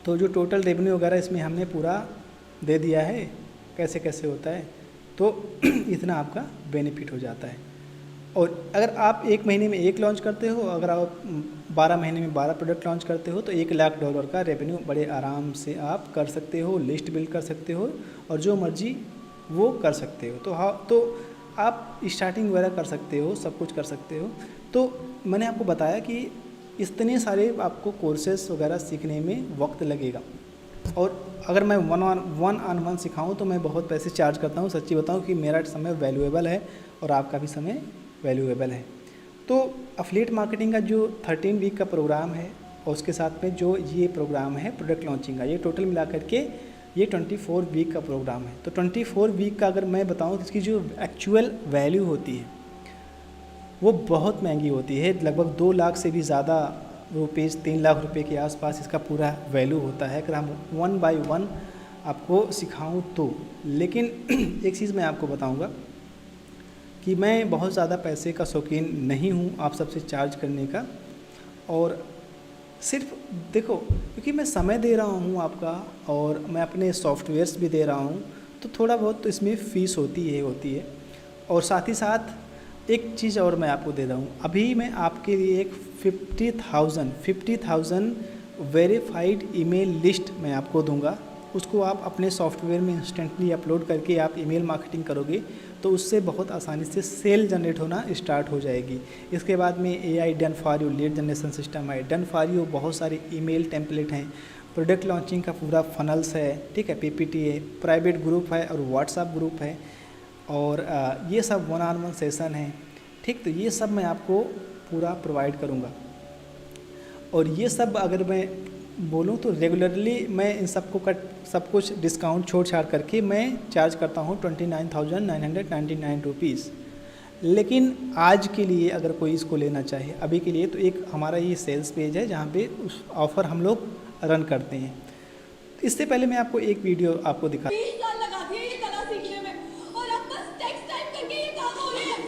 तो जो टोटल रेवेन्यू वगैरह इसमें हमने पूरा दे दिया है कैसे कैसे होता है, तो इतना आपका बेनिफिट हो जाता है। और अगर आप 1 महीने में 1 लॉन्च करते हो, अगर आप 12 महीने में 12 प्रोडक्ट लॉन्च करते हो तो $1,00,000 का रेवेन्यू बड़े आराम से आप कर सकते हो, लिस्ट बिल्ड कर सकते हो और जो मर्जी वो कर सकते हो। तो आप स्टार्टिंग वगैरह कर सकते हो, सब कुछ कर सकते हो। तो मैंने आपको बताया कि इतने सारे आपको कोर्सेस वगैरह सीखने में वक्त लगेगा। और अगर मैं वन ऑन वन सिखाऊँ तो मैं बहुत पैसे चार्ज करता हूँ। सच्ची बताऊँ कि मेरा समय वैल्यूएबल है और आपका भी समय वैल्यूएबल है। तो एफिलिएट मार्केटिंग का जो 13 वीक का प्रोग्राम है और उसके साथ में जो ये प्रोग्राम है प्रोडक्ट लॉन्चिंग का, ये टोटल मिला करके ये 24 वीक का प्रोग्राम है। तो 24 वीक का अगर मैं बताऊँ तो इसकी जो एक्चुअल वैल्यू होती है वो बहुत महंगी होती है, लगभग 2 लाख से भी ज़्यादा रुपीज़, 3 लाख रुपए के आसपास इसका पूरा वैल्यू होता है अगर हम 1 बाय 1 आपको सिखाऊं तो। लेकिन एक चीज़ मैं आपको बताऊंगा कि मैं बहुत ज़्यादा पैसे का शौकीन नहीं हूं आप सबसे चार्ज करने का, और सिर्फ देखो क्योंकि मैं समय दे रहा हूं आपका और मैं अपने सॉफ्टवेयर्स भी दे रहा हूं, तो थोड़ा बहुत तो इसमें फ़ीस होती है। और साथ ही साथ एक चीज़ और मैं आपको दे रहा हूँ, अभी मैं आपके लिए एक 50,000 वेरीफाइड ईमेल लिस्ट मैं आपको दूंगा। उसको आप अपने सॉफ्टवेयर में इंस्टेंटली अपलोड करके आप ईमेल मार्केटिंग करोगे तो उससे बहुत आसानी से सेल जनरेट होना स्टार्ट हो जाएगी। इसके बाद में AI done for you lead generation system है, डन फॉर यू बहुत सारे ईमेल टेम्पलेट हैं, प्रोडक्ट लॉन्चिंग का पूरा फनल्स है, ठीक है, PPT है, प्राइवेट ग्रुप है और व्हाट्सएप ग्रुप है, और ये सब 1-on-1 सेशन है, ठीक। तो ये सब मैं आपको पूरा प्रोवाइड करूँगा, और ये सब अगर मैं बोलूँ तो रेगुलरली मैं इन सबको सब कुछ डिस्काउंट छोड़ छाड़ करके मैं चार्ज करता हूँ 29,999 रुपीज़। लेकिन आज के लिए अगर कोई इसको लेना चाहे अभी के लिए, तो एक हमारा ये सेल्स पेज है जहाँ पे उस ऑफ़र हम लोग रन करते हैं। इससे पहले मैं आपको एक वीडियो आपको दिखा। 20 साल लगा दिए ये कला सीखने में और अब बस टेक्स्ट टाइप करके ये काम हो रहे हैं।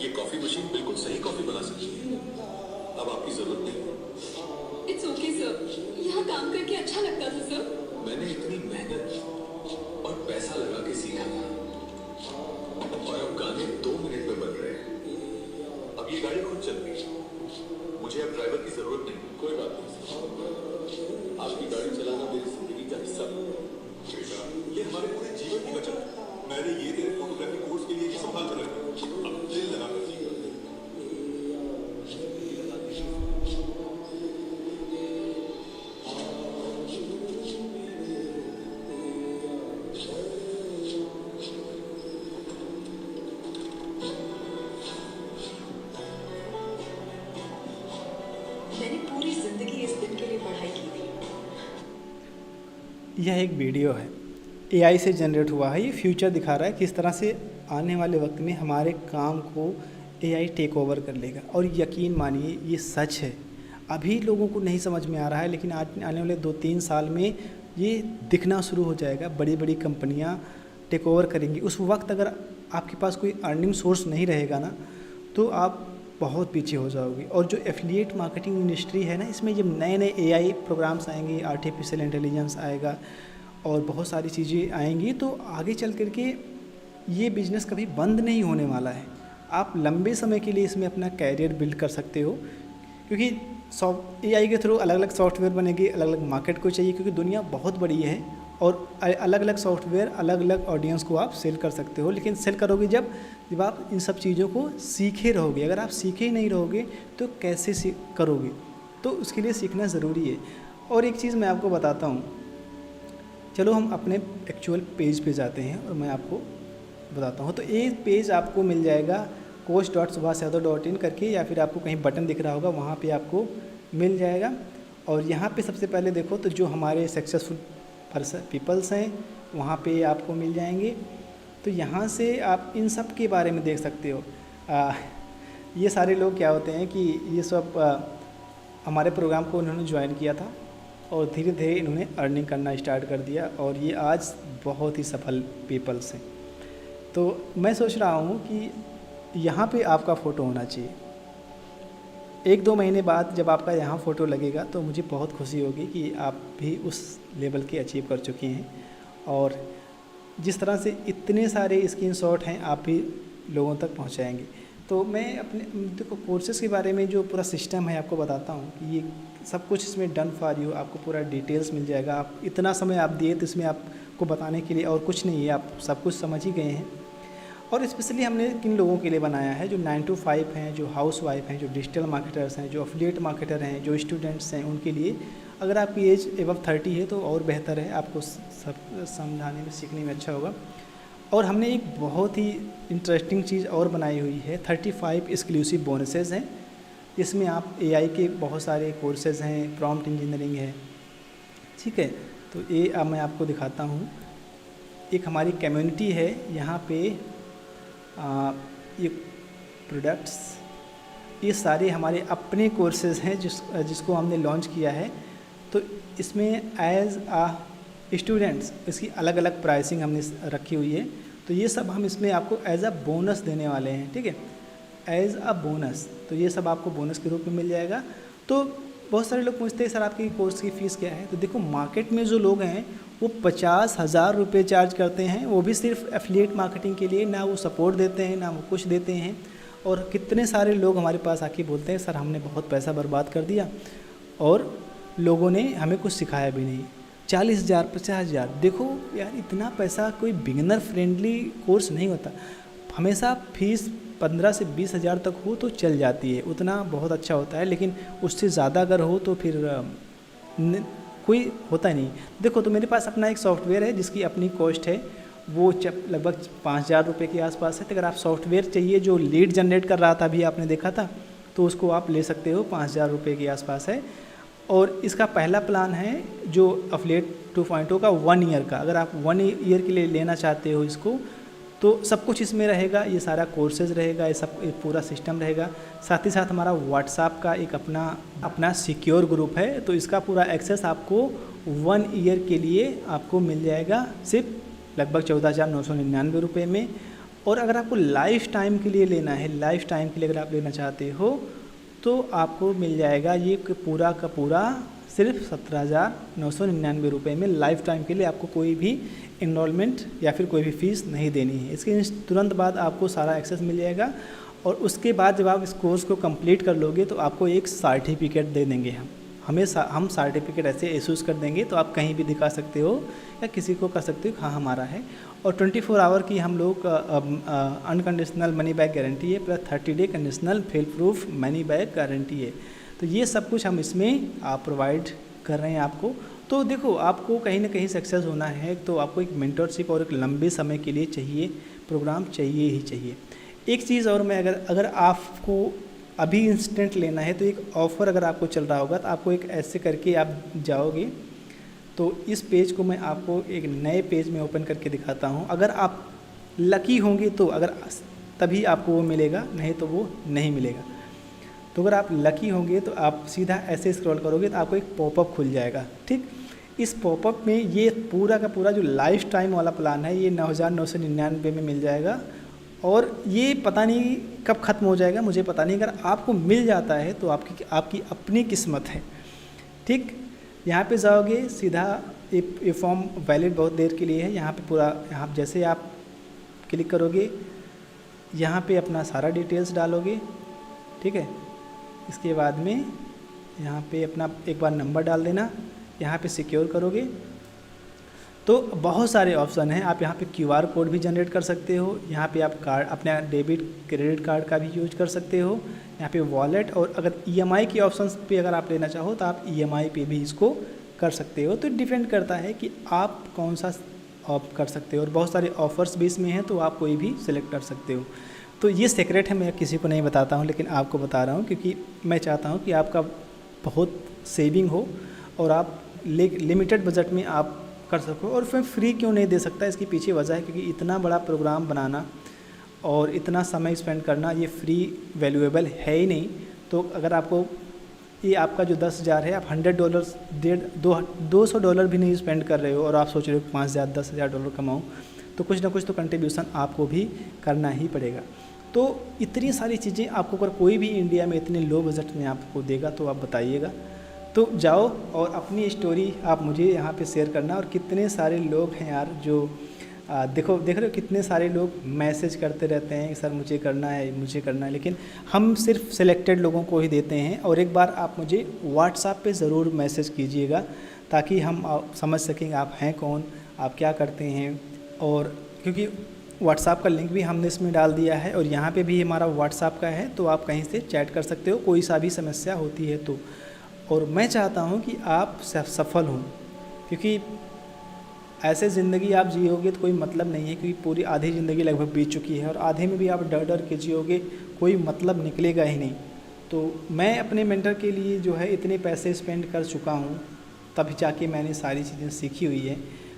ये कॉफी मशीन बिल्कुल सही कॉफी बना सकती है, अब आपकी जरूरत नहीं। इट्स ओके सर, यहाँ काम करके अच्छा लगता था सर। मैंने इतनी मेहनत और पैसा लगा के सीखा था, और अब गाने 2 मिनट में बन रहे हैं। अब ये गाड़ी खुद चल रही है, मुझे अब ड्राइवर की जरूरत नहीं। कोई बात नहीं, आपकी गाड़ी चलाना मेरी जिंदगी का हिस्सा है। बेटा, ये हमारे पूरे जीवन की बचत है। मैंने ये तेरे फोटोग्राफी कोर्स के लिए ही संभाल कर रखा है। अब दिल लगा कर सीख। मैंने पूरी जिंदगी इस दिन के लिए पढ़ाई की थी। यह एक वीडियो है, AI से जनरेट हुआ है। ये फ्यूचर दिखा रहा है किस तरह से आने वाले वक्त में हमारे काम को AI टेक ओवर कर लेगा। और यकीन मानिए ये सच है, अभी लोगों को नहीं समझ में आ रहा है, लेकिन आने वाले 2-3 साल में ये दिखना शुरू हो जाएगा। बड़ी बड़ी कंपनियां टेक ओवर करेंगी। उस वक्त अगर आपके पास कोई अर्निंग सोर्स नहीं रहेगा ना, तो आप बहुत पीछे हो जाओगे। और जो एफिलिएट मार्केटिंग इंडस्ट्री है ना, इसमें जब नए नए AI प्रोग्राम्स आएंगे, आर्टिफिशियल इंटेलिजेंस आएगा और बहुत सारी चीज़ें आएंगी, तो आगे चल कर के ये बिज़नेस कभी बंद नहीं होने वाला है। आप लंबे समय के लिए इसमें अपना कैरियर बिल्ड कर सकते हो, क्योंकि AI के थ्रू अलग अलग सॉफ्टवेयर बनेंगे, अलग अलग मार्केट को चाहिए, क्योंकि दुनिया बहुत बड़ी है और अलग अलग सॉफ्टवेयर अलग अलग ऑडियंस को आप सेल कर सकते हो। लेकिन सेल करोगे जब आप इन सब चीज़ों को सीखे रहोगे। अगर आप सीखे ही नहीं रहोगे तो कैसे करोगे? तो उसके लिए सीखना ज़रूरी है। और एक चीज़ मैं आपको बताता हूँ, चलो हम अपने एक्चुअल पेज पे जाते हैं और मैं आपको बताता हूँ। तो ये पेज आपको मिल जाएगा coach.subhasyadav.in करके, या फिर आपको कहीं बटन दिख रहा होगा वहाँ पे आपको मिल जाएगा। और यहाँ पे सबसे पहले देखो तो जो हमारे सक्सेसफुल पीपल्स हैं वहाँ पे आपको मिल जाएंगे। तो यहाँ से आप इन सब के बारे में देख सकते हो। ये सारे लोग क्या होते हैं कि ये सब हमारे प्रोग्राम को उन्होंने ज्वाइन किया था और धीरे धीरे इन्होंने अर्निंग करना स्टार्ट कर दिया, और ये आज बहुत ही सफल पीपल्स हैं। तो मैं सोच रहा हूँ कि यहाँ पे आपका फ़ोटो होना चाहिए। 1-2 महीने बाद जब आपका यहाँ फ़ोटो लगेगा तो मुझे बहुत खुशी होगी कि आप भी उस लेवल के अचीव कर चुके हैं। और जिस तरह से इतने सारे स्क्रीनशॉट हैं आप भी लोगों तक पहुँचाएँगे। तो मैं अपने देखो कोर्सेज़ के बारे में जो पूरा सिस्टम है आपको बताता हूँ कि ये सब कुछ इसमें डन फॉर यू, आपको पूरा डिटेल्स मिल जाएगा। आप इतना समय आप दिए तो इसमें आपको बताने के लिए और कुछ नहीं है, आप सब कुछ समझ ही गए हैं। और स्पेशली हमने किन लोगों के लिए बनाया है, जो 9 to 5 हैं, जो हाउस वाइफ हैं, जो डिजिटल मार्केटर्स हैं, जो एफिलिएट मार्केटर हैं, जो स्टूडेंट्स हैं, उनके लिए। अगर आपकी एज एबव 30 है तो और बेहतर है, आपको सब समझाने में सीखने में अच्छा होगा। और हमने एक बहुत ही इंटरेस्टिंग चीज़ और बनाई हुई है, 35 एक्सक्लूसिव बोनसेस हैं। इसमें आप AI के बहुत सारे कोर्सेज़ हैं, प्रॉम्प्ट इंजीनियरिंग है, ठीक है। तो ये अब मैं आपको दिखाता हूँ, एक हमारी कम्युनिटी है यहाँ पे। ये प्रोडक्ट्स, ये सारे हमारे अपने कोर्सेज़ हैं जिसको हमने लॉन्च किया है। तो इसमें एज आ स्टूडेंट्स इसकी अलग अलग प्राइसिंग हमने रखी हुई है। तो ये सब हम इसमें आपको एज अ बोनस देने वाले हैं, ठीक है, एज अ बोनस। तो ये सब आपको बोनस के रूप में मिल जाएगा। तो बहुत सारे लोग पूछते हैं सर आपकी कोर्स की फ़ीस क्या है। तो देखो मार्केट में जो लोग हैं वो 50,000 रुपये चार्ज करते हैं, वो भी सिर्फ एफिलिएट मार्केटिंग के लिए। ना वो सपोर्ट देते हैं, ना वो कुछ देते हैं। और कितने सारे लोग हमारे पास आके बोलते हैं सर हमने बहुत पैसा बर्बाद कर दिया और लोगों ने हमें कुछ सिखाया भी नहीं। 40,000 50,000, देखो यार इतना पैसा कोई बिगिनर फ्रेंडली कोर्स नहीं होता। हमेशा फीस 15 से 20,000 तक हो तो चल जाती है, उतना बहुत अच्छा होता है। लेकिन उससे ज़्यादा अगर हो तो फिर कोई होता नहीं। देखो तो मेरे पास अपना एक सॉफ्टवेयर है जिसकी अपनी कॉस्ट है, वो लगभग 5,000 रुपये के आसपास है। तो अगर आप सॉफ्टवेयर चाहिए जो लीड जनरेट कर रहा था, अभी आपने देखा था, तो उसको आप ले सकते हो, 5,000 रुपये के आसपास है। और इसका पहला प्लान है जो एफिलिएट 2.0 का 1 ईयर का। अगर आप 1 ईयर के लिए लेना चाहते हो इसको, तो सब कुछ इसमें रहेगा, ये सारा कोर्सेज रहेगा, ये सब पूरा सिस्टम रहेगा। साथ ही साथ हमारा व्हाट्सएप का एक अपना सिक्योर ग्रुप है। तो इसका पूरा एक्सेस आपको 1 ईयर के लिए आपको मिल जाएगा सिर्फ लगभग 14,999 रुपये में। और अगर आपको लाइफ टाइम के लिए लेना है, लाइफ टाइम के लिए अगर आप लेना चाहते हो तो आपको मिल जाएगा ये पूरा का पूरा सिर्फ 17,999 रुपये में। लाइफ टाइम के लिए आपको कोई भी इनरोलमेंट या फिर कोई भी फ़ीस नहीं देनी है। इसके तुरंत बाद आपको सारा एक्सेस मिल जाएगा। और उसके बाद जब आप इस कोर्स को कंप्लीट कर लोगे तो आपको एक सर्टिफिकेट दे देंगे हम सर्टिफिकेट ऐसे इशूज़ कर देंगे। तो आप कहीं भी दिखा सकते हो या किसी को कर सकते हो हाँ हमारा है। और 24 आवर की हम लोग अनकंडीशनल मनी बैक गारंटी है, plus 30 day conditional fail proof money back guarantee है। तो ये सब कुछ हम इसमें आप प्रोवाइड कर रहे हैं आपको। तो देखो आपको कहीं ना कहीं सक्सेस होना है तो आपको एक मेंटरशिप और एक लंबे समय के लिए चाहिए प्रोग्राम, चाहिए ही चाहिए। एक चीज़ और मैं अगर आपको अभी इंस्टेंट लेना है तो एक ऑफ़र अगर आपको चल रहा होगा तो आपको एक ऐसे करके आप जाओगे तो इस पेज को मैं आपको एक नए पेज में ओपन करके दिखाता हूँ। अगर आप लकी होंगे तो तभी आपको वो मिलेगा, नहीं तो वो नहीं मिलेगा। तो अगर आप लकी होंगे तो आप सीधा ऐसे स्क्रॉल करोगे तो आपको एक पॉपअप खुल जाएगा, ठीक। इस पॉपअप में ये पूरा का पूरा जो लाइफ टाइम वाला प्लान है ये 9,999 में मिल जाएगा। और ये पता नहीं कब ख़त्म हो जाएगा, मुझे पता नहीं। अगर आपको मिल जाता है तो आपकी अपनी किस्मत है, ठीक। यहाँ पे जाओगे सीधा, ये फॉर्म वैलिड बहुत देर के लिए है। यहाँ पे पूरा जैसे आप क्लिक करोगे यहाँ पे अपना सारा डिटेल्स डालोगे, ठीक है। इसके बाद में यहाँ पे अपना एक बार नंबर डाल देना, यहाँ पे सिक्योर करोगे तो बहुत सारे ऑप्शन हैं। आप यहाँ पे QR कोड भी जनरेट कर सकते हो, यहाँ पे आप कार्ड अपने डेबिट क्रेडिट कार्ड का भी यूज कर सकते हो, यहाँ पे वॉलेट। और अगर EMI के ऑप्शंस पे अगर आप लेना चाहो तो आप EMI पे भी इसको कर सकते हो। तो डिपेंड करता है कि आप कौन सा ऑप्ट कर सकते हो। और बहुत सारे ऑफ़र्स भी इसमें हैं तो आप कोई भी सिलेक्ट कर सकते हो। तो ये सीक्रेट है, मैं किसी को नहीं बताता हूँ, लेकिन आपको बता रहा हूँ क्योंकि मैं चाहता हूँ कि आपका बहुत सेविंग हो और आप लिमिटेड बजट में आप कर सको। और फिर फ्री क्यों नहीं दे सकता, इसके पीछे वजह है क्योंकि इतना बड़ा प्रोग्राम बनाना और इतना समय स्पेंड करना ये फ्री वैल्यूएबल है ही नहीं। तो अगर आपको ये आपका जो 10,000 है, आप $100 $200 भी नहीं स्पेंड कर रहे हो और आप सोच रहे हो 5,000 10,000 डॉलर कमाऊँ, तो कुछ ना कुछ तो कंट्रीब्यूशन आपको भी करना ही पड़ेगा। तो इतनी सारी चीज़ें आपको अगर कोई भी इंडिया में इतने लो बजट में आपको देगा तो आप बताइएगा। तो जाओ और अपनी स्टोरी आप मुझे यहाँ पे शेयर करना। और कितने सारे लोग हैं यार जो देख रहे हो, कितने सारे लोग मैसेज करते रहते हैं सर मुझे करना है, लेकिन हम सिर्फ सिलेक्टेड लोगों को ही देते हैं। और एक बार आप मुझे व्हाट्सएप पे ज़रूर मैसेज कीजिएगा ताकि हम समझ सकें आप हैं कौन, आप क्या करते हैं। और क्योंकि व्हाट्सएप का लिंक भी हमने इसमें डाल दिया है और यहाँ पे भी हमारा व्हाट्सएप का है, तो आप कहीं से चैट कर सकते हो कोई सा भी समस्या होती है तो। और मैं चाहता हूँ कि आप सफल हों, क्योंकि ऐसे ज़िंदगी आप जियोगे तो कोई मतलब नहीं है, क्योंकि पूरी आधी ज़िंदगी लगभग बीत चुकी है और आधे में भी आप डर डर के जियोगे, कोई मतलब निकलेगा ही नहीं। तो मैं अपने मेंटर के लिए जो है इतने पैसे स्पेंड कर चुका हूँ तब जाके मैंने सारी चीज़ें सीखी हुई है।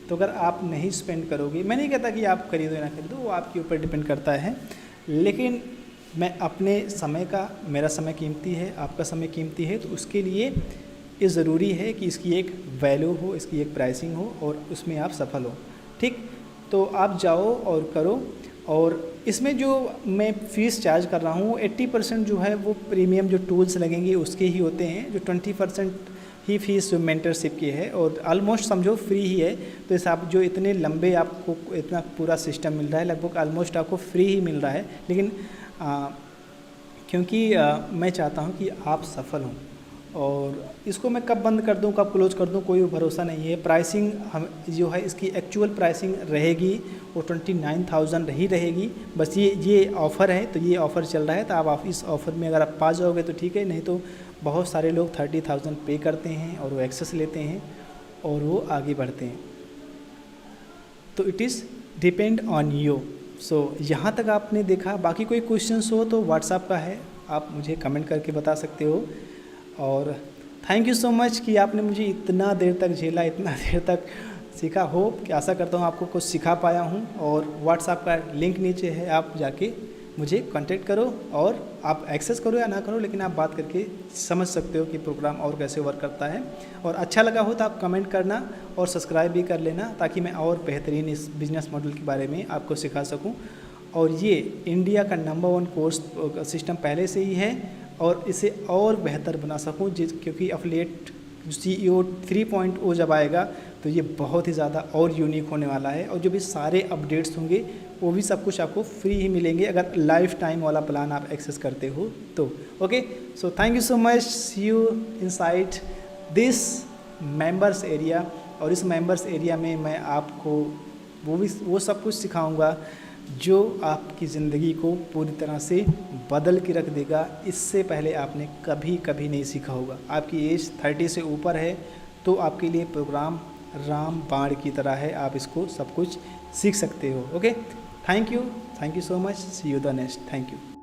तो अगर आप नहीं स्पेंड करोगे, मैं नहीं कहता कि आप खरीदो या ना खरीदो, वो आपके ऊपर डिपेंड करता है, लेकिन मैं अपने समय का, मेरा समय कीमती है, आपका समय कीमती है, तो उसके लिए ये ज़रूरी है कि इसकी एक वैल्यू हो, इसकी एक प्राइसिंग हो और उसमें आप सफल हो। ठीक, तो आप जाओ और करो। और इसमें जो मैं फ़ीस चार्ज कर रहा हूँ 80% जो है वो प्रीमियम जो टूल्स लगेंगे उसके ही होते हैं, जो 20% ही फ़ीस जो मेंटरशिप की है, और ऑलमोस्ट समझो फ्री ही है। तो इस आप जो इतने लंबे आपको इतना पूरा सिस्टम मिल रहा है, लगभग ऑलमोस्ट आपको फ्री ही मिल रहा है। लेकिन क्योंकि मैं चाहता हूँ कि आप सफल हों, और इसको मैं कब बंद कर दूँ कब क्लोज कर दूँ कोई भरोसा नहीं है। प्राइसिंग हम जो है इसकी एक्चुअल प्राइसिंग रहेगी वो 29,000 ही रहेगी। बस ये ऑफ़र है, तो ये ऑफ़र चल रहा है, तो आप इस ऑफ़र में अगर आप पा जाओगे तो ठीक है, नहीं तो बहुत सारे लोग 30,000 पे करते हैं और वो एक्सेस लेते हैं और वो आगे बढ़ते हैं। तो it is depend on you. So यहाँ तक आपने देखा। बाकी कोई क्वेश्चंस हो तो व्हाट्सएप का है, आप मुझे कमेंट करके बता सकते हो। और थैंक यू सो मच कि आपने मुझे इतना देर तक झेला, इतना देर तक सीखा। हो कि आशा करता हूँ आपको कुछ सिखा पाया हूँ। और व्हाट्सएप का लिंक नीचे है, आप जाके मुझे कांटेक्ट करो और आप एक्सेस करो या ना करो, लेकिन आप बात करके समझ सकते हो कि प्रोग्राम और कैसे वर्क करता है। और अच्छा लगा हो तो आप कमेंट करना और सब्सक्राइब भी कर लेना, ताकि मैं और बेहतरीन इस बिजनेस मॉडल के बारे में आपको सिखा सकूं। और ये इंडिया का नंबर 1 कोर्स सिस्टम पहले से ही है और इसे और बेहतर बना सकूं, क्योंकि एफिलिएट CEO 3.0 जब आएगा तो ये बहुत ही ज़्यादा और यूनिक होने वाला है। और जो भी सारे अपडेट्स होंगे वो भी सब कुछ आपको फ्री ही मिलेंगे, अगर लाइफ टाइम वाला प्लान आप एक्सेस करते हो तो। Okay, so thank you so much, see you inside this members area. और इस मेंबर्स एरिया में मैं आपको वो सब कुछ सिखाऊंगा जो आपकी ज़िंदगी को पूरी तरह से बदल के रख देगा। इससे पहले आपने कभी नहीं सीखा होगा। आपकी एज 30 से ऊपर है तो आपके लिए प्रोग्राम राम बाण की तरह है, आप इसको सब कुछ सीख सकते हो। Okay, thank you so much, see you the next. Thank you.